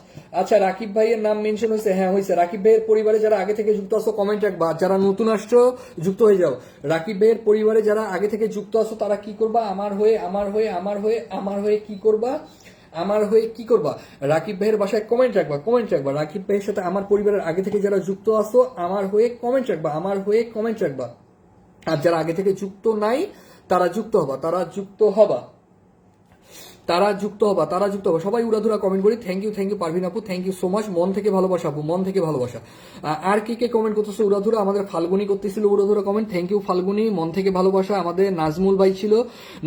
আচ্ছা, রাকিব ভাইয়ের নাম মেনশন হয়েছে? হ্যাঁ হয়েছে। রাকিব ভাইয়ের পরিবারে যারা আগে থেকে যুক্ত আছো কমেন্ট রাখবা, যারা নতুন আসছো যুক্ত হয়ে যাও। রাকিব ভাইয়ের পরিবারে যারা আগে থেকে যুক্ত আছো তারা কি করবা? আমার হয়ে কি করবা? রাকিব ভাইয়ের বাসায় কমেন্ট রাখবা। রাকিব ভাইয়ের সাথে আমার পরিবারের আগে থেকে যারা যুক্ত আছো আমার হয়ে কমেন্ট রাখবা। আর যারা আগে থেকে যুক্ত নাই তারা যুক্ত হবা। সবাই উড়াধুরা কমেন্ট করি। থ্যাংক ইউ পারভিন আপু, থ্যাংক ইউ সো মাচ। মন থেকে ভালোবাসা আপু, মন থেকে ভালোবাসা। আর কে কমেন্ট করতেছে উড়াধুরা? আমাদের ফাল্গুনি করতেছিল উড়াধুরা কমেন্ট। থ্যাংক ইউ ফাল্গুনি, মন থেকে ভালোবাসা। আমাদের নাজমুল ভাই ছিল,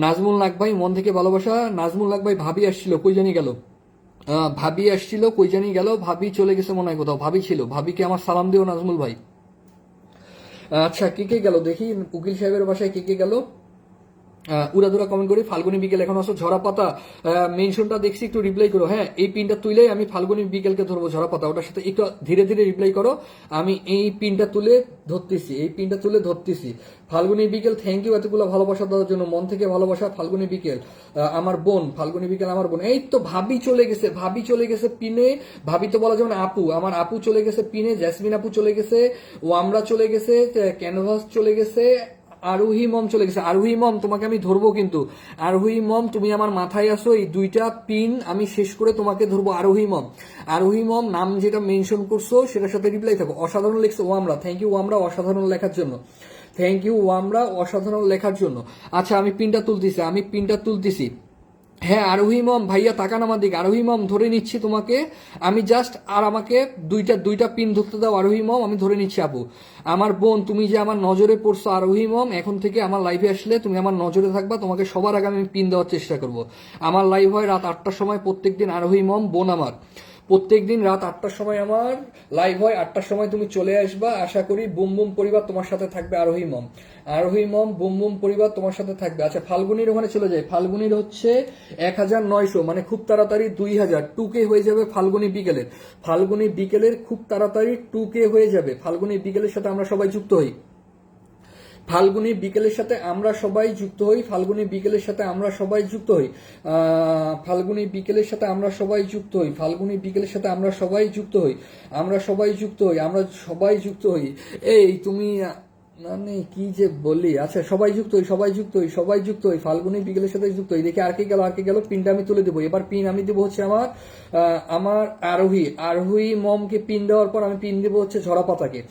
নাজমুল নাগ ভাই মন থেকে ভালোবাসা। নাজমুল নাগ ভাই ভাবি আসছিল, কই জানি গেল। ভাবি আসছিল, কই জানি গেল, ভাবি চলে গেছে মনে হয় কোথাও, ভাবি ছিল, ভাবিকে আমার সালাম দিও নাজমুল ভাই। আচ্ছা, কে কে গেল দেখি, উকিল সাহেবের বাসায় কে কে গেল, উড়াদুরা কমেন্ট করি। ফাল্গুনি বিকেল এখন আসো, ঝরা পাতা মেনশনটা দেখছি, একটু রিপ্লাই করো। হ্যাঁ, এই পিনটা তুলেই আমি ফাল্গুনি বিকেলকে ধরবো, ঝরা পাতা ওটার সাথে একটু ধীরে ধীরে রিপ্লাই করো। আমি এই পিনটা তুলে ধরতেছি, এই পিনটা তুলে ধরতেছি। ফাল্গুনি বিকেল, থ্যাংক ইউ এতগুলো ভালোবাসা দেওয়ার জন্য, মন থেকে ভালোবাসা। ফাল্গুনি বিকেল আমার বোন, ফাল্গুনি বিকেল আমার বোন। এই তো ভাবি চলে গেছে, ভাবি চলে গেছে পিনে, ভাবি তো বলা যেমন আপু, আমার আপু চলে গেছে পিনে, জেসমিন আপু চলে গেছে, ওয়ামরা চলে গেছে, ক্যানভাস চলে গেছে, আরোহী মম চলে গেছে। আরোহী মম তোমাকে আমি ধরবো কিন্তু, আরোহী মম তুমি আমার মাথায় আসো, এই দুইটা পিন আমি শেষ করে তোমাকে ধরবো। আরোহী মম, আরোহী মম নাম যেটা মেনশন করছো সেটার সাথে রিপ্লাই থাকো। অসাধারণ লিখছো ওয়ামরা, থ্যাংক ইউ ওয়ামরা অসাধারণ লেখার জন্য, থ্যাংক ইউ ওয়ামরা অসাধারণ লেখার জন্য। আচ্ছা, আমি পিনটা তুলতেছি, আমি পিনটা তুলতেছি। হ্যাঁ আরোহী মম, ভাইয়া তাকান আমার দিকে। আরোহী মম ধরে নিচ্ছি তোমাকে আমি, জাস্ট আর আমাকে দুইটা পিন ধরতে দাও। আরোহী মম আমি ধরে নিচ্ছি। আপু আমার বোন, তুমি যে আমার নজরে পড়ছো আরোহী মম, এখন থেকে আমার লাইভে আসলে তুমি আমার নজরে থাকবা, তোমাকে সবার আগে আমি পিন দেওয়ার চেষ্টা করব। আমার লাইভ হয় রাত 8টার সময় প্রত্যেকদিন। আরোহী মম বোন আমার, প্রত্যেকদিন রাত 8টার সময় আমার লাইভ হয়, 8টার সময় তুমি চলে আসবা। আশা করি বুম বুম পরিবার তোমার সাথে থাকবে। আরোহী মম, আরোহী মম বুম বুম পরিবার তোমার সাথে থাকবে। আচ্ছা, ফাল্গুনির ওখানে চলে যায়। ফাল্গুনির হচ্ছে 1900, মানে খুব তাড়াতাড়ি 2000, 2K হয়ে যাবে ফাল্গুনি বিকেলের। ফাল্গুনি বিকেলের খুব তাড়াতাড়ি 2K হয়ে যাবে। ফাল্গুনি বিকেলের সাথে আমরা সবাই যুক্ত হই, ফাল্গুনি বিকেলের সাথে আমরা সবাই যুক্ত হই, ফাল্গুনি বিকেলের সাথে আমরা সবাই যুক্ত হই, ফাল্গুনি বিকেলের সাথে আমরা সবাই যুক্ত হই, ফাল্গুনি বিকেলের সাথে আমরা সবাই যুক্ত হই, আমরা সবাই যুক্ত হই, আমরা সবাই যুক্ত হই। এই তুমি মানে কি যে বলি। আচ্ছা, সবাই যুক্ত হই, সবাই যুক্ত হই, সবাই যুক্ত হই, ফাল্গুনি বিকেলের সাথে যুক্ত হই। দেখি আর কে গেল, আর কে গেল। পিনটা আমি তুলে দেবো এবার। পিন আমি দেবো হচ্ছে আমার আরোহী, আরোহী মমকে পিন দেওয়ার পর আমি পিন দেবো হচ্ছে ঝরা পাতাকে।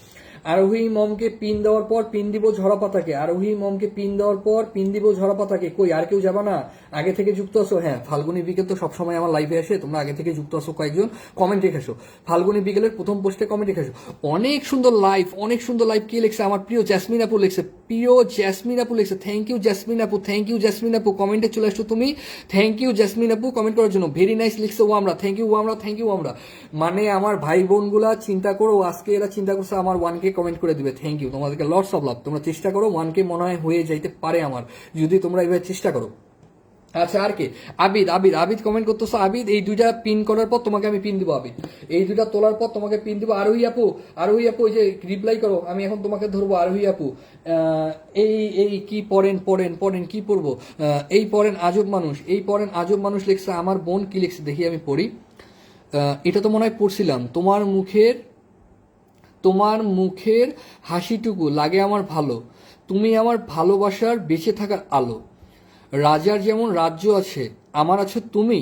আরোহী মমকে পিন দেওয়ার পর পিন দিব ঝরা পাতাকে। আরোহী মমকে পিন দেওয়ার পর পিন দিব ঝরা পাতাকে। কই আর কেউ যাবা না? আগে থেকে যুক্ত আছো? হ্যাঁ, ফাল্গুনি বিকেল তো সবসময় আমার লাইভে আসে, তোমরা আগে থেকে যুক্ত আছো কয়েকজন, কমেন্ট রেখেছো। ফাল্গুনি বিকেলের প্রথম পোস্টে কমেন্ট রেখেছো। অনেক সুন্দর লাইভ, অনেক সুন্দর লাইভ। কে লিখছে? আমার প্রিয় জ্যাসমিন আপু লিখছে, প্রিয় জ্যাসমিন আপু লিখছে। থ্যাংক ইউ জ্যাসমিন আপু, থ্যাংক ইউ জ্যাসমিন আপু, কমেন্টে চলে আসছো তুমি। থ্যাংক ইউ জ্যাসমিন আপু কমেন্ট করার জন্য, ভেরি নাইস লিখছে Wamra. Thank you Wamra, thank you Wamra. মানে আমার ভাই বোনগুলা চিন্তা করো, আজকে এরা চিন্তা করছে আমার 1K কমেন্ট করে দিবে। থ্যাংক ইউ, তোমাদেরকে লটস অফ লাভ। তোমরা চেষ্টা করো, 1K মনে হয় হয়ে যাইতে পারে আমার, যদি তোমরা এভাবে চেষ্টা করো। আচ্ছা, আর কে? আবিদ, আবিদ, আবিদ কমেন্ট করতেছো। আবিদ, এই দুইটা পিন করার পর তোমাকে আমি পিন দিব। আবিদ, এই দুইটা তোলার পর তোমাকে পিন দিব। আরোহী আপু, আরোহী আপু এই যে রিপ্লাই করো, আমি এখন তোমাকে ধরবো। আরোহী আপু, এই এই কি পড়েন পড়েন পড়েন, কি পড়বো? এই পড়েন আজব মানুষ, এই পড়েন আজব মানুষ লিখছে আমার বোন। কি লিখছে দেখি, আমি পড়ি। এটা তো মনে হয় পড়ছিলাম। তোমার মুখের হাসিটুকু লাগে আমার ভালো, তুমি আমার ভালোবাসার বেঁচে থাকার আলো। রাজার যেমন রাজ্য আছে, আমার আছো তুমি,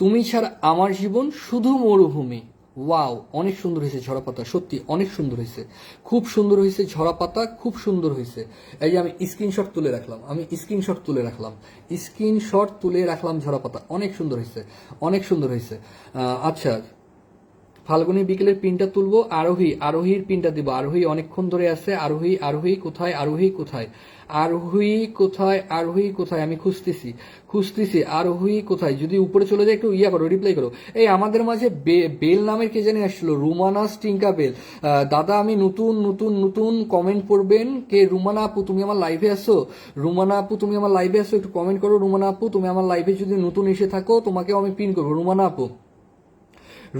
তুমি ছাড়া আমার জীবন শুধু মরুভূমি। ওয়াও, অনেক সুন্দর হয়েছে ঝরা পাতা, সত্যি অনেক সুন্দর হয়েছে, খুব সুন্দর হয়েছে ঝরা পাতা, খুব সুন্দর হয়েছে। এই যে আমি স্ক্রিনশট তুলে রাখলাম, আমি স্ক্রিনশট তুলে রাখলাম, স্ক্রিনশট তুলে রাখলাম। ঝরা পাতা অনেক সুন্দর হয়েছে, অনেক সুন্দর হয়েছে। আচ্ছা, ফাল্গুনি বিকেলের পিনটা তুলবো। আরোহী, আরোহীর পিনটা দিব। আরোহী অনেকক্ষণ ধরে আছে। আরোহী, আরোহী কোথায়? আরোহী কোথায়? আরোহী কোথায়? আরোহী কোথায়? আমি খুঁজতেছি আরোহী কোথায়? যদি উপরে চলে যায় একটু ইয়া করো, রিপ্লাই করো। এই আমাদের মাঝে বেল নামের কে জানি আসছিল, রুমানা স্টিঙ্কা বেল। দাদা আমি নতুন নতুন নতুন, কমেন্ট পড়বেন কে? রুমানা আপু তুমি আমার লাইভে আসো? রুমানা আপু তুমি আমার লাইভে আসো? একটু কমেন্ট করো। রুমানা আপু তুমি আমার লাইভে যদি নতুন এসে থাকো, তোমাকেও আমি পিন করবো। রুমানা আপু,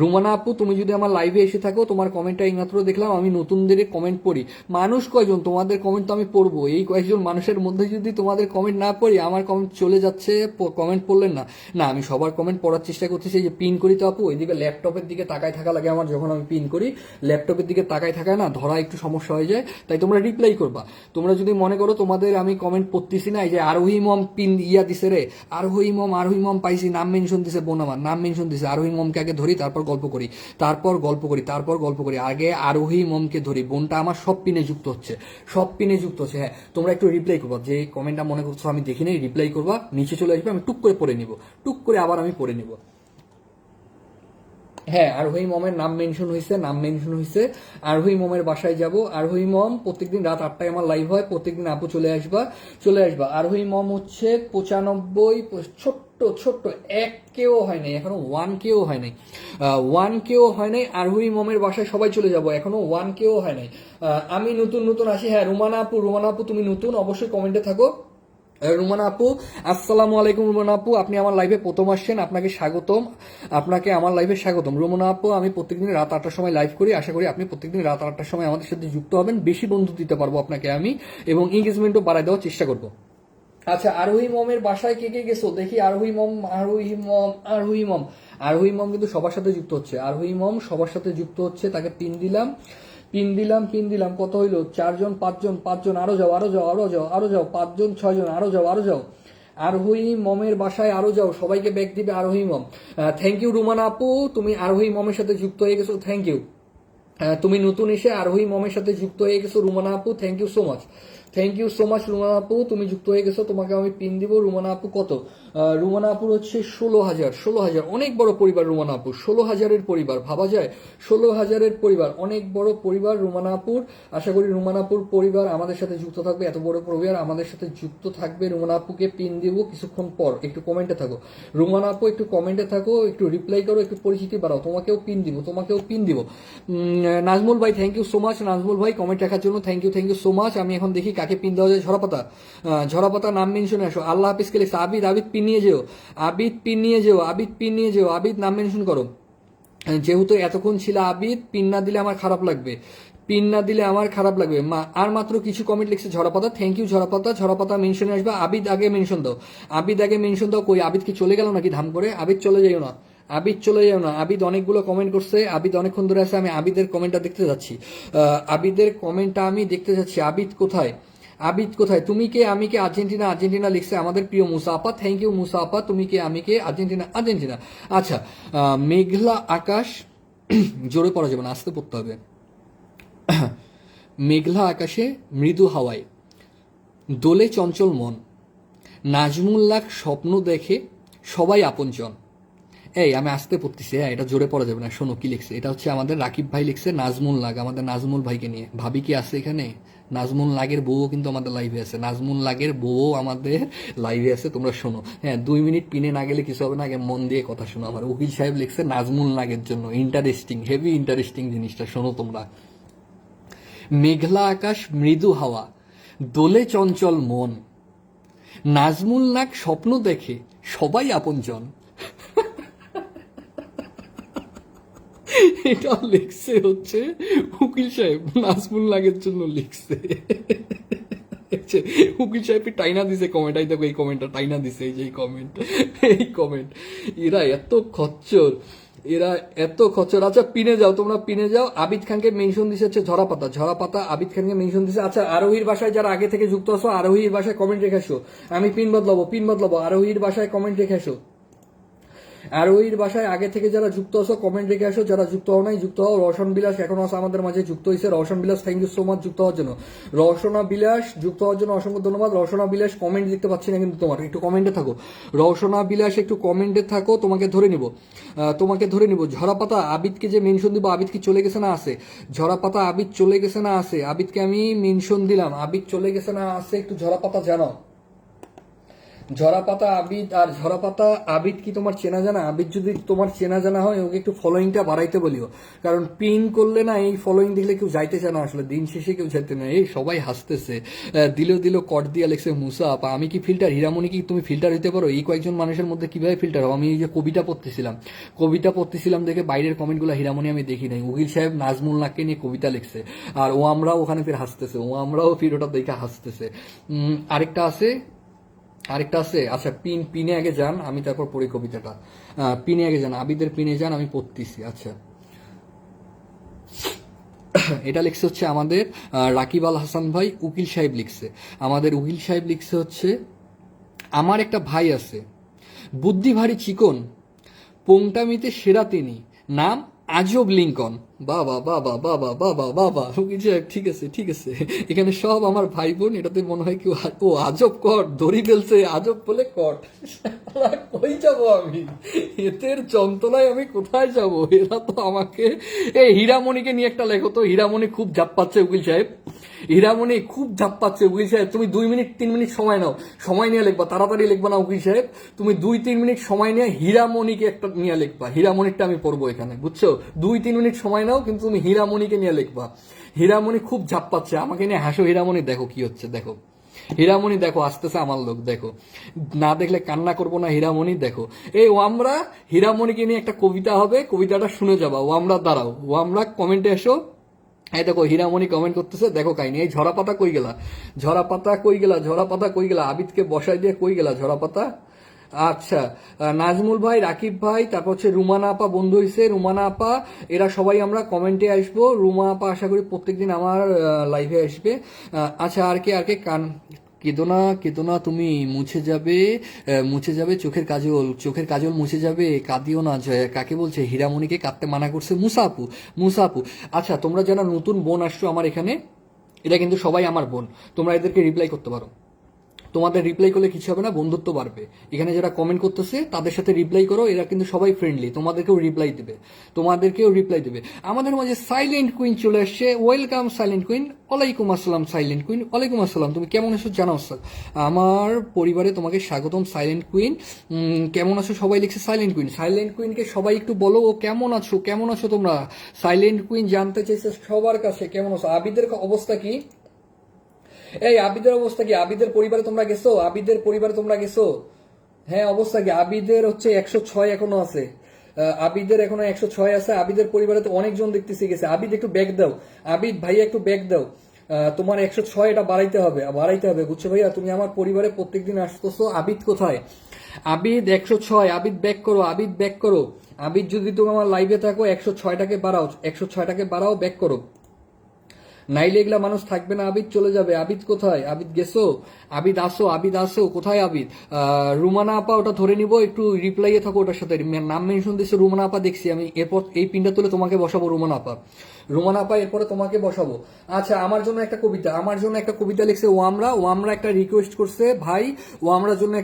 রুমানা আপু তুমি যদি আমার লাইভে এসে থাকো, তোমার কমেন্টটা এইমাত্র দেখলাম। আমি নতুনদের কমেন্ট পড়ি। মানুষ কয়জন? তোমাদের কমেন্ট তো আমি পড়বো। এই কয়েকজন মানুষের মধ্যে যদি তোমাদের কমেন্ট না পড়ি, আমার কমেন্ট চলে যাচ্ছে, কমেন্ট পড়লেন না। না, আমি সবার কমেন্ট পড়ার চেষ্টা করতেছি। যে পিন করি তো আপু, ওইদিকে ল্যাপটপের দিকে তাকায় থাকা লাগে আমার, যখন আমি পিন করি ল্যাপটপের দিকে তাকায় থাকায় না ধরা একটু সমস্যা হয়ে যায়। তাই তোমরা রিপ্লাই করবা। তোমরা যদি মনে করো তোমাদের আমি কমেন্ট পড়তেছি না, এই যে আরোহী মম পিন ইয়া দিছে রে, আরোহী মম পাইছি, নাম মেনশন দিছে, বোন আমার নাম মেনশন দিছে। আরোহী মমকে আগে ধরি, তারপর গল্প করি, তারপর গল্প করি, তারপর গল্প করি। আগে আরোহী মমকে ধরি। বোনটা আমার সব পিনে যুক্ত হচ্ছে, সব পিনে যুক্ত হচ্ছে। হ্যাঁ, তোমরা একটু রিপ্লাই করবা। যে কমেন্টটা মনে করছো আমি দেখি নেই, রিপ্লাই করবা, নিচে চলে আসবে, আমি টুক করে পড়ে নিব, টুক করে আবার আমি পড়ে নিব। হ্যাঁ, আরোহী মমের নাম মেনশন হয়েছে, নাম মেনশন হয়েছে। আরোহী মমের বাসায় যাব। আরোহী মম প্রত্যেকদিন রাত 8টায় আমার লাইভ হয়, প্রত্যেকদিন আপু চলে আসবা, চলে আসবা। আরোহী মম হচ্ছে 95, ছোট্ট ছোট্ট 1K-ও হয় নাই, এখনো 1K-ও হয় নাই, 1K-ও হয় নাই। আরোহী মমের বাসায় সবাই চলে যাব, এখনো 1K-ও হয় নাই। আমি নতুন আসি। হ্যাঁ, রুমানা আপু তুমি নতুন, অবশ্যই কমেন্টে থাকো। রুমানা আপু, আসসালামু আলাইকুম। রুমানা আপু, আপনি আমার লাইভে প্রথম আসছেন, আপনাকে স্বাগতম, আপনাকে আমার লাইভে স্বাগতম। রুমানা আপু, আমি প্রত্যেকদিন রাত 8টার সময় লাইভ করি, আশা করি আপনি প্রত্যেকদিন রাত 8টার সময় আমাদের সাথে যুক্ত হবেন, বেশি বন্ধু দিতে পারবো আপনাকে আমি, এবং এঙ্গেজমেন্টও বাড়ায় দেওয়ার চেষ্টা করবো। আচ্ছা, আরোহী মমের বাসায় কে কে গেছো দেখি। আরোহী মম কিন্তু সবার সাথে যুক্ত হচ্ছে, আরোহী মম সবার সাথে যুক্ত হচ্ছে, তাকে পিন দিলাম। কত হইলো? 4জন, 5জন, আরো যাও, 5জন, 6জন, আরো যাও। আরোহী মমের বাসায় আরো যাও, সবাইকে ব্যাক দিবে আরোহী মম। থ্যাংক ইউ রুমানা আপু, তুমি আরোহী মমের সাথে যুক্ত হয়ে গেছো, থ্যাংক ইউ। তুমি নতুন এসে আরোহী মমের সাথে যুক্ত হয়ে গেছো রুমানা আপু, thank you so much Rumana আপু, তুমি যুক্ত হয়ে গেছো, তোমাকে আমি পিন দিব। রুমানা আপু কত? রুমানা আপুর হচ্ছে 16,000, অনেক বড় পরিবার রুমানা আপু, 16,000-এর পরিবার, ভাবা যায় 16,000-এর পরিবার, অনেক বড় পরিবার রুমানা আপুর। আশা করি রুমানা আপুর পরিবার আমাদের সাথে যুক্ত থাকবে, এত বড় পরিবার আমাদের সাথে যুক্ত থাকবে। রুমানা আপুকে পিন দিব কিছুক্ষণ পর, একটু কমেন্টে থাকো রুমানা আপু, একটু কমেন্টে থাকো, একটু রিপ্লাই করো, একটু পরিচিতি বাড়াও, তোমাকেও পিন দিব। নাজমুল ভাই, thank you so much Nazmul ভাই, কমেন্ট রাখার জন্য থ্যাংক ইউ সো মাচ। আমি এখন দেখি কাকে পিন দেওয়া যায়। ঝরাপাতা নাম মেনশনে আসো। আল্লাহ হাফিজকে লিখছে আবিদ পিন নিয়ে যেও, আবিদ নাম মেনশন করো। যেহেতু এতক্ষণ ছিল আবিদ, পিন না দিলে আমার খারাপ লাগবে, আর মাত্র কিছু কমেন্ট লিখছে ঝরাপাতা, থ্যাংক ইউ ঝরাপাতা মেনশনে আসবে। আবিদ আগে মেনশন দাও। কই আবিদ কি চলে গেল নাকি ধাম করে? আবিদ চলে যাইও না, আবিদ অনেকগুলো কমেন্ট করছে, আবিদ অনেকক্ষণ ধরে আছে, আমি আবিদের কমেন্টটা দেখতে যাচ্ছি, আবিদ কোথায়? তুমি কে আমি কে আর্জেন্টিনা লিখছে আমাদের প্রিয় মুসা আপা, থ্যাংক ইউ মুসা আপা, তুমি কে আমি কে আর্জেন্টিনা। আচ্ছা, মেঘলা আকাশ জোরে পড়া যাবে না, আস্তে পড়তে হবে। মেঘলা আকাশে মৃদু হাওয়ায় দোলে চঞ্চল মন, নাজমুল্লাহ স্বপ্ন দেখে সবাই আপনজন। এই আমি আসতে পড়তেছি, হ্যাঁ এটা জোরে পড়া যাবে না। শোনো কি লিখছে, এটা হচ্ছে আমাদের রাকিব ভাই লিখছে, নাজমুল লাগ, আমাদের নাজমুল ভাইকে নিয়ে। ভাবি কি আছে এখানে? নাজমুল লাগের বউও কিন্তু আমাদের লাইভে আছে, তোমরা শোনো। হ্যাঁ, 2 মিনিট পিনে না গেলে কিছু হবে না, আগে মন দিয়ে কথা শোনো। আমার উকিল সাহেব লিখছে নাজমুল লাগের জন্য, হেভি ইন্টারেস্টিং জিনিসটা শোনো তোমরা। মেঘলা আকাশ মৃদু হাওয়া দোলে চঞ্চল মন, নাজমুল নাগ স্বপ্ন দেখে সবাই আপনজন। এটা লিখছে হচ্ছে উকিল সাহেব, নাজমুল লাগের জন্য লিখছে। উকিল সাহেব টাইনা দিছে কমেন্ট, এই দেখো এই কমেন্টটা টাইনা দিছে, এই যে এই কমেন্ট। এরা এত খচ্চর। আচ্ছা তোমরা পিনে যাও। আবিদ খানকে মেনশন দিছে হচ্ছে ঝরাপাতা আবিদ খানকে মেনশন দিছে। আচ্ছা, আরোহীর বাসায় যারা আগে থেকে যুক্ত আছো, আরোহীর বাসায় কমেন্ট রেখে আসো, আমি পিন বদলাবো। আরোহীর বাসায় কমেন্ট রেখে আসো, আরোহীর বাসায় আগে থেকে যারা যুক্ত আছো কমেন্ট রেখে আসো, যারা যুক্ত হও নাই যুক্ত হও। রওশন বিলাস এখন আছে আমাদের মাঝে, যুক্ত হয়েছে রওশন বিলাস, থ্যাংক ইউ সো মাচ যুক্ত হওয়ার জন্য। রওশনা বিলাস যুক্ত হওয়ার জন্য অসংখ্য ধন্যবাদ। রওশনা বিলাস কমেন্ট দেখতে পাচ্ছি না কিন্তু, তোমার একটু কমেন্টে থাকো। রওশনা বিলাস একটু কমেন্টে থাকো, তোমাকে ধরে নিব। ঝরাপাতা আবিদকে যে মেনশন দিব, আবিদ কি চলে গেছে না আছে? ঝরাপাতা আবিদ চলে গেছে না আছে? আবিদকে আমি মেনশন দিলাম, আবিদ চলে গেছে না আছে একটু ঝরাপাতা জানাও। ঝরাপাতা আবিদ কি তোমার চেনা জানা? আবিদ যদি তোমার চেনা জানা হয়, ওকে একটু ফলোইংটা বাড়াইতে বলিও, কারণ পিন করলে না এই ফলোইং দিলে কেউ যাইতে চায় না, আসলে দিন শেষে কেউ যাইতে না। এই সবাই হাসতেছে, দিল কট দিয়া লেখছে মুসা আপা, আমি কি ফিল্টার? হীরামণি কি তুমি ফিল্টার হইতে পারো? এই কয়েকজন মানুষের মধ্যে কিভাবে ফিল্টার হবো? আমি এই যে কবিতা পড়তেছিলাম দেখে বাইরের কমেন্টগুলো হীরামণি আমি দেখি নাই। উকিল সাহেব নাজমুল নাককে নিয়ে কবিতা লিখছে, আর আমরাও ওখানে ফির হাসতেছে, আমরাও ফির ওটা দেখে হাসতেছে। আরেকটা আছে। আচ্ছা, পিনে আগে যান, আমি তারপর পড়ি কবিতাটা। পিনে আগে যান, আবিদের পিনে যান, আমি পড়তেছি। আচ্ছা, এটা লিখছে হচ্ছে আমাদের রাকিব আল হাসান ভাই, উকিল সাহেব লিখছে, হচ্ছে আমার একটা ভাই আছে, বুদ্ধি ভারী চিকন, পোংটামিতে সেরা তিনি, নাম আজব লিঙ্কন। বাবা বাবা বাবা বাবা বাবা উকিল সাহেব, ঠিক আছে ঠিক আছে, এখানে সব আমার ভাই বোন, এটাতে মনে হয় কি ও আজব কট দড়ি ফেলছে, আজব বলে কট। শালা, কই যাবো আমি, এদের যন্ত্রণায় আমি কোথায় যাব? এরা তো আমাকে, এই হীরামণিকে নিয়ে একটা লেখো তো, হীরামণি খুব ঝাপ পাচ্ছে উকিল সাহেব, হীরামণি খুব ঝাপ পাচ্ছে উকিল সাহেব, তুমি 2 মিনিট 3 মিনিট সময় নাও, সময় নিয়ে লিখবা, তাড়াতাড়ি লিখবা না উকিল সাহেব, তুমি 2-3 মিনিট সময় নিয়ে হীরামণিকে একটা নিয়ে লিখবা, হীরামণিরটা আমি পড়বো এখানে, বুঝছো? 2-3 মিনিট সময় নাও, কিন্তু তুমি হীরামণিকে নিয়ে লিখবা। হীরামণি খুব ঝাপ পাচ্ছে, আমাকে নিয়ে হাসো হীরামণি, দেখো কি হচ্ছে, দেখো হীরামণি, দেখো আসতেছে আমার লোক, দেখো না দেখলে কান্না করবো না হীরামণি, দেখো এই ও আমরা হীরামণিকে নিয়ে একটা কবিতা হবে, কবিতাটা শুনে যাবা, ও আমরা দাঁড়াও, ও আমরা কমেন্টে এসো। এই দেখো হীরামণি কমেন্ট করতেছে, দেখো কাহিনী, এই ঝরা পাতা কই গেলা, ঝরা পাতা কই গেলা, ঝরা পাতা কই গেলা, আবিদকে বসাই দিয়ে কই গেলা ঝরা পাতা। আচ্ছা, নাজমুল ভাই, রাকিব ভাই, তারপর হচ্ছে রুমানা আপা বন্ধু হয়েছে, রুমানা আপা, এরা সবাই আমরা কমেন্টে আসবো। রুমা আপা আশা করি প্রত্যেকদিন আমার লাইভে আসবে। আচ্ছা, আর কে কান, কেদো না তুমি, মুছে যাবে চোখের কাজল, চোখের কাজল মুছে যাবে, কাঁদিও না জয়া, কাকে বলছে? হীরামণিকে কাঁদতে মানা করছে মুসাপু, মুসাপু। আচ্ছা, তোমরা যারা নতুন বোন আসছো আমার এখানে, এরা কিন্তু সবাই আমার বোন, তোমরা এদেরকে রিপ্লাই করতে পারো, তোমাদের রিপ্লাই করলে কিছু হবে না, বন্ধুত্ব বাড়বে। এখানে যারা কমেন্ট করতেছে তাদের সাথে রিপ্লাই করো, এরা কিন্তু সবাই ফ্রেন্ডলি, তোমাদেরকেও রিপ্লাই দেবে। আমাদের মাঝে সাইলেন্ট কুইন চলে আসছে, ওয়েলকাম সাইলেন্ট কুইন। ওয়ালাইকুম আসসালাম সাইলেন্ট কুইন, ওয়ালাইকুম আসসালাম, তুমি কেমন আছো জানাও স্যার, আমার পরিবারে তোমাকে স্বাগতম সাইলেন্ট কুইন। কেমন আছো সবাই লিখছে সাইলেন্ট কুইন, সাইলেন্ট কুইনকে সবাই একটু বলো ও কেমন আছো তোমরা। সাইলেন্ট কুইন জানতে চাইছে সবার কাছে কেমন আছো। আবিদের অবস্থা কি? এই আবিদের অবস্থা কি? আবিদের পরিবারে তোমরা গেছো? হ্যাঁ, অবস্থা কি? আবিদের হচ্ছে 106 এখনো আছে, আবিদের এখনো 106 আছে। আবিদের পরিবারে তো অনেকজন দেখতেছি গেছে। আবিদ একটু ব্যাগ দাও, আবিদ ভাইয়া একটু ব্যাগ দাও, তোমার 106 এটা বাড়াইতে হবে, বুঝছো ভাইয়া? তুমি আমার পরিবারে প্রত্যেকদিন আসতেছো। আবিদ কোথায়? আবিদ 106, আবিদ ব্যাক করো, আবিদ যদি তুমি আমার লাইভে থাকো 106টাকে বাড়াও, 106টাকে বাড়াও, ব্যাক করো, নাইলে এগুলা মানুষ থাকবে না, আবিদ চলে যাবে। আবিদ কোথায়? আবিদ গেছো? আবিদ আসো, কোথায় আবিদ? রুমানা আপা, ওটা ধরে নিবো, একটু রিপ্লাইয়ে থাকো, ওটার সাথে নাম মেনশন দিচ্ছে রুমানা আপা, দেখছি আমি। এরপর এই পিনটা তুলে তোমাকে বসাবো রুমানা আপা, এরপরে তোমাকে বসাবো। আচ্ছা, আমার জন্য একটা কবিতা লিখছে ও আমরা একটা রিকোয়েস্ট করছে ভাই, ও আমরার জন্য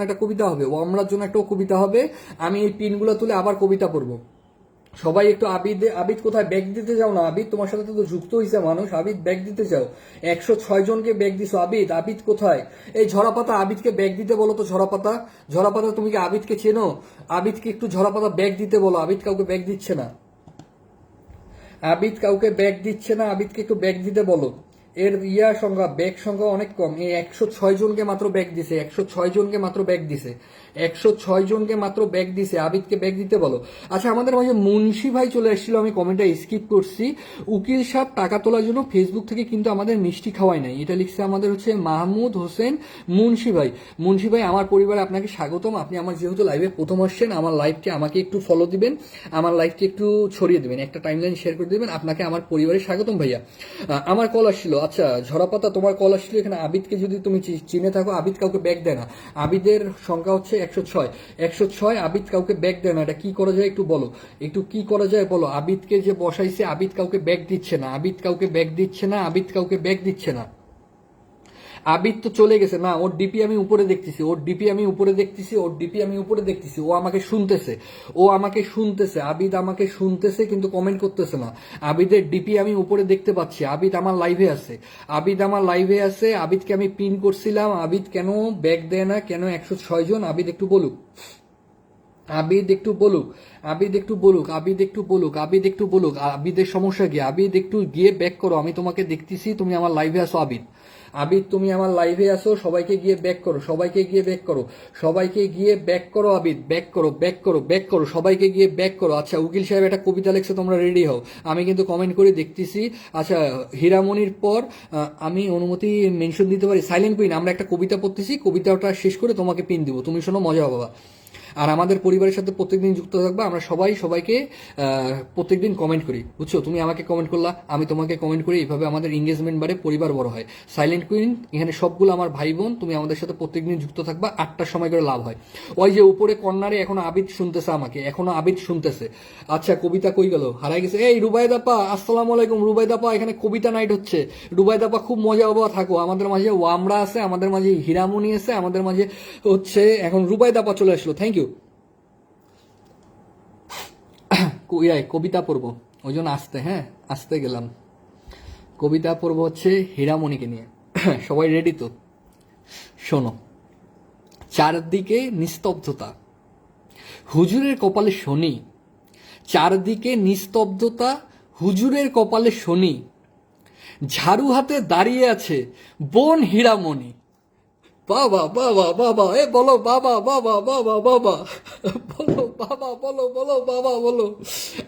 একটা কবিতা হবে, কবিতা হবে। আমি এই পিনগুলো তুলে আবার কবিতা পড়বো। সবাই একটু আবিদ কোথায়? ব্যাগ দিতে যাও না আবিদ, তোমার সাথে তো যুক্ত হয়েছে মানুষ, আবিদ ব্যাগ দিতে যাও। 106 জনকে ব্যাগ দিছো। আবিদ কোথায়? এই ঝরাপাতা, আবিদকে ব্যাগ দিতে বলো তো। ঝরাপাতা তুমি কি আবিদকে চেনো? আবিদকে একটু ঝরাপাতা ব্যাগ দিতে বলো, আবিদ কাউকে ব্যাগ দিচ্ছে না, আবিদকে একটু ব্যাগ দিতে বলো। এর ব্যাগ সংখ্যা অনেক কম, এই 106 জনকে মাত্র ব্যাগ দিছে, 106 জনকে মাত্র ব্যাগ দিছে, আবিদকে ব্যাগ দিতে বলো। আচ্ছা, আমাদের মাঝে মুন্সি ভাই চলে এসেছিল, আমি কমেন্টটা স্কিপ করছি। উকিল সাহেব টাকা তোলার জন্য ফেসবুক থেকে কিন্তু আমাদের মিষ্টি খাওয়াই নাই, এটা লিখছে আমাদের হচ্ছে মাহমুদ হোসেন মুন্সি ভাই, আমার পরিবারে আপনাকে স্বাগতম। আপনি আমার যেহেতু লাইভে প্রথম আসছেন, আমার লাইভটি আমাকে একটু ফলো দিবেন, আমার লাইভটি একটু ছড়িয়ে দিবেন, একটা টাইমলাইন শেয়ার করে দিবেন। আপনাকে আমার পরিবারে স্বাগতম ভাইয়া। আমার কল আসছিল। আচ্ছা ঝরাপাতা, তোমার কল আসছিল। এখানে আবিদকে যদি তুমি চিনে থাকো, আবিদ কাউকে ব্যাগ দেয় না, আবিদের সংখ্যা হচ্ছে 106, আবিদ কাউকে ব্যাগ দেয় না। এটা কি করা যায় একটু বলো, আবিদকে যে বসাইছে, আবিদ কাউকে ব্যাগ দিচ্ছে না, আবিদ কাউকে ব্যাগ দিচ্ছে না। আবিদ তো চলে গেছে না, ওর ডিপি আমি উপরে দেখতেছি, ও আমাকে শুনতেছে, আবিদ আমাকে শুনতেছে কিন্তু কমেন্ট করতেছে না। আবিদের ডিপি আমি উপরে দেখতে পাচ্ছি, আবিদ আমার লাইভে আছে, আবিদকে আমি পিন করছিলাম। আবিদ কেন ব্যাক দেয় না, কেন 106 জন? আবিদ একটু বলুক, আবিদের সমস্যা কি? আবিদ একটু গিয়ে ব্যাক করো, আমি তোমাকে দেখতেছি, তুমি আমার লাইভে আসো। আবিদ তুমি আমার লাইভে আসো, সবাইকে গিয়ে ব্যাক করো, আবিদ ব্যাক করো, সবাইকে গিয়ে ব্যাক করো। আচ্ছা, উকিল সাহেব একটা কবিতা লিখছে, তোমরা রেডি হও, আমি কিন্তু কমেন্ট করে দেখতেছি। আচ্ছা, হীরামণির পর আমি অনুমতি মেনশন দিতে পারি? সাইলেন্ট কুইন, আমরা একটা কবিতা পড়তেছি, কবিতাটা শেষ করে তোমাকে পিন দিব, তুমি শোনো, মজা হবে বাবা। আর আমাদের পরিবারের সাথে প্রত্যেকদিন যুক্ত থাকবা। আমরা সবাই সবাইকে প্রত্যেকদিন কমেন্ট করি, বুঝছো? তুমি আমাকে কমেন্ট করলা, আমি তোমাকে কমেন্ট করি, এইভাবে আমাদের এঙ্গেজমেন্ট বাড়ে, পরিবার বড় হয়। সাইলেন্ট কুইন এখানে সবগুলো আমার ভাই বোন, তুমি আমাদের সাথে প্রত্যেকদিন যুক্ত থাকবা, 8টার সময় করে লাভ হয়। ওই যে উপরে কর্নারে এখনো আবিদ শুনতেছে আমাকে, এখনো আবিদ শুনতেছে। আচ্ছা কবিতা কই গেল, হারাই গেছে। এই রুবাইদাপা, আসসালামু আলাইকুম রুবাইদাপা, এখানে কবিতা নাইট হচ্ছে। রুবাইদাপা খুব মজা হবা, থাকো। আমাদের মাঝে ওয়ামরা আছে, আমাদের মাঝে হীরামণি আছে, আমাদের মাঝে হচ্ছে এখন রুবাইদাপা চলে আসলো, থ্যাংক ইউ। কবিতা পড়বো, ওই জন্য আসতে, হ্যাঁ আসতে গেলাম। কবিতা পড়বো হচ্ছে হীরামণিকে নিয়ে। সবাই রেডি তো? শোনো। চারদিকে নিস্তব্ধতা, হুজুরের কপালে শনি। চারদিকে নিস্তব্ধতা, হুজুরের কপালে শনি। ঝাড়ু হাতে দাঁড়িয়ে আছে বোন হীরামণি। বাবা বাবা বাবা, এ বলো বাবা বাবা বাবা বাবা, বলো বাবা, বলো বলো বাবা বলো।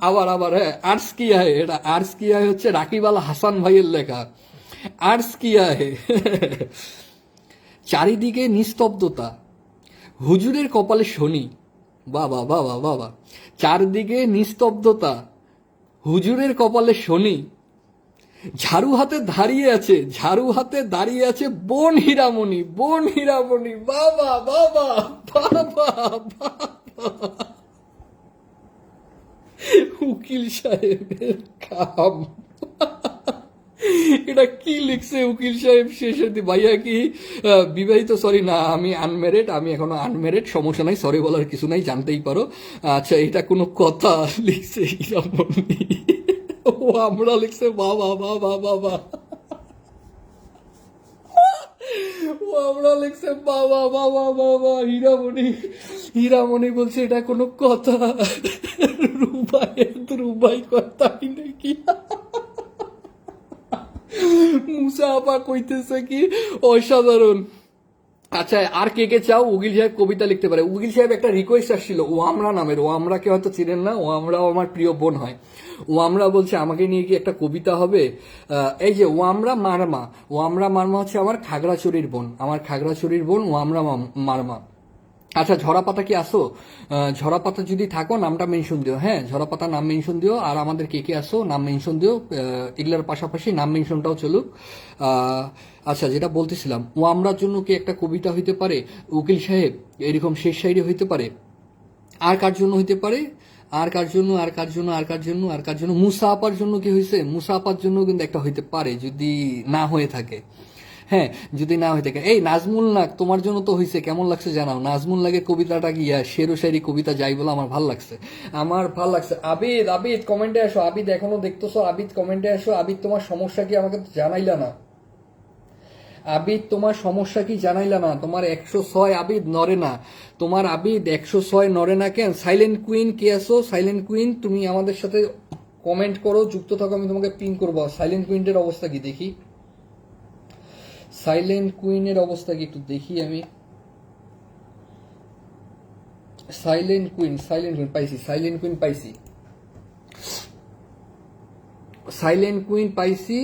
আবার আবার, হ্যাঁ আর্টস কি আয়, এটা আর্টস কি আয় হচ্ছে রাকিব আল হাসান ভাইয়ের লেখা। আর্টস কি আয়। চারিদিকে নিস্তব্ধতা, হুজুরের কপালে শনি। বাবা বাবা বাবা, চারদিকে নিস্তব্ধতা, হুজুরের কপালে শনি। ঝাড়ু হাতে দাঁড়িয়ে আছে, ঝাড়ু হাতে দাঁড়িয়ে আছে বোন হীরামণি, বোন হীরামণি। বাবা বাবা বাবা বাবা, উকিল সাহেবের কাম। এটা কি লিখছে উকিল সাহেব শেষের দিকে? ভাইয়া কি বিবাহিত? সরি না, আমি আনম্যারিড, আমি এখনো আনম্যারিড, সমস্যা নাই, সরি বলার কিছু নাই, জানতেই পারো। আচ্ছা এটা কোনো কথা লিখছে হীরামণি? ও আমরা লিখছে বাবা বাবা বাবা, ও আমরা লিখছে বাবা বাবা বাবা। হীরামণি, হীরামণি বলছে এটা কোনো কথা? রুবাই রুবাই কথাই নাকি? মুসা আপা কইতেছে কি অসাধারণ। আচ্ছা আর কে কে চাও উকিল সাহেব কবিতা লিখতে পারে? উকিল সাহেব একটা রিকোয়েস্ট আসছিল ও আমরা নামের, ও আমরাকে হয়তো চিনেন না, ও আমরাও আমার প্রিয় বোন হয়। ও আমরা বলছে আমাকে নিয়ে কি একটা কবিতা হবে। এই যে ও আমরা মারমা, ও আমরা মারমা হচ্ছে আমার খাগড়াছড়ির বোন, আমার খাগড়াছড়ির বোন ও আমরা মারমা। আচ্ছা ঝরাপাতা কি আসো? ঝরাপাতা যদি থাকো নামটা মেনশন দিও, হ্যাঁ ঝরাপাতা নাম মেনশন দিও। আর আমাদের কে কে আসো নাম মেনশন দিও, এগুলোর পাশাপাশি নাম মেনশনটাও চলুক। আচ্ছা যেটা বলতেছিলাম, ও আমরার জন্য কি একটা কবিতা হইতে পারে উকিল সাহেব? এরকম শেষ সাইডে হইতে পারে। আর কার জন্য হইতে পারে? আর কার জন্য, আর কার জন্য, আর কার জন্য, আর কার জন্য? মুসা আপার জন্য কি হয়েছে? মুসা আপার জন্য কিন্তু একটা হইতে পারে যদি না হয়ে থাকে, হ্যাঁ যদি না হয়ে থাকে। এই নাজমুল নাগ তোমার জন্য তো হয়েছে, কেমন লাগছে জানাও। নাজমুল নাগের কবিতাটা কি শেরো শায়রি কবিতা যাই বলে আমার ভাল লাগছে, আমার ভাল লাগছে। আবিদ, আবিদ কমেন্টে আসো, আবিদ এখনো দেখতেছো, আবিদ কমেন্টে আসো। আবিদ তোমার সমস্যা কি আমাকে তো জানাইলা না। আবিদ তোমার সমস্যা কি জানাইলা না। তোমার 106 আবিদ নরে না, তোমার আবিদ 106 নরে না কেন? সাইলেন্ট কুইন কে আসো? সাইলেন্ট কুইন তুমি আমাদের সাথে কমেন্ট করো, যুক্ত থাকো, আমি তোমাকে পিন করবো। সাইলেন্ট কুইনের অবস্থা কি দেখি, সাইলেন্ট কুইনের অবস্থা কি একটু দেখি আমি। সাইলেন্ট কুইন, সাইলেন্ট কুইন পাইছি, সাইলেন্ট কুইন পাইছি, সাইলেন্ট কুইন পাইছি।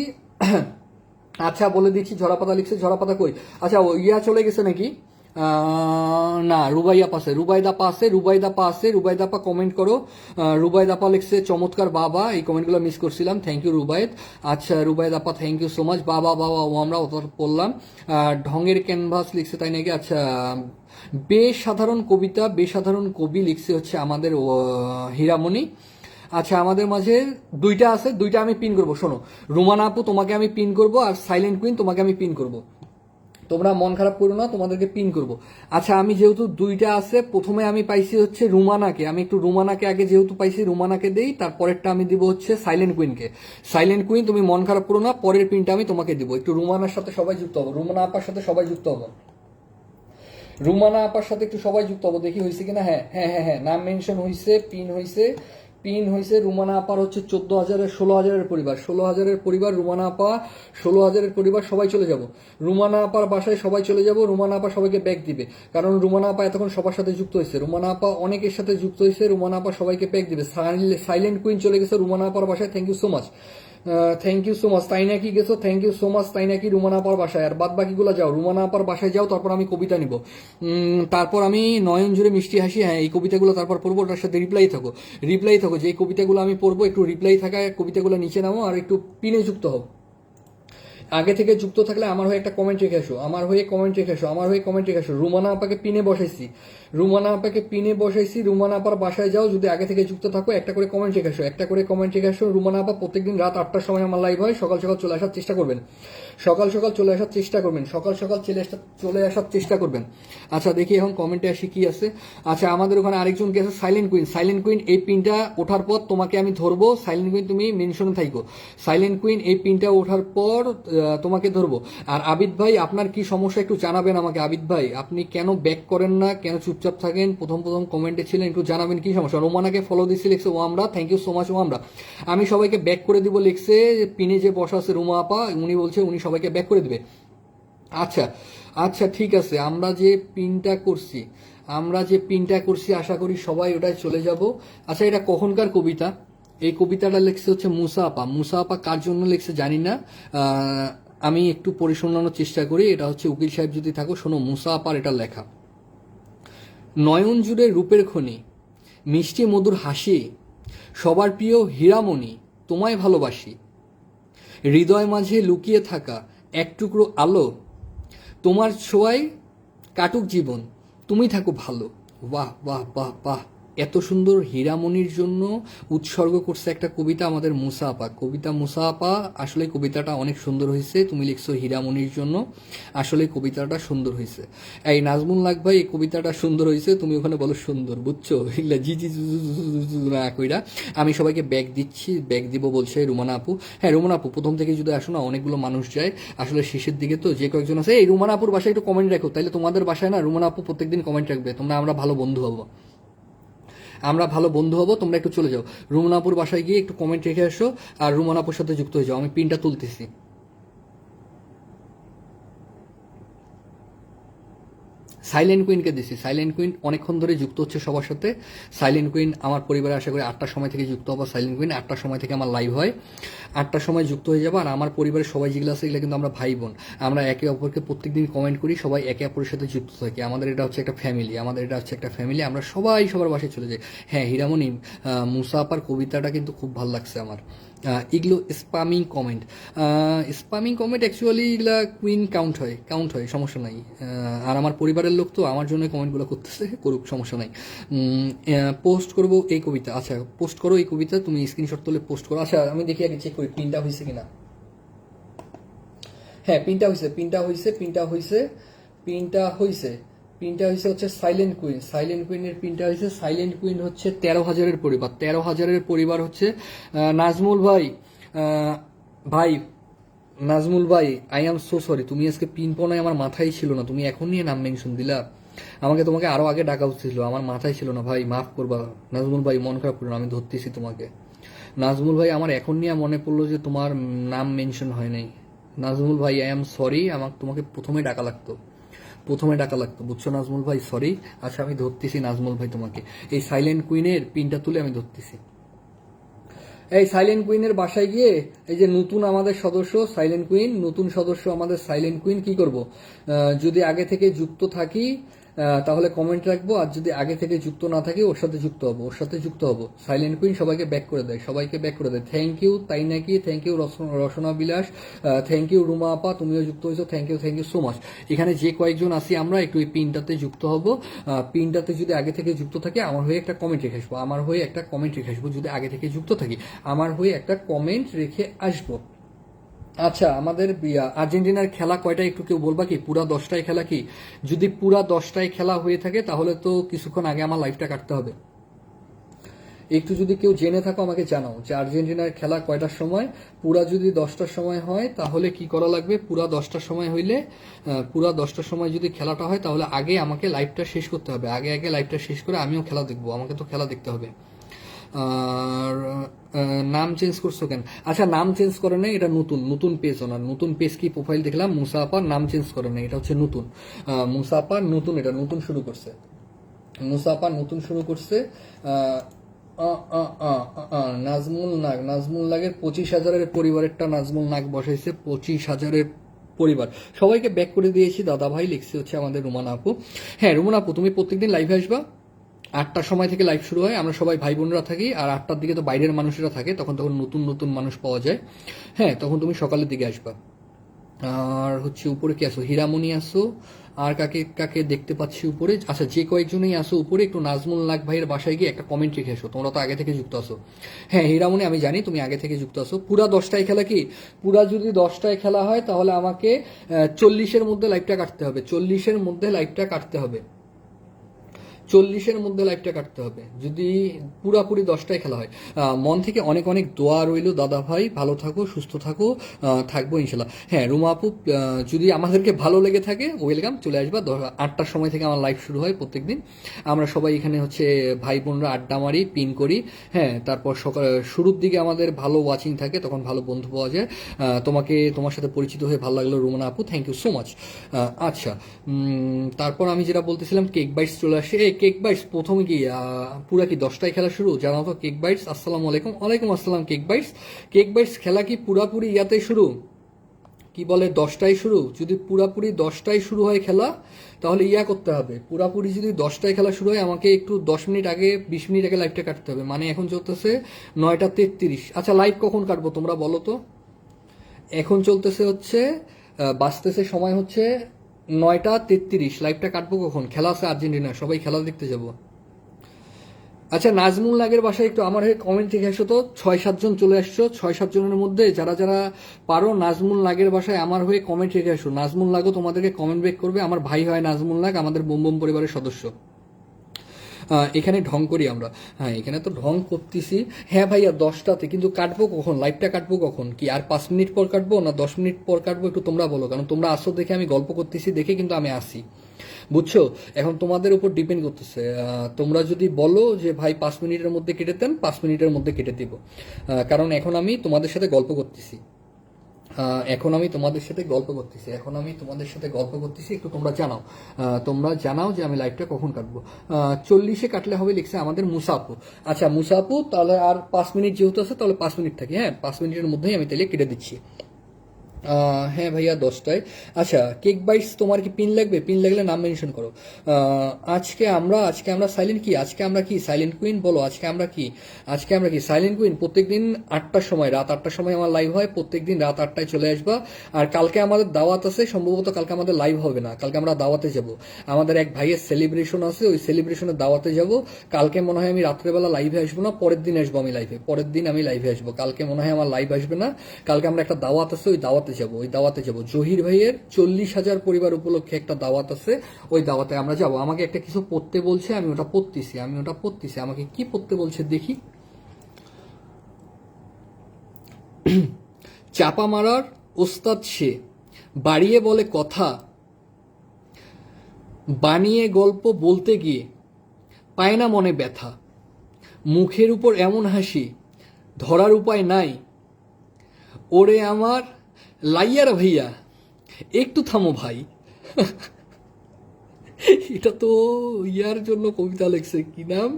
আচ্ছা বলে দিচ্ছি, ঝরাপাতা লিখছে, ঝরাপাতা কই? আচ্ছা ইয়া চলে গেছে নাকি? না রুবাইয়া পাশে, রুবাইদা পাশে, রুবাইদা পাশে, রুবাইদা পা কমেন্ট করো। রুবাইদা পা লিখছে চমৎকার বাবা, এই কমেন্টগুলো মিস করছিলাম, থ্যাংক ইউ রুবাইদ। আচ্ছা রুবাইদা পা থ্যাংক ইউ সো মাচ। বাবা বাবা ও আমরা অত পড়লাম। ঢঙের ক্যানভাস লিখছে তাই নাকি? আচ্ছা বেসাধারণ কবিতা, বেসাধারণ কবি লিখছে হচ্ছে আমাদের হীরামণি। আচ্ছা আমাদের মাঝে দুইটা আছে, দুইটা আমি পিন করবো। শোনো রুমানা আপু তোমাকে আমি পিন করবো, আর সাইলেন্ট কুইন তোমাকে আমি পিন করবো। তোমরা মন খারাপ করো না, তোমাদেরকে পিন করবো। আচ্ছা আমি যেহেতু দুইটা আছে, প্রথমে আমি পাইছি হচ্ছে রুমানাকে, আমি একটু রুমানাকে আগে যেহেতু পাইছি রুমানাকে দেই, তারপরেরটা আমি দিব হচ্ছে সাইলেন্ট কুইনকে। সাইলেন্ট কুইন তুমি মন খারাপ করো না, পরের পিনটা আমি তোমাকে দিব। একটু রুমানার সাথে সবাই যুক্ত হবো, রুমানা আপার সাথে সবাই যুক্ত হবো, রুমানা আপার সাথে একটু সবাই যুক্ত হবো, দেখি হয়েছে কিনা। হ্যাঁ হ্যাঁ হ্যাঁ হ্যাঁ নাম মেনশন হয়েছে, পিন হয়েছে, পিন হয়েছে। রুমানা আপার হচ্ছে 14,000-এর 16,000-এর পরিবার, 16,000-এর পরিবার, রুমানা আপা 16,000-এর পরিবার, সবাই চলে যাব রুমানা আপার বাসায়, সবাই চলে যাব। রুমানা আপা সবাইকে ব্যাগ দিবে, কারণ রুমানা আপা এতক্ষণ সবার সাথে যুক্ত হয়েছে, রুমানা আপা অনেকের সাথে যুক্ত হয়েছে, রুমানা আপা সবাইকে ব্যাগ দিবে। সাইলেন্ট কুইন চলে গেছে রুমানা আপার বাসায়, thank you so much. Thank you so much. তাই নাকি গেছো, থ্যাংক ইউ সো মাচ। তাই নাকি রুমানা আপার বাসায়, আর বাদ বাকিগুলো যাও, রুমানা আপার বাসায় যাও, তারপর আমি কবিতা নিব, তারপর আমি নয়ন জুড়ে মিষ্টি হাসি, হ্যাঁ এই কবিতাগুলো তারপর পড়বো, ওটার সাথে রিপ্লাই থাকো, যে কবিতাগুলো আমি পড়বো একটু রিপ্লাই থাকা কবিতাগুলো নিচে নামো, আর একটু পিনে যুক্ত হও। আগে থেকে যুক্ত থাকলে আমার হয়ে একটা কমেন্ট রেখে আসো, আমার হয়ে কমেন্ট রেখে আসো, আমার হয়ে কমেন্ট রেখে আসো। রুমানা আপাকে পিনে বসাইছি, রুমানা আপাকে পিনে বসাইছি, রুমানা আপার বাসায় যাও, যদি আগে থেকে যুক্ত থাকো একটা করে কমেন্ট রেখে আসো, একটা করে কমেন্ট রেখে আসো। রুমানা আপা প্রত্যেকদিন রাত 8টার সময় আমার লাইভ হয়, সকাল সকাল চলে আসার চেষ্টা করবেন, সকাল সকাল চলে আসার চেষ্টা করবেন, সকাল সকাল চলে আসার চেষ্টা করবেন। আচ্ছা দেখি এখন কমেন্টে আসি কি আছে। আচ্ছা আমাদের ওখানে আরেকজন কি আছে, সাইলেন্ট কুইন। সাইলেন্ট কুইন এই পিনটা ওঠার পর তোমাকে আমি ধরবো, সাইলেন্ট কুইন তুমি মেনশনে থাইকো। সাইলেন্ট কুইন এই পিনটা ওঠার পর তোমাকে ধরবো। আর আবিদ ভাই আপনার কি সমস্যা একটু জানাবেন আমাকে। আবিদ ভাই আপনি কেন ব্যাক করেন না, কেন চুপচাপ থাকেন, প্রথম কমেন্টে ছিলেন, একটু জানাবেন কি সমস্যা। রোমানাকে ফলো দিচ্ছি লিখছে ও আমরা, থ্যাংক ইউ সো মাচ ও আমরা। আমি সবাইকে ব্যাক করে দিব লিখছে, পিনে যে বসা আছে রুমা আপা উনি বলছে উনি সবাইকে ব্যাক করে দিবে। আচ্ছা আচ্ছা ঠিক আছে, আমরা যে পিনটা করছি আশা করি সবাই ওটাই চলে যাব। আচ্ছা এটা কখনকার কবিতা, এই কবিতাটা লিখছে হচ্ছে মুসা আপা। মুসা আপা কার জন্য লিখছে জানি না, আমি একটু পড়ে শোনানোর চেষ্টা করি। এটা হচ্ছে উকিল সাহেব যদি থাকো শোনো, মুসা আপার এটা লেখা। নয়ন জুড়ে রূপের খনি, মিষ্টি মধুর হাসি, সবার প্রিয় হীরামণি, তোমায় ভালোবাসি। হৃদয় মাঝে লুকিয়ে থাকা এক টুকরো আলো, তোমার ছোঁয়ায় কাটুক জীবন, তুমি থাকো ভালো। বাহ বাহ বাহ বাহ, এত সুন্দর হীরামণির জন্য উৎসর্গ করছে একটা কবিতা আমাদের মুসা আপা। কবিতা মুসা আপা, আসলে কবিতাটা অনেক সুন্দর হয়েছে, তুমি লিখছো হীরামণির জন্য, আসলে কবিতাটা সুন্দর হয়েছে। এই নাজমুল লাগ ভাই এই কবিতাটা সুন্দর হয়েছে, তুমি ওখানে বলো সুন্দর, বুঝছো, এগুলা জি জি না কইরা। আমি সবাইকে ব্যাগ দিচ্ছি, ব্যাগ দিব বলছে রুমানা আপু। হ্যাঁ রুমানা আপু প্রথম থেকে যদি আসো না, অনেকগুলো মানুষ যায় আসলে শেষের দিকে, তো যে কয়েকজন আছে এই রুমানা আপুর বাসায় একটু কমেন্ট রাখো, তাইলে তোমাদের বাসায় না রুমানা আপু প্রত্যেকদিন কমেন্ট রাখবে, তোমরা আমরা ভালো বন্ধু হবো, আমরা ভালো বন্ধু হবো। তোমরা একটু চলে যাও রুমনাপুর বাসায় গিয়ে একটু কমেন্ট রেখে আসো, আর রুমনাপুর সাথে যুক্ত হয়ে যাও। আমি পিনটা তুলতেছি। সাইলেন্ট কুইনকে দিছি, সাইলেন্ট কুইন অনেকক্ষণ ধরে যুক্ত হচ্ছে সবার সাথে। সাইলেন্ট কুইন আমার পরিবারে আশা করি 8টার সময় থেকে যুক্ত হবো। সাইলেন্ট কুইন 8টার সময় থেকে আমার লাইভ হয়, 8টার সময় যুক্ত হয়ে যাবো। আর আমার পরিবারের সবাই যেগুলো আছে এগুলো কিন্তু আমরা ভাই বোন, আমরা একে অপরকে প্রত্যেকদিন কমেন্ট করি, সবাই একে অপরের সাথে যুক্ত থাকি। আমাদের এটা হচ্ছে একটা ফ্যামিলি, আমরা সবাই সবার বাসায় চলে যাই। হ্যাঁ হীরামণি, মুসা আপার কবিতাটা কিন্তু খুব ভালো লাগছে আমার। এগুলো স্পামিং কমেন্ট অ্যাকচুয়ালি এগুলা কুইন কাউন্ট হয়, সমস্যা নাই। আর আমার পরিবারের লোক তো আমার জন্য কমেন্টগুলো করতেছে, করুক, সমস্যা নাই। পোস্ট করবো এই কবিতা, আচ্ছা পোস্ট করো এই কবিতা, তুমি স্ক্রিনশট তুলে পোস্ট করো। আচ্ছা আমি দেখি আগে চেক করি পিনটা হয়েছে কিনা। হ্যাঁ পিনটা হয়েছে হচ্ছে সাইলেন্ট কুইনের পিনটা হয়েছে। সাইলেন্ট কুইন হচ্ছে 13,000-এর পরিবার, 13,000-এর পরিবার হচ্ছে নাজমুল ভাই। ভাই নাজমুল ভাই আই এম সো সরি, তুমি আজকে পিন পনায় আমার মাথায় ছিল না, তুমি এখন নিয়ে নাম মেনশন দিলা, তোমাকে আরো আগে ডাকা উচিত ছিল, আমার মাথায় ছিল না ভাই, মাফ করবা নাজমুল ভাই, মন খারাপ করো না, আমি ধরতেছি তোমাকে। নাজমুল ভাই আমার এখন নিয়ে মনে পড়লো যে তোমার নাম মেনশন হয় নাই। নাজমুল ভাই আই এম সরি, আমার তোমাকে প্রথমে ডাকা লাগতো, বুঝছো নাজমুল ভাই, সরি। আচ্ছা আমি ধরতেছি নাজমুল ভাই তোমাকে, এই সাইলেন্ট কুইনের পিনটা তুলে আমি ধরতেছি। এই সাইলেন্ট কুইনের বাসায় গিয়ে এই যে নতুন আমাদের সদস্য সাইলেন্ট কুইন, নতুন সদস্য আমাদের সাইলেন্ট কুইন, কি করব, যদি আগে থেকে যুক্ত থাকি তাহলে কমেন্ট রাখবো, আর যদি আগে থেকে যুক্ত না থাকি ওর সাথে যুক্ত হবো। সাইলেন্ট কুইন সবাইকে ব্যাক করে দেয়, থ্যাংক ইউ তাই নাকি, থ্যাংক ইউ রসনা বিলাস, থ্যাংক ইউ রুমা আপা, তুমিও যুক্ত হয়েছো, থ্যাংক ইউ সো মাচ। এখানে যে কয়েকজন আছি আমরা একটু এই পিনটাতে যুক্ত হব। পিনটাতে যদি আগে থেকে যুক্ত থাকে আমার হয়ে একটা কমেন্ট রেখে আসবো, যদি আগে থেকে যুক্ত থাকি আমার হয়ে একটা কমেন্ট রেখে আসবো। আচ্ছা আমাদের আর্জেন্টিনার খেলা কয়টা একটু কেউ বলবা কি, পুরা 10টায় খেলা কি? যদি পুরা 10টায় খেলা হয়ে থাকে তাহলে তো কিছুক্ষণ আগে আমার লাইফটা কাটতে হবে। একটু যদি কেউ জেনে থাকো আমাকে জানাও যে আর্জেন্টিনার খেলা কয়টার সময়। পুরা যদি 10টার সময় হয় তাহলে কি করা লাগবে, পুরা 10টার সময় হইলে, পুরা 10টার সময় যদি খেলাটা হয় তাহলে আগে আমাকে লাইভটা শেষ করতে হবে, আগে লাইভটা শেষ করে আমিও খেলা দেখবো, আমাকে তো খেলা দেখতে হবে। আর নাম চেঞ্জ করছো কেন? আচ্ছা নাম চেঞ্জ করে নাই, এটা নতুন পেজ, ওনার নতুন পেজ কি প্রোফাইল দেখলাম, মুসা আপার নাম চেঞ্জ করে নাই, এটা হচ্ছে নতুন। এটা নতুন শুরু করছে, মুসা আপা নতুন শুরু করছে। নাজমুল নাগ, নাজমুল নাগের 25,000-এর পরিবারেরটা নাজমুল নাগ বসাইছে 25,000-এর পরিবার। সবাইকে ব্যাক করে দিয়েছি দাদা ভাই, লিখছে হচ্ছে আমাদের রুমানা আপু। হ্যাঁ রুমানা আপু, তুমি প্রত্যেকদিন লাইভে আসবা, 8টার সময় থেকে লাইভ শুরু হয়, আমরা সবাই ভাই বোনরা থাকি, আর 8টার দিকে তো বাইরের মানুষেরা থাকে, তখন তখন নতুন নতুন মানুষ পাওয়া যায়। হ্যাঁ তখন তুমি সকালের দিকে আসবা। আর হচ্ছে উপরে কি আসো, হীরামণি আসো, আর কাকে কাকে দেখতে পাচ্ছি উপরে, আচ্ছা যে কয়েকজনই আসো উপরে, একটু নাজমুল নাগ ভাইয়ের বাসায় গিয়ে একটা কমেন্ট রেখে আসো, তোমরা তো আগে থেকে যুক্ত আসো। হ্যাঁ হীরামণি, আমি জানি তুমি আগে থেকে যুক্ত আসো। পুরা 10টায় খেলা কি, পুরা যদি 10টায় খেলা হয় তাহলে আমাকে 40-এর মধ্যে লাইভটা কাটতে হবে, 40-এর মধ্যে লাইভটা কাটতে হবে, 40-এর মধ্যে লাইভটা কাটতে হবে যদি পুরাপুরি 10টায় খেলা হয়। মন থেকে অনেক অনেক দোয়া রইল দাদা ভাই, ভালো থাকো সুস্থ থাকো, থাকবো ইনশাল্লাহ। হ্যাঁ রুমা আপু, যদি আমাদেরকে ভালো লেগে থাকে ওয়েলকাম, চলে আসবা। 8টার সময় থেকে আমার লাইভ শুরু হয় প্রত্যেকদিন, আমরা সবাই এখানে হচ্ছে ভাই বোনরা আড্ডা মারি, পিন করি। হ্যাঁ তারপর সকাল শুরুর দিকে আমাদের ভালো ওয়াচিং থাকে, তখন ভালো বন্ধু পাওয়া যায়। তোমার সাথে পরিচিত হয়ে ভালো লাগলো রুমানা আপু, থ্যাংক ইউ সো মাচ। আচ্ছা, তারপর আমি যেটা বলতেছিলাম, কেক বাইটস চলে আসে। এই কেক বাইটস প্রথমে কি পুরা কি 10টায় খেলা শুরু, জানাও তো। কেক বাইটস, আসসালামু আলাইকুম। ওয়ালাইকুম আসসালাম কেক বাইটস। কেক বাইটস খেলা কি পুরাপুরি ইয়াতে শুরু, কি বলে 10টায় শুরু? যদি পুরাপুরি 10টায় শুরু হয় খেলা, তাহলে ইয়া করতে হবে, পুরাপুরি যদি 10টায় খেলা শুরু হয় আমাকে একটু 10 মিনিট আগে, 20 মিনিট আগে লাইভটা কাটতে হবে। মানে এখন চলতেছে 9টা 33। আচ্ছা লাইভ কখন কাটবো তোমরা বলো তো? এখন চলতেছে হচ্ছে বাঁচতেছে সময় হচ্ছে 9টা 33, লাইভটা কাটবো কখন? খেলা আছে আর্জেন্টিনা, সবাই খেলা দেখতে যাব। আচ্ছা নাজমুল নাগের বাসায় একটু আমার হয়ে কমেন্ট থেকে আসো তো, 6-7 জন চলে আসছো, 6-7 জনের মধ্যে যারা যারা পারো নাজমুল নাগের বাসায় আমার হয়ে কমেন্ট রেখে আসো। নাজমুল নাগও তোমাদেরকে কমেন্ট ব্যাক করবে, আমার ভাই হয় নাজমুল নাগ, আমাদের বোম বোম পরিবারের সদস্য। এখানে ঢং করি আমরা, হ্যাঁ এখানে তো ঢং করতেছি। হ্যাঁ ভাইয়া 10টাতে, কিন্তু কাটবো কখন লাইভটা, কাটবো কখন? কি আর 5 মিনিট পর কাটবো না 10 মিনিট পর কাটবো? একটু তোমরা বলো, কারণ তোমরা আসো দেখে আমি গল্প করতেছি দেখে কিন্তু আমি আসি, বুঝছো? এখন তোমাদের উপর ডিপেন্ড করতেছে। তোমরা যদি বলো যে ভাই 5 মিনিটের মধ্যে কেটে দেন, 5 মিনিটের মধ্যে কেটে দিব, কারণ এখন আমি তোমাদের সাথে গল্প করতেছি, একটু তোমরা জানাও যে আমি লাইভটা কখন কাটবো। 40-এ কাটলে হবে লিখছে আমাদের মুসাফু। আচ্ছা মুসাফু, তাহলে আর 5 মিনিট যেহেতু আছে, তাহলে 5 মিনিট থাকি। হ্যাঁ 5 মিনিটের মধ্যেই আমি তাহলে কেটে দিচ্ছি। হ্যাঁ ভাইয়া 10টায়। আচ্ছা কেক বাইটস, তোমার কি পিন লাগবে? পিন লাগলে নাম মেনশন করো। আজকে আমরা সাইলেন্ট কি, আজকে আমরা কি সাইলেন্ট কুইন বলো, আজকে আমরা কি সাইলেন্ট কুইন। প্রত্যেকদিন 8টার সময়, রাত 8টার সময় আমার লাইভ হয়, প্রত্যেকদিন রাত 8টায় চলে আসবা। আর কালকে আমাদের দাওয়াত আছে, সম্ভবত কালকে আমাদের লাইভ হবে না, কালকে আমরা দাওয়াতে যাব। আমাদের এক ভাইয়ের সেলিব্রেশন আছে, ওই সেলিব্রেশনের দাওয়াতে যাব। কালকে মনে হয় আমি রাত্রেবেলা লাইভে আসবো না, পরের দিন আসবো আমি লাইভে, পরের দিন আমি লাইভে আসবো। কালকে মনে হয় আমার লাইভ আসবে না, কালকে আমরা একটা দাওয়াত আছে, ওই দাওয়াতে যাব। জহির ভাইয়ের 40,000 পরিবার উপলক্ষে একটা দাওয়াত আছে, ওই দাওয়াতে আমরা যাব। আমাকে একটা কিছু পড়তে বলছে, আমি ওটা পড়তেছি, আমাকে কি পড়তে বলছে দেখি। চাপা মারার ওস্তাদ সে, বাড়িয়ে বলে কথা, বানিয়ে গল্প বলতে গিয়ে পায় না মনে ব্যথা, মুখের উপর এমন হাসি ধরার উপায় নাই, ওরে আমার লাইয়ার ভাইয়া একটু থামো ভাই। এটা তো ইয়ার জন্য কবিতা লিখছে, কি নাম,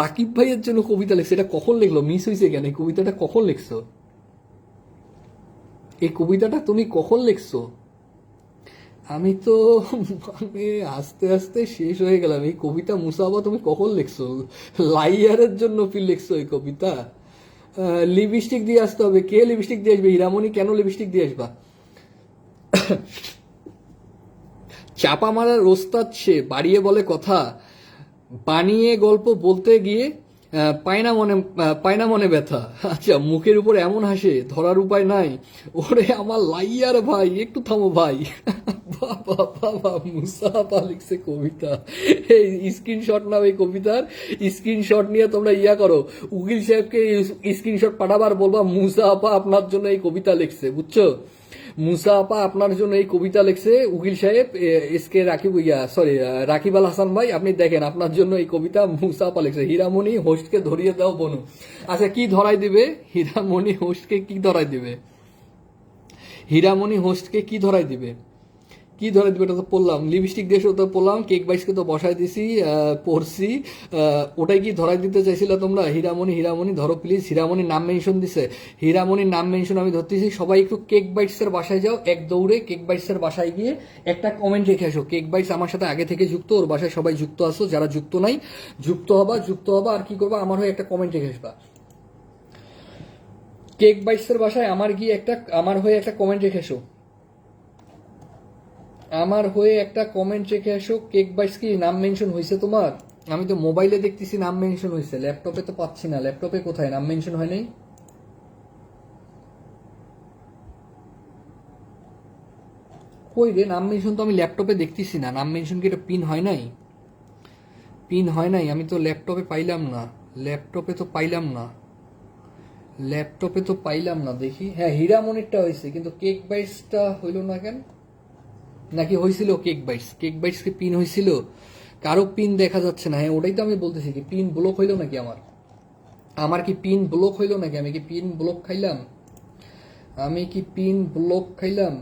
রাকিব ভাইয়ের জন্য কবিতা লিখছে। এটা কখন লিখলো, মিস হয়েছে কেন? এই কবিতাটা কখন লিখছো? এই কবিতাটা তুমি কখন লিখছো? আমি তো মানে আস্তে আস্তে শেষ হয়ে গেলাম। এই কবিতা মুসাফা তুমি কখন লিখছো? লাইয়ারের জন্য ফিল লিখছো এই কবিতা? লিপস্টিক দিয়ে আসতে হবে। কে লিপস্টিক দিয়ে আসবে? হীরামণি কেন লিপস্টিক দিয়ে আসবা? চাপা মারার ওস্তাদ সে, বাড়িয়ে বলে কথা, বানিয়ে গল্প বলতে গিয়ে পায় না মনে ব্যথা। আচ্ছা মুখের উপর এমন হাসে ধরার উপায় নাই, ওরে আমার লাইয়ার ভাই একটু থামো ভাই। বাবা বাবা, মুসাফা লিখছে কবিতা। এই স্ক্রিনশট নাও, এই কবিতার স্ক্রিনশট নিয়ে তোমরা ইয়া করো, উকিল সাহেবকে স্ক্রিনশট পাঠাবার বলবা মুসাফা আপনার জন্য এই কবিতা লিখছে, বুঝছো? মুসা আপা আপনার জন্য এই কবিতা লিখছে, উকিল সাহেব এসকে রাকিব আল হাসান ভাই, আপনি দেখেন আপনার জন্য এই কবিতা মুসা আপা লিখছে। হীরামণি হোস্টকে ধরিয়ে দাও বনু। আচ্ছা কি ধরাই দিবে হীরামণি হোস্টকে? কি ধরাই দিবে? কি ধরে দিবে, এটা তো পড়লাম, লিপস্টিক দিয়ে তো পড়লাম, কেক বাইসকে তো বসাই দিছি, পড়ছি, ওটাই কি ধরাই দিতে চাইছিল তোমরা? হীরামণি হীরামণি ধরো প্লিজ, হীরামণির নাম মেনশন দিছে, হীরামণির নাম মেনশন আমি ধরতেছি। সবাই একটু কেক বাইটসের বাসায় যাও, এক দৌড়ে কেক বাইটসের বাসায় গিয়ে একটা কমেন্ট রেখে আসো। কেক বাইটস আমার সাথে আগে থেকে যুক্ত, ওর বাসায় সবাই যুক্ত আসো, যারা যুক্ত নাই যুক্ত হবা, আর কি করবা, আমার হয়ে একটা কমেন্ট রেখে আসবা। কেক বাইটসের বাসায় আমার হয়ে একটা কমেন্ট রেখে এসো, আমার হয়ে একটা কমেন্ট রেখে আসো। কেক বাইটস কি নাম মেনশন হয়েছে তোমার? আমি তো মোবাইলে দেখতেছি নাম মেনশন হয়েছে, ল্যাপটপে তো পাচ্ছি না। ল্যাপটপে কোথায় নাম মেনশন হয় নাই? কই রে নাম মেনশন? তো আমি ল্যাপটপে দেখতেছি না নাম মেনশন। কি এটা পিন হয় নাই? পিন হয় নাই, আমি তো ল্যাপটপে পাইলাম না, ল্যাপটপে তো পাইলাম না, ল্যাপটপে তো পাইলাম না। দেখি, হ্যাঁ হীরামণিরটা হয়েছে, কিন্তু কেক বাইটসটা হইল না কেন? নাকি হয়েছিল কেক বাইটস? কেক বাইটস কি পিন হয়েছিল? কারো পিন দেখা যাচ্ছে না। হ্যাঁ ওটাই তো আমি বলতেছি, কি পিন ব্লক হইলো নাকি আমার? আমার কি পিন ব্লক হইলো নাকি? আমি কি পিন ব্লক খাইলাম? আমি কি পিন ব্লক খাইলাম?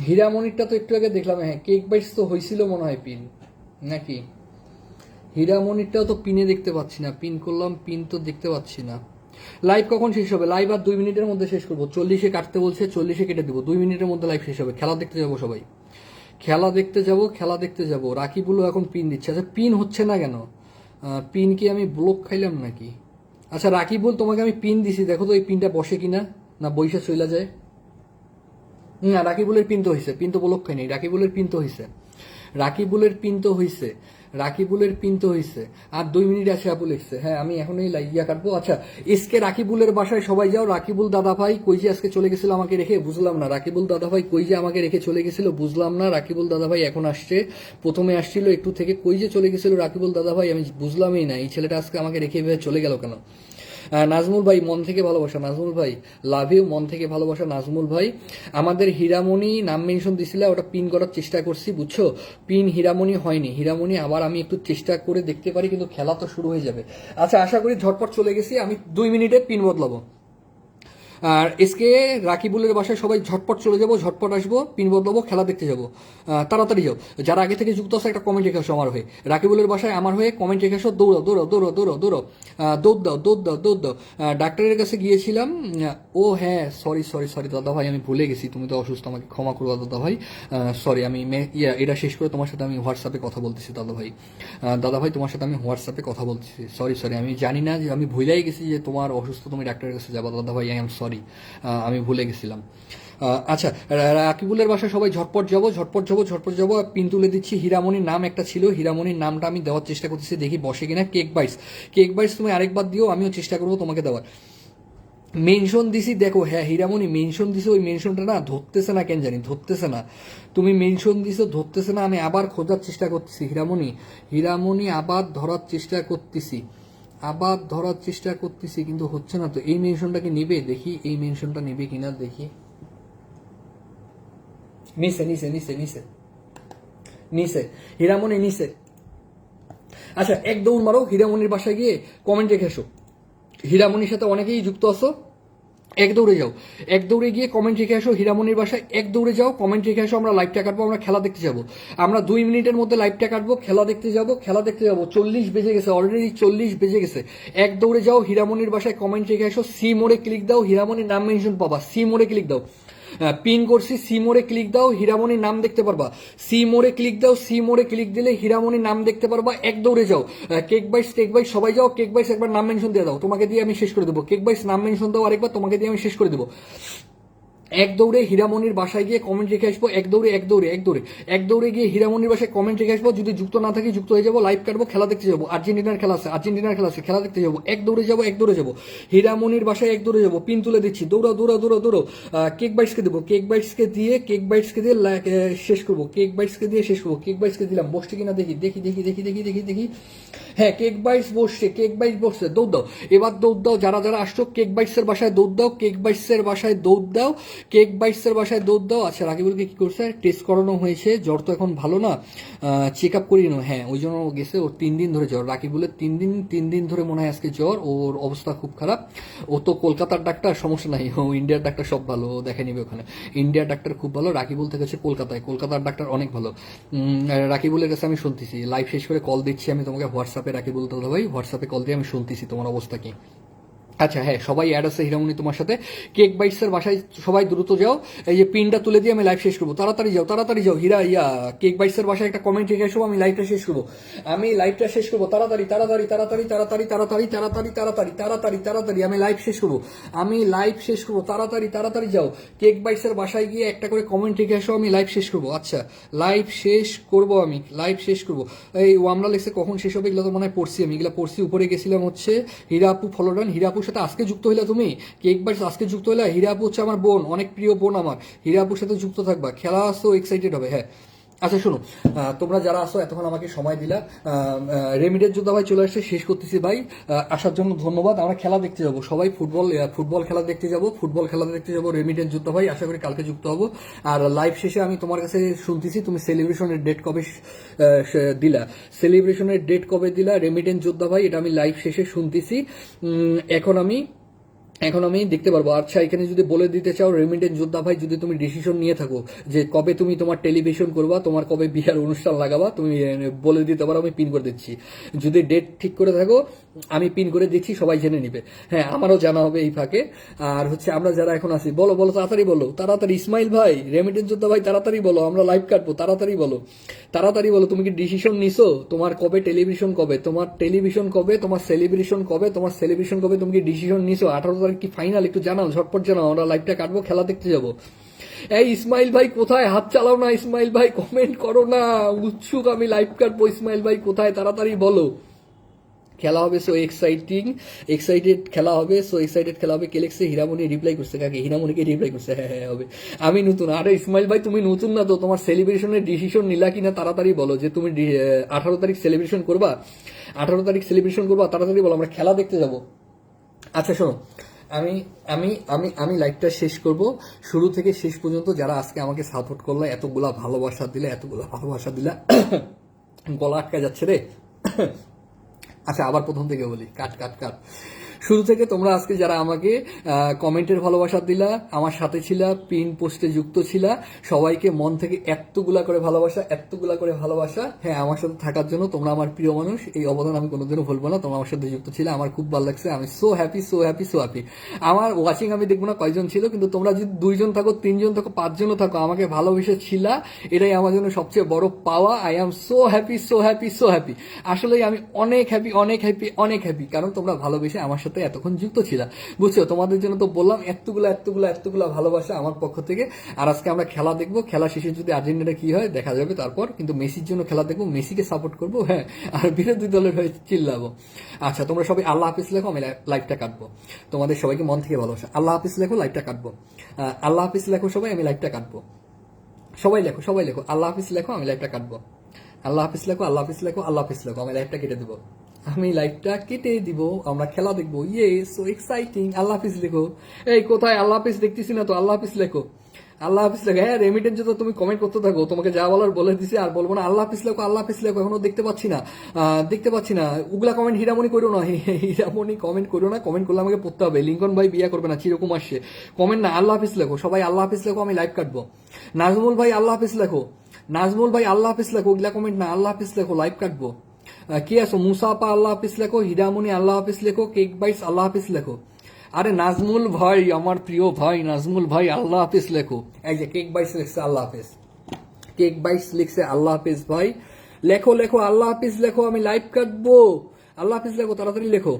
হীরামণিরটা তো একটু আগে দেখলাম। হ্যাঁ কেক বাইটস তো হয়েছিল মনে হয় পিন, নাকি? হীরামণিরটাও তো পিনে দেখতে পাচ্ছি না, পিন করলাম, পিন তো দেখতে পাচ্ছি না। লাইভ কখন শেষ হবে? লাইভ আর 2 মিনিটের মধ্যে শেষ করবো। 40-এ কাটতে বলছে, 40-এ কেটে দেবো, 2 মিনিটের মধ্যে লাইভ শেষ হবে। খেলা দেখতে যাবো সবাই, খেলা দেখতে যাব, খেলা দেখতে যাব। রাকিবুলও এখন পিন দিচ্ছে। আচ্ছা পিন হচ্ছে না কেন? পিন কি আমি ব্লক খাইলাম নাকি? আচ্ছা রাকিবুল, তোমাকে আমি পিন দিছি, দেখো তো এই পিনটা বসে কিনা, না বইসা চইলা যায়। না রাকিবুলের পিন তো হয়েছে, পিন তো ব্লক খাই নাই, রাকিবুলের পিন তো হয়েছে, রাকিবুলের পিন তো হয়েছে, রাকিবুলের পিন তো হয়েছে। আর 2 মিনিট আছে আপু লিখছে। হ্যাঁ আমি এখনই লাইয়া কাটবো। আচ্ছা এসকে রাকিবুলের বাসায় সবাই যাও। রাকিবুল দাদা ভাই কই যে আজকে চলে গেছিল আমাকে রেখে, বুঝলাম না। রাকিবুল দাদা ভাই কই যে আমাকে রেখে চলে গেছিল, বুঝলাম না। রাকিবুল দাদা ভাই এখন আসছে, প্রথমে আসছিল একটু থেকে, কই যে চলে গেছিল রাকিবুল দাদা ভাই আমি বুঝলামই না। এই ছেলেটা আজকে আমাকে রেখে এভাবে চলে গেল কেন? নাজমুল ভাই মন থেকে ভালোবাসা, নাজমুল ভাই লাভ ইউ, মন থেকে ভালোবাসা নাজমুল ভাই। আমাদের হীরামণি নাম মেনশন দিছিলে, ওটা পিন করার চেষ্টা করছি, বুঝছো? পিন হীরামণি হয়নি, হীরামণি আবার আমি একটু চেষ্টা করে দেখতে পারি, কিন্তু খেলা তো শুরু হয়ে যাবে। আচ্ছা আশা করি ঝটপট চলে গেছি, আমি 2 মিনিটে পিন বদলাবো। আর এসকে রাকিবুলের বাসায় সবাই ঝটপট চলে যাবো, ঝটপট আসবো, পিন বদলাবো, খেলা দেখতে যাবো। তাড়াতাড়ি যাও, যারা আগে থেকে যুক্ত আছে একটা কমেন্ট রেখে আসো আমার হয়ে। রাকিবুলের বাসায় আমার হয়ে কমেন্ট রেখে আসো, দৌড়াও দৌড়াও দৌড়াও দৌড়াও দৌড়াও, দৌড় দাও দৌড় দাও দৌড় দাও। ডাক্তারের কাছে গিয়েছিলাম। ও হ্যাঁ সরি সরি সরি দাদা ভাই, আমি ভুলে গেছি, তুমি তো অসুস্থ, আমাকে ক্ষমা করো দাদা ভাই। সরি, আমি এটা শেষ করে তোমার সাথে আমি হোয়াটসঅ্যাপে কথা বলতেছি দাদা ভাই। দাদা ভাই তোমার সাথে আমি হোয়াটসঅ্যাপে কথা বলতেছি। সরি সরি, আমি জানি না যে, আমি ভুলেই গেছি যে তোমার অসুস্থ, তুমি ডাক্তারের কাছে যাবা দাদা ভাই, আই এম সরি, আমি ভুলে গেছিলাম। আচ্ছা রাকিবুলের বাসায় সবাই ঝটপট যাবো, ঝটপট যাবো, ঝটপট যাবো। পিন তুলে দিচ্ছি। হীরামণির নাম একটা ছিল, হীরামণির নামটা আমি দেওয়ার চেষ্টা করতেছি, দেখি বসে কিনা। কেক বাইস, কেক বাইস তুমি আরেকবার দিও, আমিও চেষ্টা করবো তোমাকে দেওয়ার। মেনশন দিছি দেখো, হ্যাঁ হীরামণি মেনশন দিছে, ওই মেনশনটা না ধরতেছে না, কেন জানি ধরতেছে না। তুমি মেনশন দিছো, ধরতেছে না। আমি আবার খোঁজার চেষ্টা করতেছি হীরামণি, হীরামণি আবার ধরার চেষ্টা করতেছি, আবার ধরার চেষ্টা করতেছি, কিন্তু হচ্ছে না তো। এই মেনশনটাকে নেবে, দেখি এই মেনশনটা নেবে কিনা, দেখি। নিচে নিচে নিচে নিচে নিচে, হীরামণি নিচে। আচ্ছা এক দৌড় মারো, হীরামণির বাসায় গিয়ে কমেন্ট রেখে এসো। হীরামণির সাথে অনেকেই যুক্ত আছো, এক দৌড়ে যাও, এক দৌড়ে গিয়ে কমেন্ট রেখে আসো হীরামণির বাসায়, এক দৌড়ে যাও, কমেন্ট রেখে আসো। আমরা লাইভটা কাটবো, আমরা খেলা দেখতে যাবো। আমরা 2 মিনিটের মধ্যে লাইভটা কাটবো, খেলা দেখতে যাবো, খেলা দেখতে যাবো। 40 বেজে গেছে, অলরেডি 40 বেজে গেছে। এক দৌড়ে যাও, হীরামণির বাসায় কমেন্ট রেখে আসো, সি মোড়ে ক্লিক দাও, হীরামণির নাম মেনশন পাবা, সি মোড়ে ক্লিক দাও। পিন করছি, সি মোড়ে ক্লিক দাও, হীরামণির নাম দেখতে পারবা। সি মোড়ে ক্লিক দাও, সি মোড়ে ক্লিক দিলে হীরামণির নাম দেখতে পারবা। এক দৌড়ে যাও, কেক বাইস, কেক বাইস সবাই যাও, কেক বাইস একবার নাম মেনশন দিয়ে দাও, তোমাকে দিয়ে আমি শেষ করে দেবো। কেক বাইস নাম মেনশন দাও আরেকবার, তোমাকে দিয়ে আমি শেষ করে দেবো। এক দৌড়ে হীরামণির বাসায় গিয়ে কমেন্ট রেখে আসবো, এক দৌড়ে এক দৌড়ে এক দৌড়ে এক দৌড়ে গিয়ে হীরামণির বাসায় কমেন্ট রেখে আসবো। যদি যুক্ত না থাকি যুক্ত হয়ে যাবো, লাইভ কাটবো, খেলা দেখতে যাবো। আর্জেন্টিনার খেলা আছে, আর্জেন্টিনার খেলা আছে, খেলা দেখতে যাবো। এক দৌড়ে যাবো, এক দৌড়ে যাবো, হীরামণির বাসায় এক দৌড়ে যাবো। পিন তুলে দিচ্ছি, দৌড়াও দৌড়াও দৌড়াও দৌড়াও। কেক বাইটসকে দেবো, কেক বাইটসকে দিয়ে, কেক বাইটসকে দিয়ে শেষ করবো, কেক বাইটসকে দিয়ে শেষ করবো। কেক বাইটসকে দিলাম, বসছে কিনা দেখি দেখি দেখি দেখি দেখি দেখি দেখি। হ্যাঁ কেক বাইটস বসছে, কেক বাইটস বসছে, দৌড় দাও এবার, দৌড় দাও যারা যারা আসছো কেক বাইটসের বাসায় দৌড় দাও, কেক বাইটসের বাসায় দৌড় দাও, কেক বাইটসের বাসায় দৌড় দাও। আচ্ছা রাকিবুলকে কি করছে, টেস্ট করানো হয়েছে, জ্বর তো এখন ভালো না, চেক আপ করিয়ে নাও। হ্যাঁ ওই জন্য গেছে, ওর 3 দিন ধরে জ্বর, রাকিবুলের 3 দিন ধরে মনে হয় আজকে জ্বর, ওর অবস্থা খুব খারাপ। ও তো কলকাতার ডাক্তার, সমস্যা নাই, ও ইন্ডিয়ার ডাক্তার সব ভালো, ও দেখে নিবে ওখানে, ইন্ডিয়ার ডাক্তার খুব ভালো, রাকিবুল থেকে হচ্ছে কলকাতায়, কলকাতার ডাক্তার অনেক ভালো। রাকিবুলের কাছে আমি শুনতেছি, লাইভ শেষ করে কল দিচ্ছি আমি তোমাকে হোয়াটসঅ্যাপে, রাকিবুল দাদা ভাই হোয়াটসঅ্যাপে কল দিয়ে আমি শুনতেছি তোমার অবস্থা কি। আচ্ছা হ্যাঁ সবাই অ্যাড আছে হিরামণি তোমার সাথে, কেক বাইটসের বাসায় সবাই দ্রুত যাও, এই যে পিনটা তুলে দিয়ে আমি লাইভ শেষ করবো, তাড়াতাড়ি যাও তাড়াতাড়ি যাও, কেক বাইটসের বাসায় একটা কমেন্ট রেখে আসবো, আমি লাইভটা শেষ করবো, আমি লাইভটা শেষ করবো, তাড়াতাড়ি তাড়াতাড়ি তাড়াতাড়ি তাড়াতাড়ি তাড়াতাড়ি তাড়াতাড়ি তাড়াতাড়ি তাড়াতাড়ি তাড়াতাড়ি আমি লাইভ শেষ করবো, আমি লাইভ শেষ করবো, তাড়াতাড়ি তাড়াতাড়ি যাও, কেক বাইটসের বাসায় গিয়ে একটা করে কমেন্ট রেখে আসো, আমি লাইভ শেষ করবো। আচ্ছা লাইভ শেষ করবো, আমি লাইভ শেষ করবো। এই ওয়ামরা লেগছে কখন শেষ হবে, এগুলো তো মনে হয় পড়ছি, আমি এগুলো পড়ছি, উপরে গেছিলাম হচ্ছে হীরাপু ফলোডান, হীরাপুর সাথে আজকে যুক্ত হইলা তুমি, কেক বাইটস আজকে যুক্ত হইলা, হীরাপু হচ্ছে আমার বোন, অনেক প্রিয় বোন আমার, হীরাপুর সাথে যুক্ত থাকবা, খেলা আসো এক্সাইটেড হবে। হ্যাঁ আচ্ছা শোনো, তোমরা যারা আসো এতক্ষণ আমাকে সময় দিলা, রেমিডের যোদ্ধা ভাই চলে আসছে, শেষ করতেছি ভাই, আসার জন্য ধন্যবাদ। আমরা খেলা দেখতে যাবো সবাই, ফুটবল খেলা দেখতে যাবো, ফুটবল খেলা দেখতে যাবো, রেমিডের যোদ্ধা ভাই আশা করি কালকে যুক্ত হবো। আর লাইভ শেষে আমি তোমার কাছে শুনতেছি তুমি সেলিব্রেশনের ডেট কবে দিলা, সেলিব্রেশনের ডেট কবে দিলা রেমিডেন্স যোদ্ধা ভাই, এটা আমি লাইভ শেষে শুনতেছি। এখন আমি দেখতে পারবো। আচ্ছা এখানে যদি বলে দিতে চাও রেমিডেন্স যোদ্ধা ভাই, যদি তুমি ডিসিশন নিয়ে থাকো যে কবে তুমি তোমার টেলিভিশন করবা, তোমার কবে বিয়ার অনুষ্ঠান লাগাবা, তুমি বলে দিতে পারো, আমি পিন করে দিচ্ছি। যদি ডেট ঠিক করে থাকো আমি পিন করে দিচ্ছি, সবাই জেনে নিবে। হ্যাঁ আমারও জানা হবে এই ফাঁকে। আর হচ্ছে আমরা যারা এখন আছি, বলো বলো তাড়াতাড়ি বলো, তাড়াতাড়ি ইসমাইল ভাই, রেমিডেন্স যোদ্ধা ভাই তাড়াতাড়ি বলো, আমরা লাইভ কাটবো, তাড়াতাড়ি বলো, তাড়াতাড়ি বলো, তুমি কি ডিসিশন নিছো, তোমার কবে টেলিভিশন কবে, তোমার টেলিভিশন কবে, তোমার সেলিব্রেশন কবে, তোমার সেলিব্রেশন কবে, তুমি কি ডিসিশন নিছো, 18 তারিখ কি ফাইনাল, একটু জানাও, ঝটপট জানাও, আমরা লাইভটা কাটবো, খেলা দেখতে যাবো। এই ইসমাইল ভাই কোথায়, হাত চালাও না ইসমাইল ভাই, কমেন্ট করো না, উৎসুক আমি, লাইভ কাটবো, ইসমাইল ভাই কোথায়, তাড়াতাড়ি বলো। খেলা হবে সো এক্সাইটেড খেলা হবে, সো এক্সাইটেড খেলা হবে। কেলেক্সে হীরামণি রিপ্লাই করছে, কাকে হীরামণিকে রিপ্লাই করছে, হ্যাঁ হ্যাঁ হবে। আমি নতুন, আরে ইসমাইল ভাই তুমি নতুন না তো, তোমার সেলিব্রেশনের ডিসিশন নিলা কিনা তাড়াতাড়ি বলো, যে তুমি 18 তারিখ সেলিব্রেশন করবা, 18 তারিখ সেলিব্রেশন করবা, তাড়াতাড়ি বলো, আমরা খেলা দেখতে যাব। আচ্ছা শোনো, আমি আমি আমি আমি লাইভটা শেষ করব, শুরু থেকে শেষ পর্যন্ত যারা আজকে আমাকে সাপোর্ট করলে, এতগুলা ভালোবাসা দিলা গলা আটকা যাচ্ছে রে। আচ্ছা আবার প্রথম থেকে বলি, কাট কাট কাট, শুরু থেকে তোমরা আজকে যারা আমাকে কমেন্টের ভালোবাসা দিলা, আমার সাথে ছিলা, পিন পোস্টে যুক্ত ছিলা, সবাইকে মন থেকে এতগুলা করে ভালোবাসা। হ্যাঁ আমার সাথে থাকার জন্য, তোমরা আমার প্রিয় মানুষ, এই অবদান আমি কোনোদিনও ভুলবো না, তোমরা আমার সাথে যুক্ত ছিল, আমার খুব ভালো লাগছে, আমি so happy so happy so happy. আমার ওয়াচিং আমি দেখবো না কয়জন ছিল, কিন্তু তোমরা যদি 2 জন থাকো, 3 জন থাকো, 5 জনও থাকো, আমাকে ভালোবেসে ছিলা, এটাই আমার জন্য সবচেয়ে বড় পাওয়া। I am so happy so happy so happy, আসলেই আমি অনেক হ্যাপি অনেক হ্যাপি অনেক হ্যাপি, কারণ তোমরা ভালোবেসে আমার সাথে এতক্ষণ যুক্ত ছিল, বুঝছো। তোমাদের জন্য তো বললাম এতগুলা ভালোবাসা আমার পক্ষ থেকে। আর আজকে আমরা খেলা দেখবো, খেলা শেষে যদি আর্জেন্টিনা কি হয় দেখা যাবে, তারপর কিন্তু মেসির জন্য খেলা দেখবো, মেসিকে সাপোর্ট করবো, হ্যাঁ, আর বিরোধী দলের হয়ে চিল্লাবো। আচ্ছা তোমরা সবাই আল্লাহ হাফিজ লেখো, আমি লাইভটা কাটবো, তোমাদের সবাইকে মন থেকে ভালোবাসা, আল্লাহ হাফিজ লেখো, লাইভটা কাটবো, আল্লাহ হাফিজ লেখো সবাই, আমি লাইভটা কাটবো, সবাই লেখো আল্লাহ হাফিজ লেখো, আমি লাইভটা কাটবো, আল্লাহ হাফিজ লেখো, আল্লাহ হাফিজ লেখো, আল্লাহ হাফিজ লেখো, আমি লাইভটা কেটে দেবো, আমি লাইভটা কেটে দিব, আমরা খেলা দেখবো, ইয়ে সো এক্সাইটিং। আল্লাহ হাফিজ লেখো, এই কোথায় আল্লাহ হাফিজ দেখতেছি না তো, আল্লাহ হাফিজ লেখো, আল্লাহ হাফিজ লেখো। হ্যাঁ রেমিটেন্স তো তুমি কমেন্ট করতে থাকো, তোমাকে যা বলার বলে দিছি, আর বলবো না। আল্লাহ হাফিজ লেখো, আল্লাহ হাফিজ লেখো, এখনো দেখতে পাচ্ছি না, উগলা কমেন্ট হীরামণি করো না, হীরামণি কমেন্ট করো না, কমেন্ট করলে আমাকে পড়তে হবে, লিঙ্কন ভাই বিয়া করবে না, চিরকুমার সে কমেন্ট না, আল্লাহ হাফিজ লেখো, সবাই আল্লাহ হাফিজ লেখো, আমি লাইভ কাটবো। নাজমুল ভাই আল্লাহ হাফিজ লেখো, আল্লাহ হাফিজ লেখো, ওগুলা কমেন্ট না, আল্লাহ হাফিজ লেখো, লাইভ কাটবো। কি আছো মুসাফা আল্লাহ হাফিজ লেখো, হীরামণি আল্লাহ হাফিজ লেখো, কেক বাইটস আল্লাহ হাফিজ লেখো। আরে নাজমুল ভাই, আমার প্রিয় ভাই নাজমুল ভাই, আল্লাহ হাফিজ লেখো। এই যে কেক বাইটস লিখছে আল্লাহ হাফিজ, কেক বাইটস লিখছে আল্লাহ হাফিজ, ভাই লেখো আল্লাহ হাফিজ লেখো, আমি লাইভ কাটবো, আল্লাহ হাফিজ লেখো, তাড়াতাড়ি লেখো।